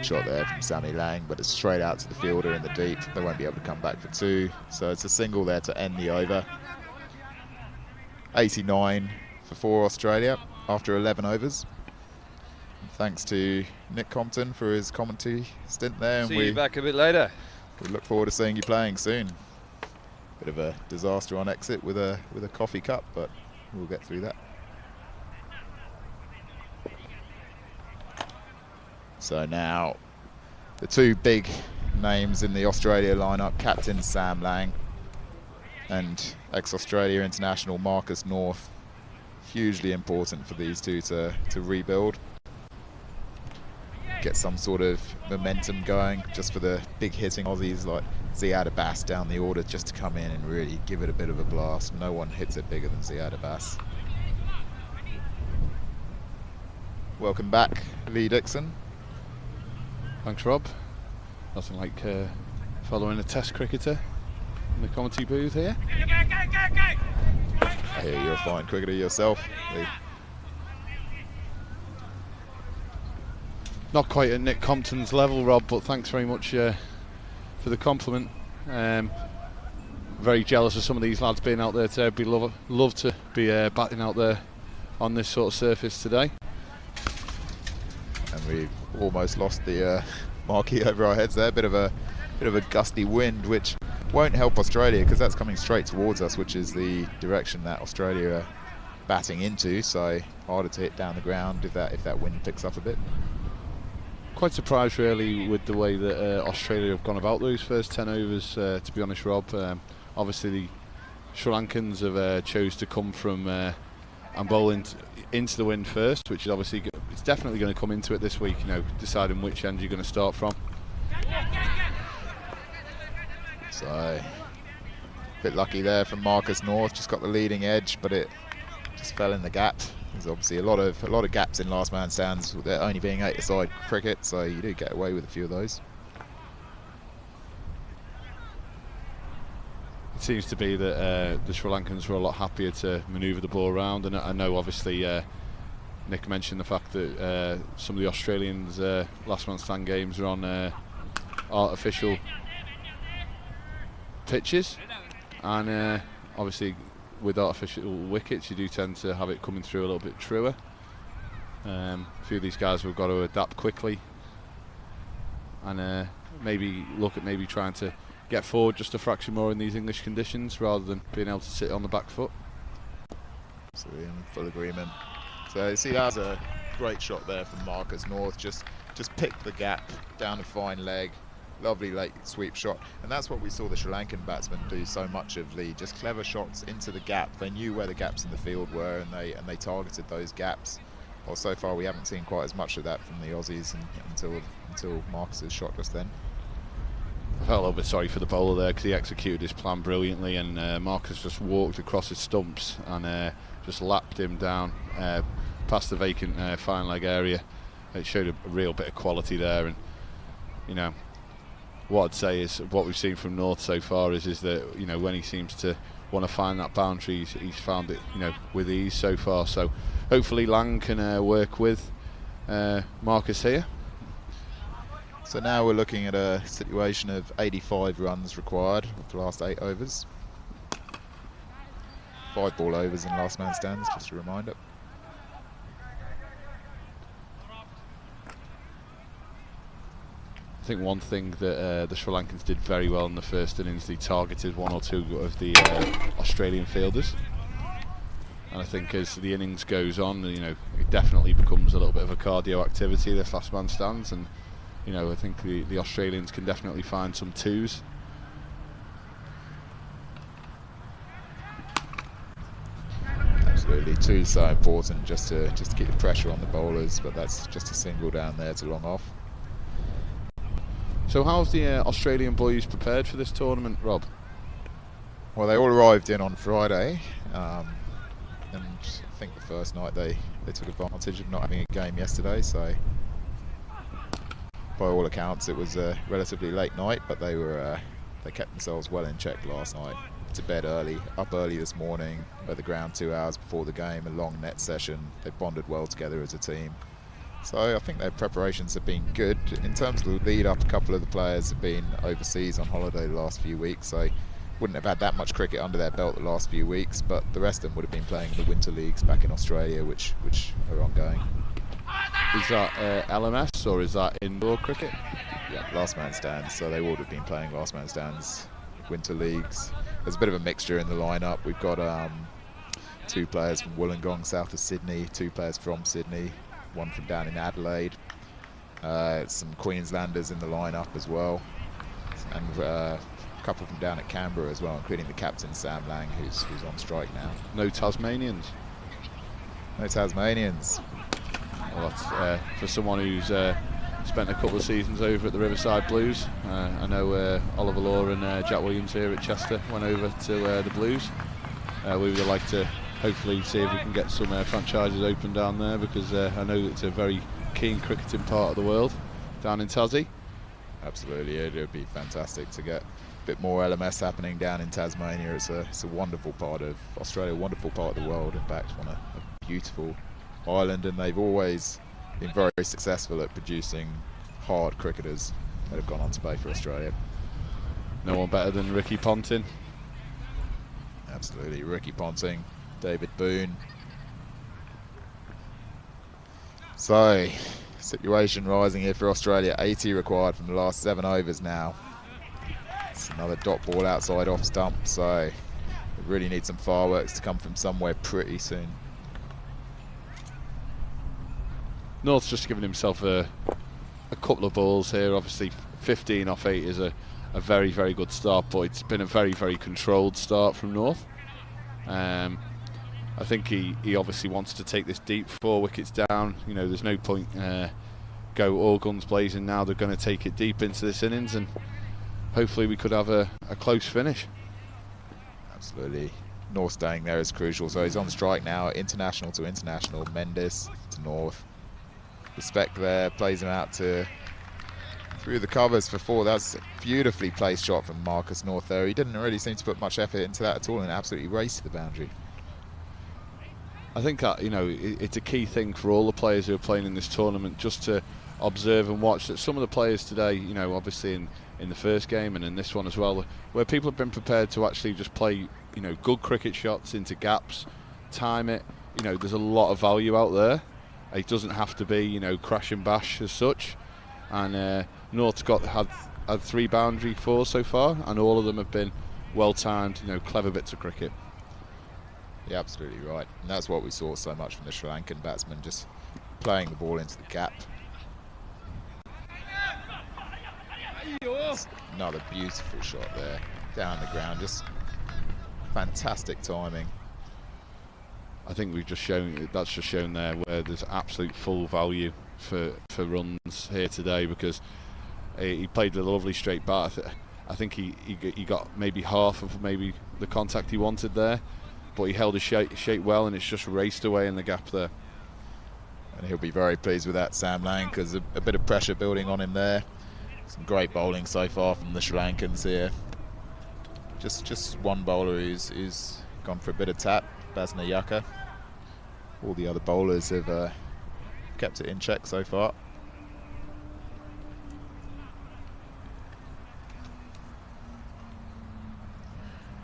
Shot there from Sammy Lang, but it's straight out to the fielder in the deep. They won't be able to come back for 2, so it's a single there to end the over. 89 for 4 Australia after 11 overs. Thanks to Nick Compton for his commentary stint there. See you back a bit later. We look forward to seeing you playing soon. Bit of a disaster on exit with a coffee cup, but we'll get through that. So now the 2 big names in the Australia lineup, captain Sam Lang and ex-Australia international Marcus North. Hugely important for these 2 to rebuild. Get some sort of momentum going just for the big hitting Aussies like Ziad Abbas down the order, just to come in and really give it a bit of a blast. No one hits it bigger than Ziad Abbas. Welcome back, Lee Dixon. Thanks, Rob. Nothing like following a test cricketer in the commentary booth here. I hear you're a fine cricketer yourself, Lee. Not quite at Nick Compton's level, Rob, but thanks very much for the compliment. Very jealous of some of these lads being out there today. Be love to be batting out there on this sort of surface today. And we've almost lost the marquee over our heads there. Bit of a gusty wind, which won't help Australia because that's coming straight towards us, which is the direction that Australia are batting into. So harder to hit down the ground if that wind picks up a bit. Quite surprised really with the way that Australia have gone about those first 10 overs, to be honest, Rob. Obviously the Sri Lankans have chose to come from and bowl into the wind first, which is obviously it's definitely going to come into it this week, you know, deciding which end you're going to start from. So Bit lucky there from Marcus North, just got the leading edge, but it just fell in the gap. There's obviously a lot of gaps in last man stands, with there only being 8-a-side cricket, so you do get away with a few of those. It seems to be that the Sri Lankans were a lot happier to manoeuvre the ball around, and I know obviously Nick mentioned the fact that some of the Australians' last man stand games are on artificial pitches, and obviously with artificial wickets you do tend to have it coming through a little bit truer. A few of these guys have got to adapt quickly and maybe look at maybe trying to get forward just a fraction more in these English conditions rather than being able to sit on the back foot. Absolutely, in full agreement. So you see that was a great shot there from Marcus North, just picked the gap down a fine leg, lovely late sweep shot, and that's what we saw the Sri Lankan batsmen do so much of, Lee, just clever shots into the gap. They knew where the gaps in the field were, and they targeted those gaps. Well, so far we haven't seen quite as much of that from the Aussies until Marcus's shot just then. I felt a little bit sorry for the bowler there because he executed his plan brilliantly, and Marcus just walked across his stumps and just lapped him down past the vacant fine leg area. It showed a real bit of quality there, and you know what I'd say is what we've seen from North so far is that, you know, when he seems to want to find that boundary, he's found it, you know, with ease so far. So hopefully Lang can work with Marcus here. So now we're looking at a situation of 85 runs required of the last 8 overs. 5 ball overs in last man stands, just a reminder. I think one thing that the Sri Lankans did very well in the first innings, they targeted 1 or 2 of the Australian fielders. And I think as the innings goes on, you know, it definitely becomes a little bit of a cardio activity, this last man stands, and you know, I think the Australians can definitely find some 2s. Absolutely, 2's so important just to keep the pressure on the bowlers, but that's just a single down there to long off. So how's the Australian boys prepared for this tournament, Rob? Well, they all arrived in on Friday, and I think the first night they took advantage of not having a game yesterday, so by all accounts it was a relatively late night, but they kept themselves well in check last night. To bed early, up early this morning, at the ground 2 hours before the game, a long net session. They bonded well together as a team. So I think their preparations have been good. In terms of the lead up, a couple of the players have been overseas on holiday the last few weeks, so wouldn't have had that much cricket under their belt the last few weeks, but the rest of them would have been playing in the winter leagues back in Australia, which are ongoing. Is that LMS or is that indoor cricket? Yeah, last man stands, so they would have been playing last man stands, winter leagues. There's a bit of a mixture in the lineup. We've got 2 players from Wollongong, south of Sydney, 2 players from Sydney, 1 from down in Adelaide, some Queenslanders in the lineup as well, and a couple from down at Canberra as well, including the captain Sam Lang, who's on strike now. No Tasmanians? No Tasmanians. Well, that's for someone who's spent a couple of seasons over at the Riverside Blues. I know Oliver Law and Jack Williams here at Chester went over to the Blues. We would like to hopefully see if we can get some franchises open down there, because I know it's a very keen cricketing part of the world down in Tassie. Absolutely, it would be fantastic to get a bit more LMS happening down in Tasmania. It's a wonderful part of Australia, a wonderful part of the world. In fact, a beautiful island, and they've always been very successful at producing hard cricketers that have gone on to play for Australia. No one better than Ricky Ponting. Absolutely, Ricky Ponting, David Boone. So, situation rising here for Australia. 80 required from the last 7 overs now. It's another dot ball outside off stump, so we really need some fireworks to come from somewhere pretty soon. North's just given himself a couple of balls here. Obviously 15 off 8 is a very, very good start, but it's been a very, very controlled start from North. I think he obviously wants to take this deep, 4 wickets down. You know, there's no point go all guns blazing now. They're going to take it deep into this innings, and hopefully we could have a close finish. Absolutely. North staying there is crucial. So he's on strike now, international to international. Mendes to North. Respect there, plays him out to through the covers for 4. That's a beautifully placed shot from Marcus North there. He didn't really seem to put much effort into that at all and absolutely raced the boundary. I think that, you know, it's a key thing for all the players who are playing in this tournament, just to observe and watch that some of the players today, you know, obviously in the first game and in this one as well, where people have been prepared to actually just play, you know, good cricket shots into gaps, time it. You know, there's a lot of value out there. It doesn't have to be, you know, crash and bash as such. And North's had 3 boundary 4s so far, and all of them have been well timed, you know, clever bits of cricket. Yeah, absolutely right. And that's what we saw so much from the Sri Lankan batsmen, just playing the ball into the gap. That's another beautiful shot there, down the ground, just fantastic timing. I think we've just shown, that's just shown there where there's absolute full value for runs here today, because he played a lovely straight bat. I think he got maybe half of maybe the contact he wanted there, but he held his shape well, and it's just raced away in the gap there. And he'll be very pleased with that, Sam Lanka, because a bit of pressure building on him there. Some great bowling so far from the Sri Lankans here. Just one bowler who's gone for a bit of tap, Basna Yaka. All the other bowlers have kept it in check so far.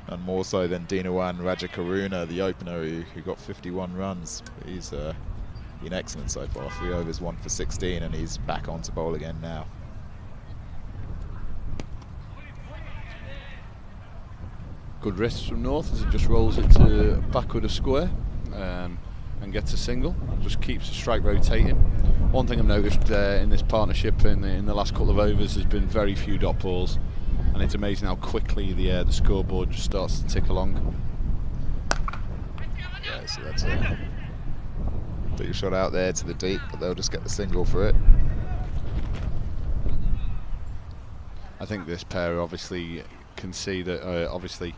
And more so than Dinawan Rajakaruna, the opener, who got 51 runs. He's been excellent so far. 3 overs, 1 for 16, and he's back on to bowl again now. Good wrists from North as he just rolls it to backward of square and gets a single. Just keeps the strike rotating. One thing I've noticed in this partnership in the last couple of overs has been very few dot balls, and it's amazing how quickly the scoreboard just starts to tick along. Yeah, so that's a big shot out there to the deep, but they'll just get the single for it. I think this pair obviously can see that obviously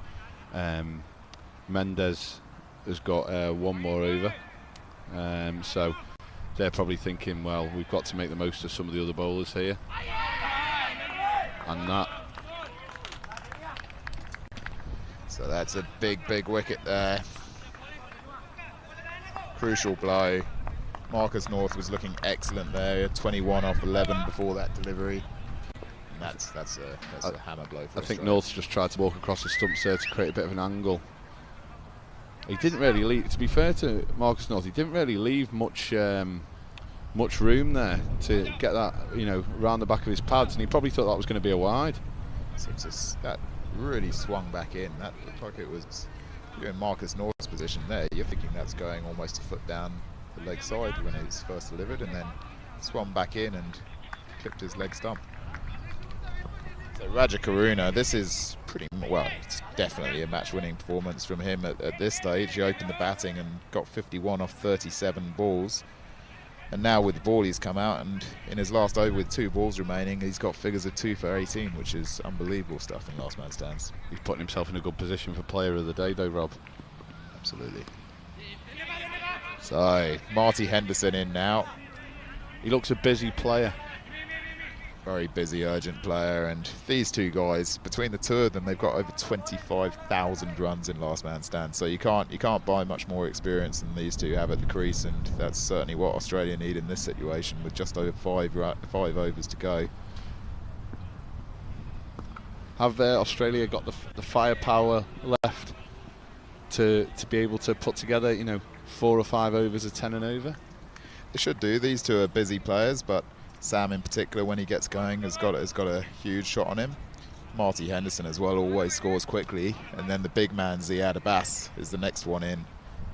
Mendes has got 1 more over, so they're probably thinking, well, we've got to make the most of some of the other bowlers here, and that. So that's a big wicket there. Crucial blow. Marcus North was looking excellent there. 21 off 11 before that delivery. And that's a hammer blow for I think North's just tried to walk across the stumps there to create a bit of an angle. He didn't really leave, to be fair to Marcus North, he didn't really leave much room there to get that, you know, round the back of his pads, and he probably thought that was going to be a wide. So that really swung back in. That looked like it was, if you're in Marcus North's position there, you're thinking that's going almost a foot down the leg side when it was first delivered, and then swung back in and clipped his leg stump. So Rajakaruna, this is it's definitely a match-winning performance from him at this stage. He opened the batting and got 51 off 37 balls. And now with the ball, he's come out, and in his last over with 2 balls remaining, he's got figures of 2 for 18, which is unbelievable stuff in last man stands. He's putting himself in a good position for player of the day though, Rob. Absolutely. So, Marty Henderson in now. He looks a busy player. Very busy, urgent player, and these 2 guys, between the 2 of them, they've got over 25,000 runs in last man stand. So you can't buy much more experience than these 2 have at the crease, and that's certainly what Australia need in this situation with just over 5 overs to go. Have Australia got the firepower left to be able to put together, you know, 4 or 5 overs of 10 and over? They should do. These 2 are busy players, but Sam in particular, when he gets going, has got a huge shot on him. Marty Henderson as well always scores quickly, and then the big man Ziad Abbas is the next one in,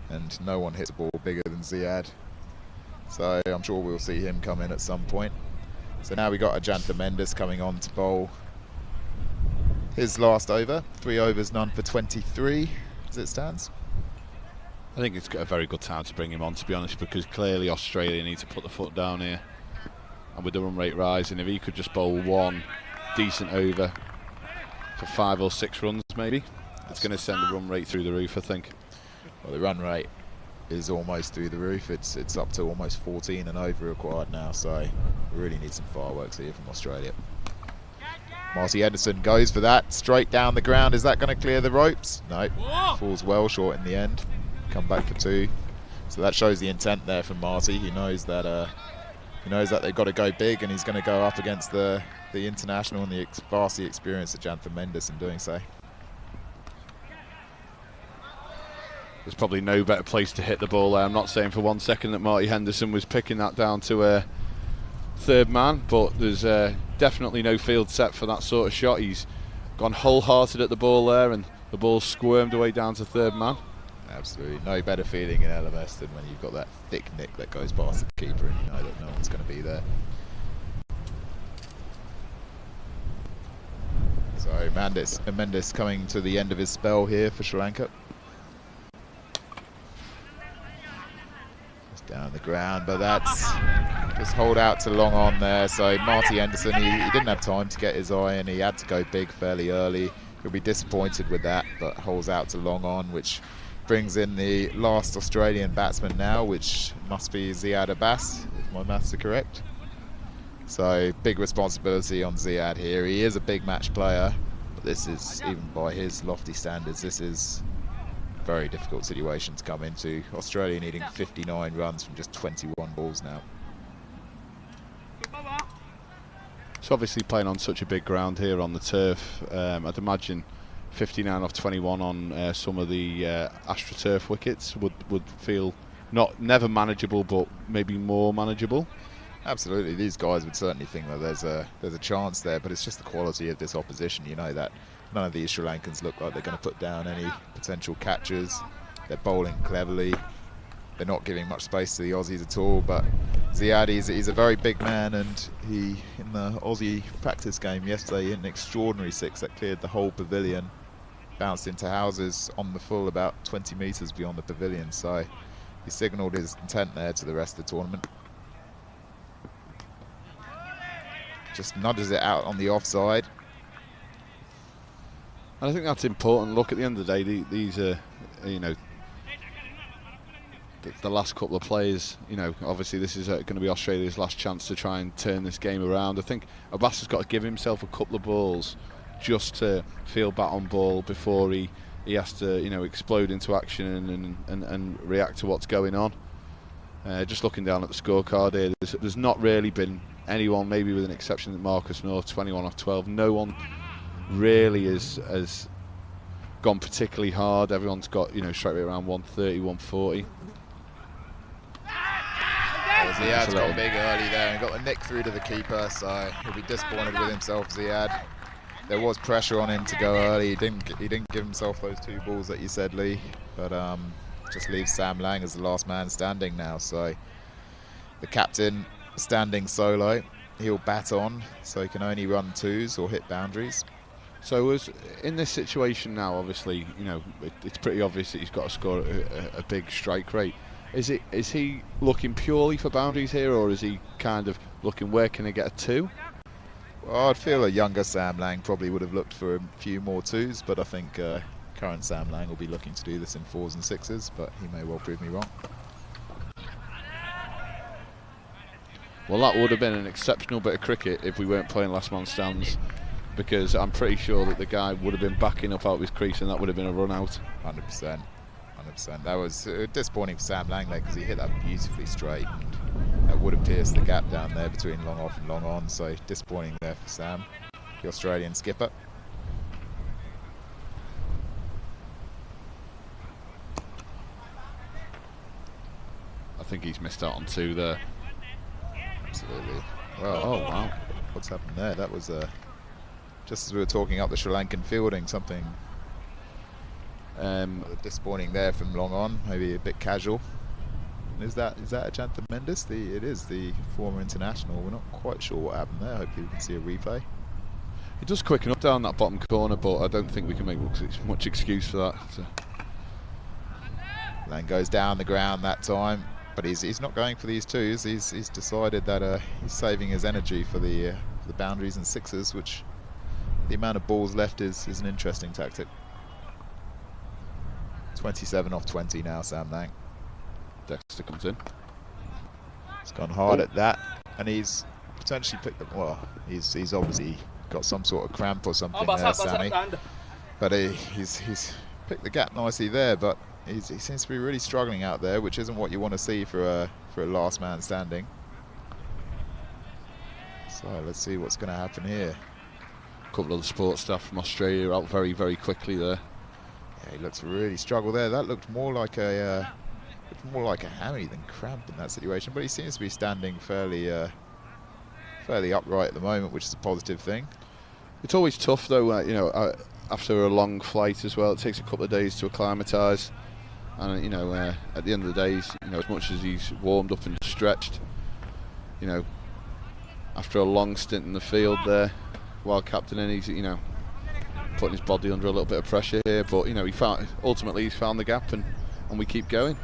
and no one hits a ball bigger than Ziad. So I'm sure we'll see him come in at some point. So now we got Ajantha Mendes coming on to bowl his last over. 3 overs, none for 23 as it stands. I think it's got a very good time to bring him on, to be honest, because clearly Australia need to put the foot down here. And with the run rate rising, if he could just bowl 1 decent over for 5 or 6 runs maybe, it's going to send the run rate through the roof, I think. Well, the run rate is almost through the roof. It's up to almost 14 and over required now, so we really need some fireworks here from Australia. Marty Henderson goes for that, straight down the ground. Is that going to clear the ropes? No, falls well short in the end. Come back for 2. So that shows the intent there from Marty. He knows that they've got to go big, and he's going to go up against the international and the vastly experienced Ajantha Mendes in doing so. There's probably no better place to hit the ball there. I'm not saying for 1 second that Marty Henderson was picking that down to a third man, but there's definitely no field set for that sort of shot. He's gone wholehearted at the ball there, and the ball squirmed away down to third man. Absolutely no better feeling in LMS than when you've got that thick nick that goes past the keeper and you know that no one's going to be there. So Mendes coming to the end of his spell here for Sri Lanka. Just down the ground, but that's just hold out to long on there. So Marty Henderson, he didn't have time to get his eye and he had to go big fairly early. He'll be disappointed with that, but holds out to long on, which brings in the last Australian batsman now, which must be Ziad Abbas, if my maths are correct. So big responsibility on Ziad here. He is a big match player, but this is, even by his lofty standards, this is a very difficult situation to come into. Australia needing 59 runs from just 21 balls now. It's obviously playing on such a big ground here on the turf. I'd imagine 59 off 21 on some of the AstroTurf wickets would feel never manageable, but maybe more manageable. Absolutely, these guys would certainly think that there's a chance there, but it's just the quality of this opposition. You know that none of these Sri Lankans look like they're going to put down any potential catches. They're bowling cleverly. They're not giving much space to the Aussies at all. But Ziad, he's a very big man, and he, in the Aussie practice game yesterday, hit an extraordinary 6 that cleared the whole pavilion, bounced into houses on the full about 20 metres beyond the pavilion. So he signalled his intent there to the rest of the tournament. Just nudges it out on the offside. And I think that's important. Look, at the end of the day, these are, you know, the last couple of players. You know, obviously this is going to be Australia's last chance to try and turn this game around. I think Abbas has got to give himself a couple of balls just to feel back on ball before he has to, you know, explode into action and react to what's going on. Just looking down at the scorecard here, there's not really been anyone, maybe with an exception of Marcus North, 21 off 12. No one really has gone particularly hard. Everyone's got, you know, straight away around 130, 140. Ziad's got big early there and got the nick through to the keeper, so he'll be disappointed with himself, Ziad. There was pressure on him to go early. He didn't give himself those 2 balls that you said, Lee, but just leaves Sam Lang as the last man standing now. So the captain standing solo, he'll bat on, so he can only run 2s or hit boundaries. So as in this situation now, obviously, you know, it's pretty obvious that he's got to score a big strike rate. Is he looking purely for boundaries here, or is he kind of looking, where can I get a 2? Well, I'd feel a younger Sam Lang probably would have looked for a few more 2s, but I think current Sam Lang will be looking to do this in 4s and 6s, but he may well prove me wrong. Well, that would have been an exceptional bit of cricket if we weren't playing last man stands, because I'm pretty sure that the guy would have been backing up out of his crease and that would have been a run out. 100%. That was disappointing for Sam Lang because he hit that beautifully straight, and that would have pierced the gap down there between long off and long on. So disappointing there for Sam, the Australian skipper. I think he's missed out on 2 there. Absolutely. Well, oh wow, what's happened there? That was just as we were talking up the Sri Lankan fielding, something disappointing there from long on, maybe a bit casual. Is that Ajantha Mendes? It is the former international. We're not quite sure what happened there. Hopefully we can see a replay. It does quicken up down that bottom corner, but I don't think we can make much excuse for that. So. Lang goes down the ground that time, but he's not going for these 2s. He's decided that he's saving his energy for the boundaries and 6s, which the amount of balls left is an interesting tactic. 27 off 20 now, Sam Lang. Dexter comes in. He's gone hard at that, and he's potentially picked the, well, he's obviously got some sort of cramp or something there, Sammy. But he's picked the gap nicely there, but he seems to be really struggling out there, which isn't what you want to see for a last man standing. So let's see what's going to happen here. A couple of the sports staff from Australia out very, very quickly there. Yeah, he looks really struggled there. That looked more like a hammy than cramp in that situation, but he seems to be standing fairly upright at the moment, which is a positive thing. It's always tough though, you know, after a long flight as well. It takes a couple of days to acclimatise, and you know, at the end of the day, you know, as much as he's warmed up and stretched, you know, after a long stint in the field there while captaining, he's, you know, putting his body under a little bit of pressure here, but you know, ultimately he's found the gap, and we keep going.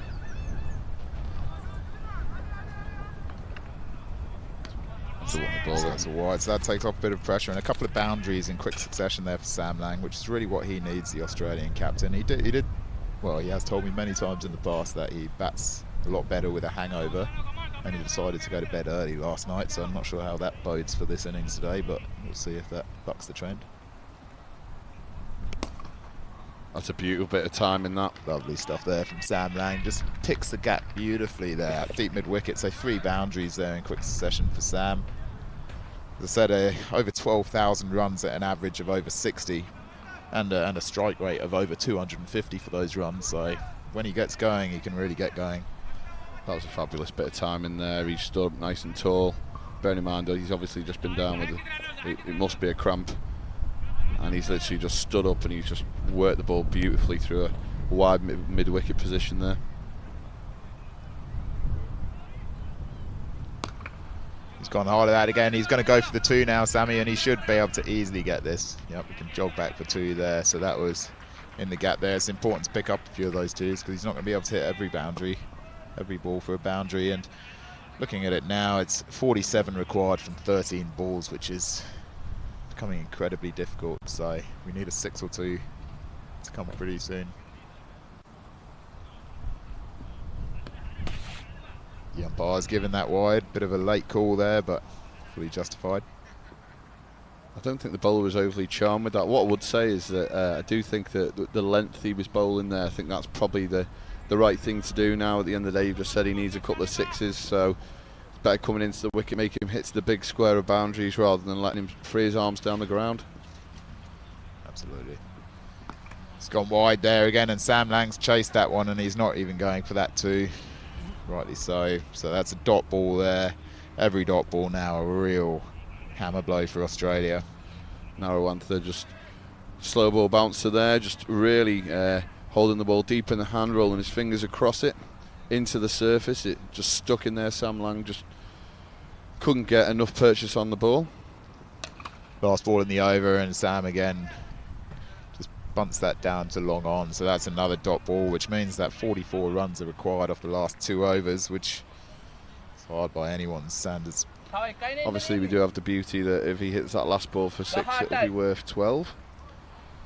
That's a wide, so that takes off a bit of pressure and a couple of boundaries in quick succession there for Sam Lang, which is really what he needs, the Australian captain. He did well, he has told me many times in the past that he bats a lot better with a hangover, and he decided to go to bed early last night, so I'm not sure how that bodes for this innings today, but we'll see if that bucks the trend. That's a beautiful bit of time in that. Lovely stuff there from Sam Lang. Just picks the gap beautifully there. Deep mid-wicket, so 3 boundaries there in quick succession for Sam. As I said, over 12,000 runs at an average of over 60, and a strike rate of over 250 for those runs. So when he gets going, he can really get going. That was a fabulous bit of time in there. He stood up nice and tall. Bearing in mind that he's obviously just been down with it must be a cramp. And he's literally just stood up and he's just worked the ball beautifully through a wide mid-wicket position there. He's gone hard at that again. He's going to go for the 2 now, Sammy, and he should be able to easily get this. Yep, we can jog back for 2 there. So that was in the gap there. It's important to pick up a few of those 2s because he's not going to be able to hit every boundary, every ball for a boundary. And looking at it now, it's 47 required from 13 balls, which is becoming incredibly difficult, so we need a 6 or 2 to come pretty soon. The umpire's given that wide, bit of a late call there, but fully justified. I don't think the bowler was overly charmed with that. What I would say is that I do think that the length he was bowling there, I think that's probably the right thing to do now. At the end of the day, you've just said he needs a couple of 6s, so better coming into the wicket, make him hit the big square of boundaries rather than letting him free his arms down the ground. Absolutely. It's gone wide there again, and Sam Lang's chased that one, and he's not even going for that 2. Rightly so. So that's a dot ball there. Every dot ball now a real hammer blow for Australia. Narrowantha just slow ball bouncer there, just really holding the ball deep in the hand, rolling his fingers across it into the surface. It just stuck in there. Sam Lang just couldn't get enough purchase on the ball. Last ball in the over, and Sam again just bunts that down to long on. So that's another dot ball, which means that 44 runs are required off the last 2 overs, which is hard by anyone's standards. Obviously we do have the beauty that if he hits that last ball for 6, it'll be worth 12.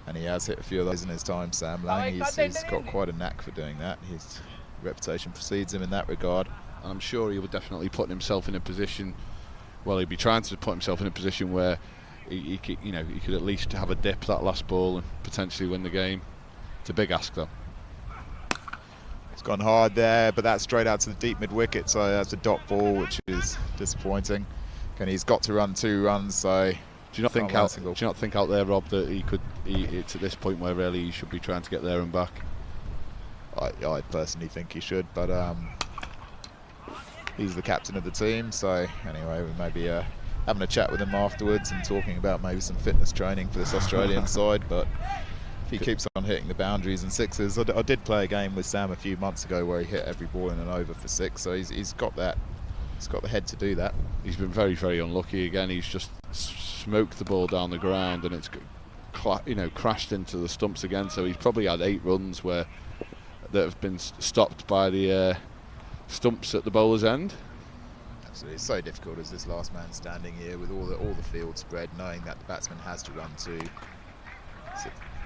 And he has hit a few of those in his time, Sam Lang. He's got quite a knack for doing that. His reputation precedes him in that regard. And I'm sure he would definitely put himself in a position, well, he'd be trying to put himself in a position where he could, you know, he could at least have a dip that last ball and potentially win the game. It's a big ask though. It's gone hard there, but that's straight out to the deep mid-wicket, so that's a dot ball, which is disappointing. And he's got to run 2 runs, so do you not think out there, Rob, that it's at this point where really he should be trying to get there and back? I personally think he should, but he's the captain of the team, so anyway, we may be having a chat with him afterwards and talking about maybe some fitness training for this Australian side, but if he keeps on hitting the boundaries and 6s, I did play a game with Sam a few months ago where he hit every ball in an over for 6, so he's got that. He's got the head to do that. He's been very, very unlucky again. He's just smoked the ball down the ground and it's crashed into the stumps again, so he's probably had 8 runs that have been stopped by the stumps at the bowler's end. Absolutely, it's so difficult as this last man standing here with all the field spread, knowing that the batsman has to run 2.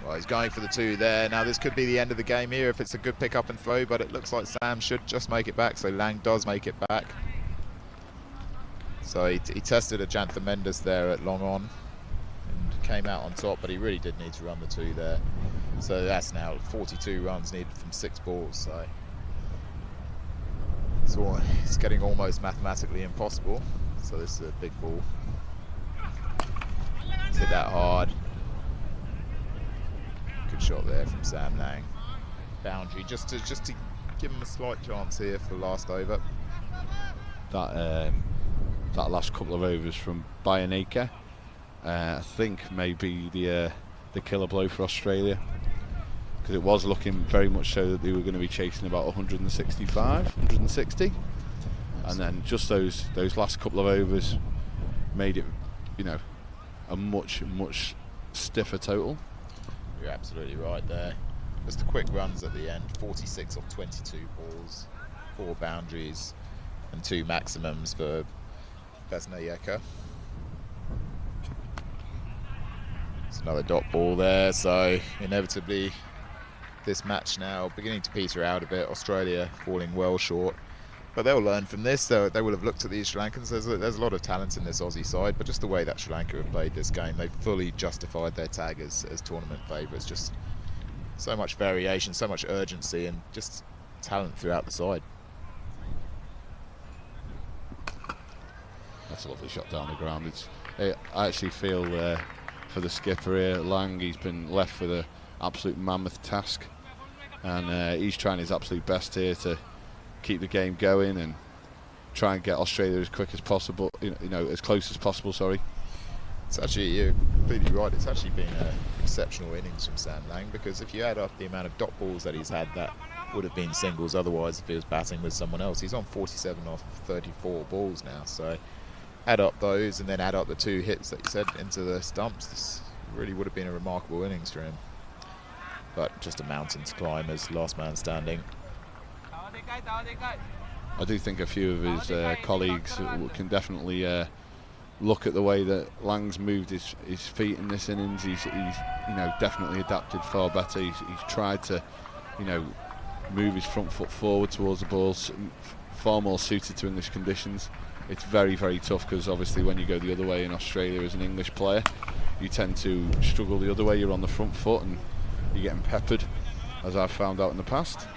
Well, he's going for the 2 there. Now this could be the end of the game here if it's a good pick up and throw, but it looks like Sam should just make it back, so Lang does make it back. So he tested a Jantha Mendes there at long on and came out on top, but he really did need to run the 2 there. So that's now 42 runs needed from 6 balls. So it's getting almost mathematically impossible. So this is a big ball. He's hit that hard. Good shot there from Sam Lang. Boundary just to give him a slight chance here for the last over. That last couple of overs from Boughton, I think maybe the killer blow for Australia, because it was looking very much so that they were going to be chasing about 165, 160, and then just those last couple of overs made it, you know, a much stiffer total. You're absolutely right there. Just the quick runs at the end, 46 off 22 balls, 4 boundaries and 2 maximums for Besnayeka. It's another dot ball there, so inevitably this match now beginning to peter out a bit. Australia falling well short, but they'll learn from this. They will have looked at these Sri Lankans. There's a lot of talent in this Aussie side, but just the way that Sri Lanka have played this game, they've fully justified their tag as tournament favourites. Just so much variation, so much urgency, and just talent throughout the side. That's a lovely shot down the ground. I actually feel for the skipper here, Lang, he's been left with an absolute mammoth task, and he's trying his absolute best here to keep the game going and try and get Australia as quick as possible, you know, as close as possible. Sorry. It's actually, you're completely right. It's actually been an exceptional innings from Sam Lang, because if you add up the amount of dot balls that he's had, that would have been singles otherwise if he was batting with someone else. He's on 47 off 34 balls now, so add up those and then add up the 2 hits that you said into the stumps. This really would have been a remarkable innings for him, but just a mountain to climb as last man standing. I do think a few of his colleagues can definitely look at the way that Lang's moved his feet in this innings. He's you know, definitely adapted far better. He's tried to, you know, move his front foot forward towards the ball, far more suited to English conditions. It's very tough, because obviously when you go the other way in Australia as an English player, you tend to struggle the other way. You're on the front foot and you're getting peppered, as I've found out in the past.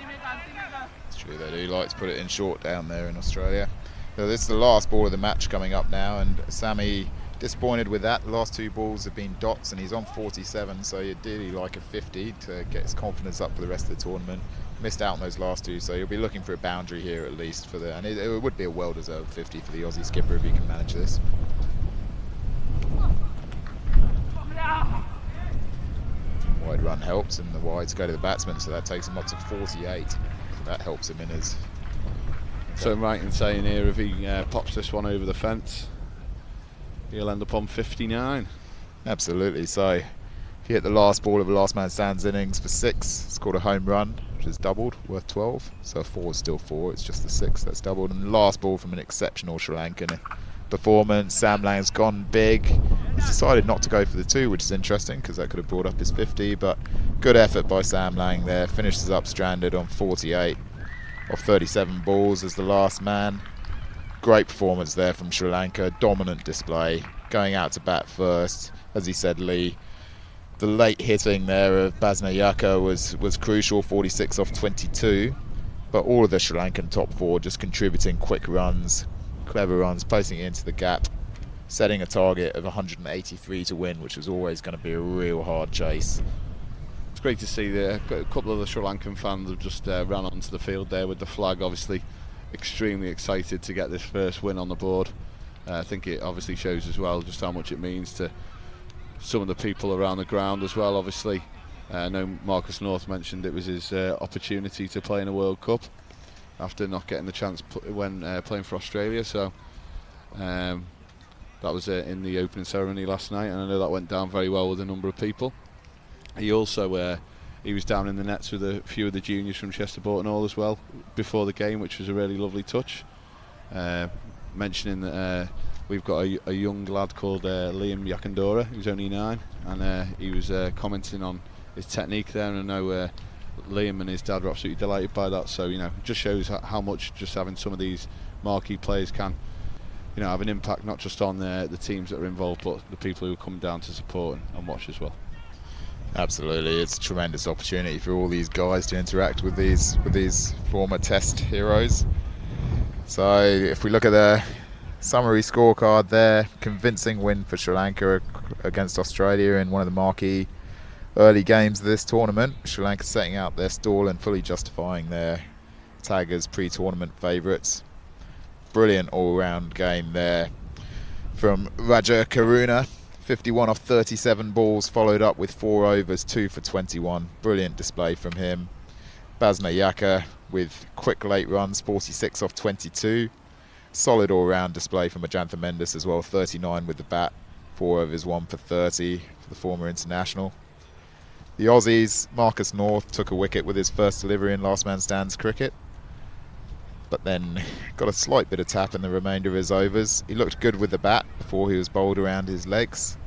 It's true, they do like to put it in short down there in Australia. So this is the last ball of the match coming up now, and Sammy disappointed with that. The last 2 balls have been dots, and he's on 47, so you'd ideally like a 50 to get his confidence up for the rest of the tournament. Missed out on those last 2, so you'll be looking for a boundary here at least for the, and it would be a well-deserved 50 for the Aussie skipper if he can manage this. Wide run helps, and the wides go to the batsman, so that takes him up to 48. So that helps him in his. So I'm right in saying here, if he pops this one over the fence, he'll end up on 59. Absolutely. So he hit the last ball of the last man stands innings for 6. Scored a home run, which is doubled, worth 12. So 4 is still 4. It's just the 6 that's doubled. And the last ball from an exceptional Sri Lankan performance. Sam Lang's gone big. He's decided not to go for the 2, which is interesting, because that could have brought up his 50. But good effort by Sam Lang there. Finishes up stranded on 48 of 37 balls as the last man. Great performance there from Sri Lanka. Dominant display. Going out to bat first. As he said, Lee, the late hitting there of Basnayaka was crucial, 46 off 22. But all of the Sri Lankan top 4 just contributing quick runs, clever runs, placing it into the gap, setting a target of 183 to win, which was always going to be a real hard chase. It's great to see that a couple of the Sri Lankan fans have just ran onto the field there with the flag, obviously extremely excited to get this first win on the board. I think it obviously shows as well just how much it means to some of the people around the ground as well. Obviously, I know Marcus North mentioned it was his opportunity to play in a World Cup after not getting the chance when playing for Australia, so that was in the opening ceremony last night, and I know that went down very well with a number of people. He also he was down in the nets with a few of the juniors from Chester Boughton Hall as well before the game, which was a really lovely touch. Mentioning that we've got a young lad called Liam Yakandora, who's only 9, and he was commenting on technique there, and I know Liam and his dad were absolutely delighted by that. So, you know, it just shows how much just having some of these marquee players can, you know, have an impact not just on the teams that are involved, but the people who come down to support and watch as well. Absolutely, it's a tremendous opportunity for all these guys to interact with these former Test heroes. So if we look at the summary scorecard there, convincing win for Sri Lanka against Australia in one of the marquee early games of this tournament. Sri Lanka setting out their stall and fully justifying their tag as pre-tournament favourites. Brilliant all-round game there from Raja Karuna. 51 off 37 balls, followed up with 4 overs, 2 for 21. Brilliant display from him. Basna Yaka with quick late runs, 46 off 22. Solid all-round display from Ajantha Mendes as well, 39 with the bat, 4 overs, 1 for 30 for the former international. The Aussies, Marcus North took a wicket with his first delivery in last man stands cricket, but then got a slight bit of tap in the remainder of his overs. He looked good with the bat before he was bowled around his legs.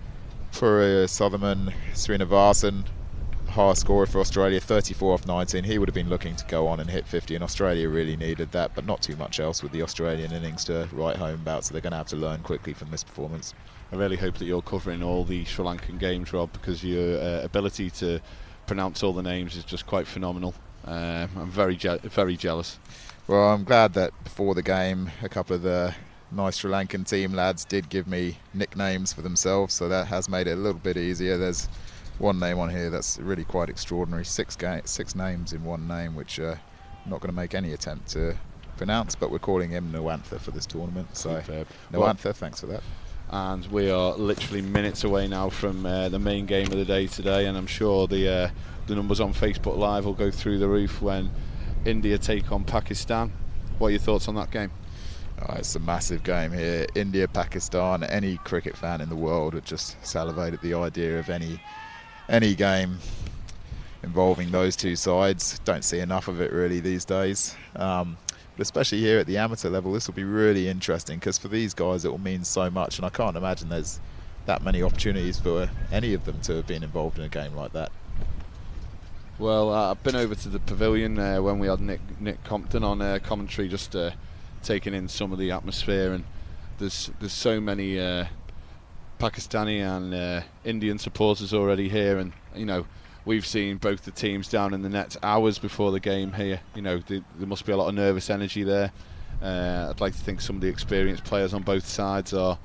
Purya Sutherman Srinivasan, higher scorer for Australia, 34 off 19. He would have been looking to go on and hit 50, and Australia really needed that, but not too much else with the Australian innings to write home about, so they're going to have to learn quickly from this performance. I really hope that you're covering all the Sri Lankan games, Rob, because your ability to pronounce all the names is just quite phenomenal. I'm very jealous. Well, I'm glad that before the game a couple of the nice Sri Lankan team lads did give me nicknames for themselves, so that has made it a little bit easier. There's one name on here that's really quite extraordinary, 6 names in one name, which I'm not going to make any attempt to pronounce, but we're calling him Nwantha for this tournament. So Nwantha, thanks for that. And we are literally minutes away now from the main game of the day today, and I'm sure the numbers on Facebook Live will go through the roof when India take on Pakistan. What are your thoughts on that game? Oh, it's a massive game here. India, Pakistan. Any cricket fan in the world would just salivate at the idea of any game involving those two sides. Don't see enough of it really these days. But especially here at the amateur level, this will be really interesting, because for these guys it will mean so much, and I can't imagine there's that many opportunities for any of them to have been involved in a game like that. Well, I've been over to the pavilion when we had Nick Compton on commentary, just taking in some of the atmosphere, and there's so many Pakistani and Indian supporters already here, and you know, we've seen both the teams down in the nets hours before the game here. You know, there must be a lot of nervous energy there. I'd like to think some of the experienced players on both sides are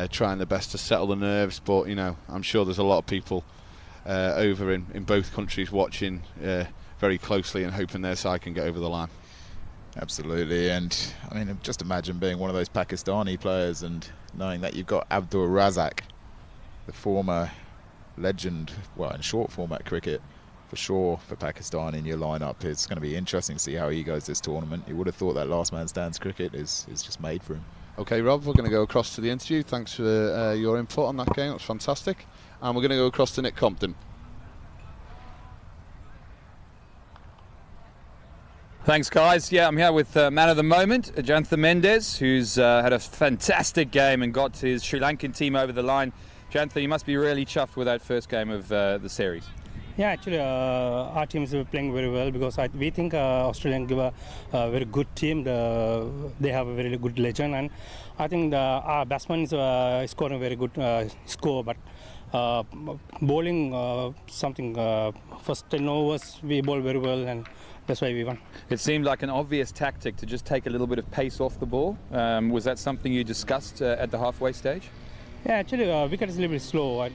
trying their best to settle the nerves, but you know, I'm sure there's a lot of people over in both countries watching very closely and hoping their side can get over the line. Absolutely, and I mean, just imagine being one of those Pakistani players and knowing that you've got Abdul Razak, the former legend, well, in short format cricket for sure for Pakistan, in your lineup. It's going to be interesting to see how he goes this tournament. You would have thought that last man stands cricket is just made for him. Okay, Rob, we're going to go across to the interview. Thanks for your input on that game. It was fantastic. And we're going to go across to Nick Compton. Thanks, guys. Yeah, I'm here with man of the moment, Ajantha Mendes, who's had a fantastic game and got his Sri Lankan team over the line. Ajantha, you must be really chuffed with that first game of the series. Yeah, actually, our team is playing very well, because we think Australia give a very good team. They have a very good legend, and I think our batsman is scoring a very good score, but bowling something first 10 overs we bowl very well, and that's why we won. It seemed like an obvious tactic to just take a little bit of pace off the ball. Was that something you discussed at the halfway stage? Yeah, actually, wicket is a little bit slow.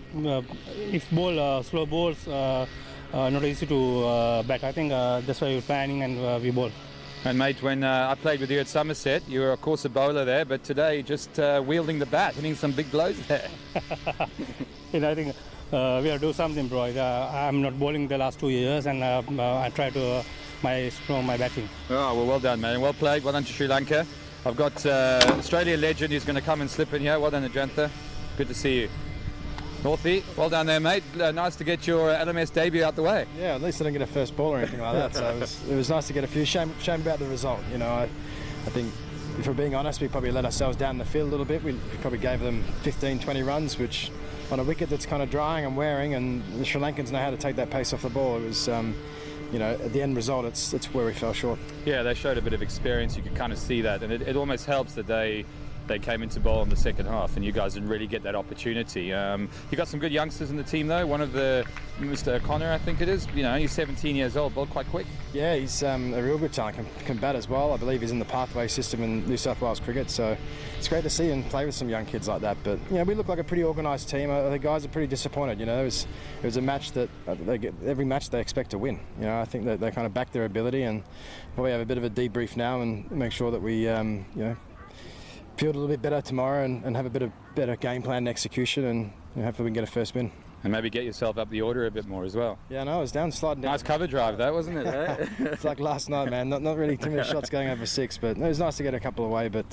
If slow balls not easy to bat, I think that's why we're planning and we bowl. And mate, when I played with you at Somerset, you were of course a bowler there, but today just wielding the bat, hitting some big blows there. You know, I think we have to do something, bro. I'm not bowling the last 2 years, and I try to my batting. Oh, well done, man. Well played. Well done to Sri Lanka. I've got Australia legend who's going to come and slip in here. Well done, Ajantha. Good to see you. Northie, well done there, mate. Nice to get your LMS debut out the way. Yeah, at least I didn't get a first ball or anything like that, so it was nice to get a few. Shame about the result. You know, I think, if we're being honest, we probably let ourselves down the field a little bit. We probably gave them 15, 20 runs, which on a wicket that's kind of drying and wearing, and the Sri Lankans know how to take that pace off the ball. It was, you know, at the end result, it's where we fell short. Yeah, they showed a bit of experience. You could kind of see that, and it almost helps that they came into bowl in the second half, and you guys didn't really get that opportunity. You got some good youngsters in the team, though. One of the, Mr. O'Connor, I think it is. You know, he's 17 years old, bowled quite quick. Yeah, he's a real good talent. Can bat as well. I believe he's in the pathway system in New South Wales cricket, so it's great to see and play with some young kids like that. But you know, we look like a pretty organised team. The guys are pretty disappointed. You know, it was a match that every match they expect to win. You know, I think that they kind of back their ability, and probably have a bit of a debrief now and make sure that we, you know, field a little bit better tomorrow and have a bit of better game plan and execution, and you know, hopefully we can get a first win. And maybe get yourself up the order a bit more as well. Yeah, no, I was sliding down. Nice cover drive, that wasn't it? Eh? It's like last night, man. Not really too many shots going over 6, but it was nice to get a couple away. But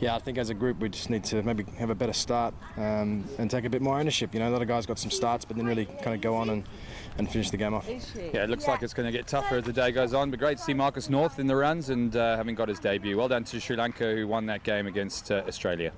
yeah, I think as a group we just need to maybe have a better start and take a bit more ownership. You know, a lot of guys got some starts, but then really kind of go on and finish the game off. Yeah, it looks like it's going to get tougher as the day goes on, but great to see Marcus North in the runs and having got his debut. Well done to Sri Lanka, who won that game against Australia.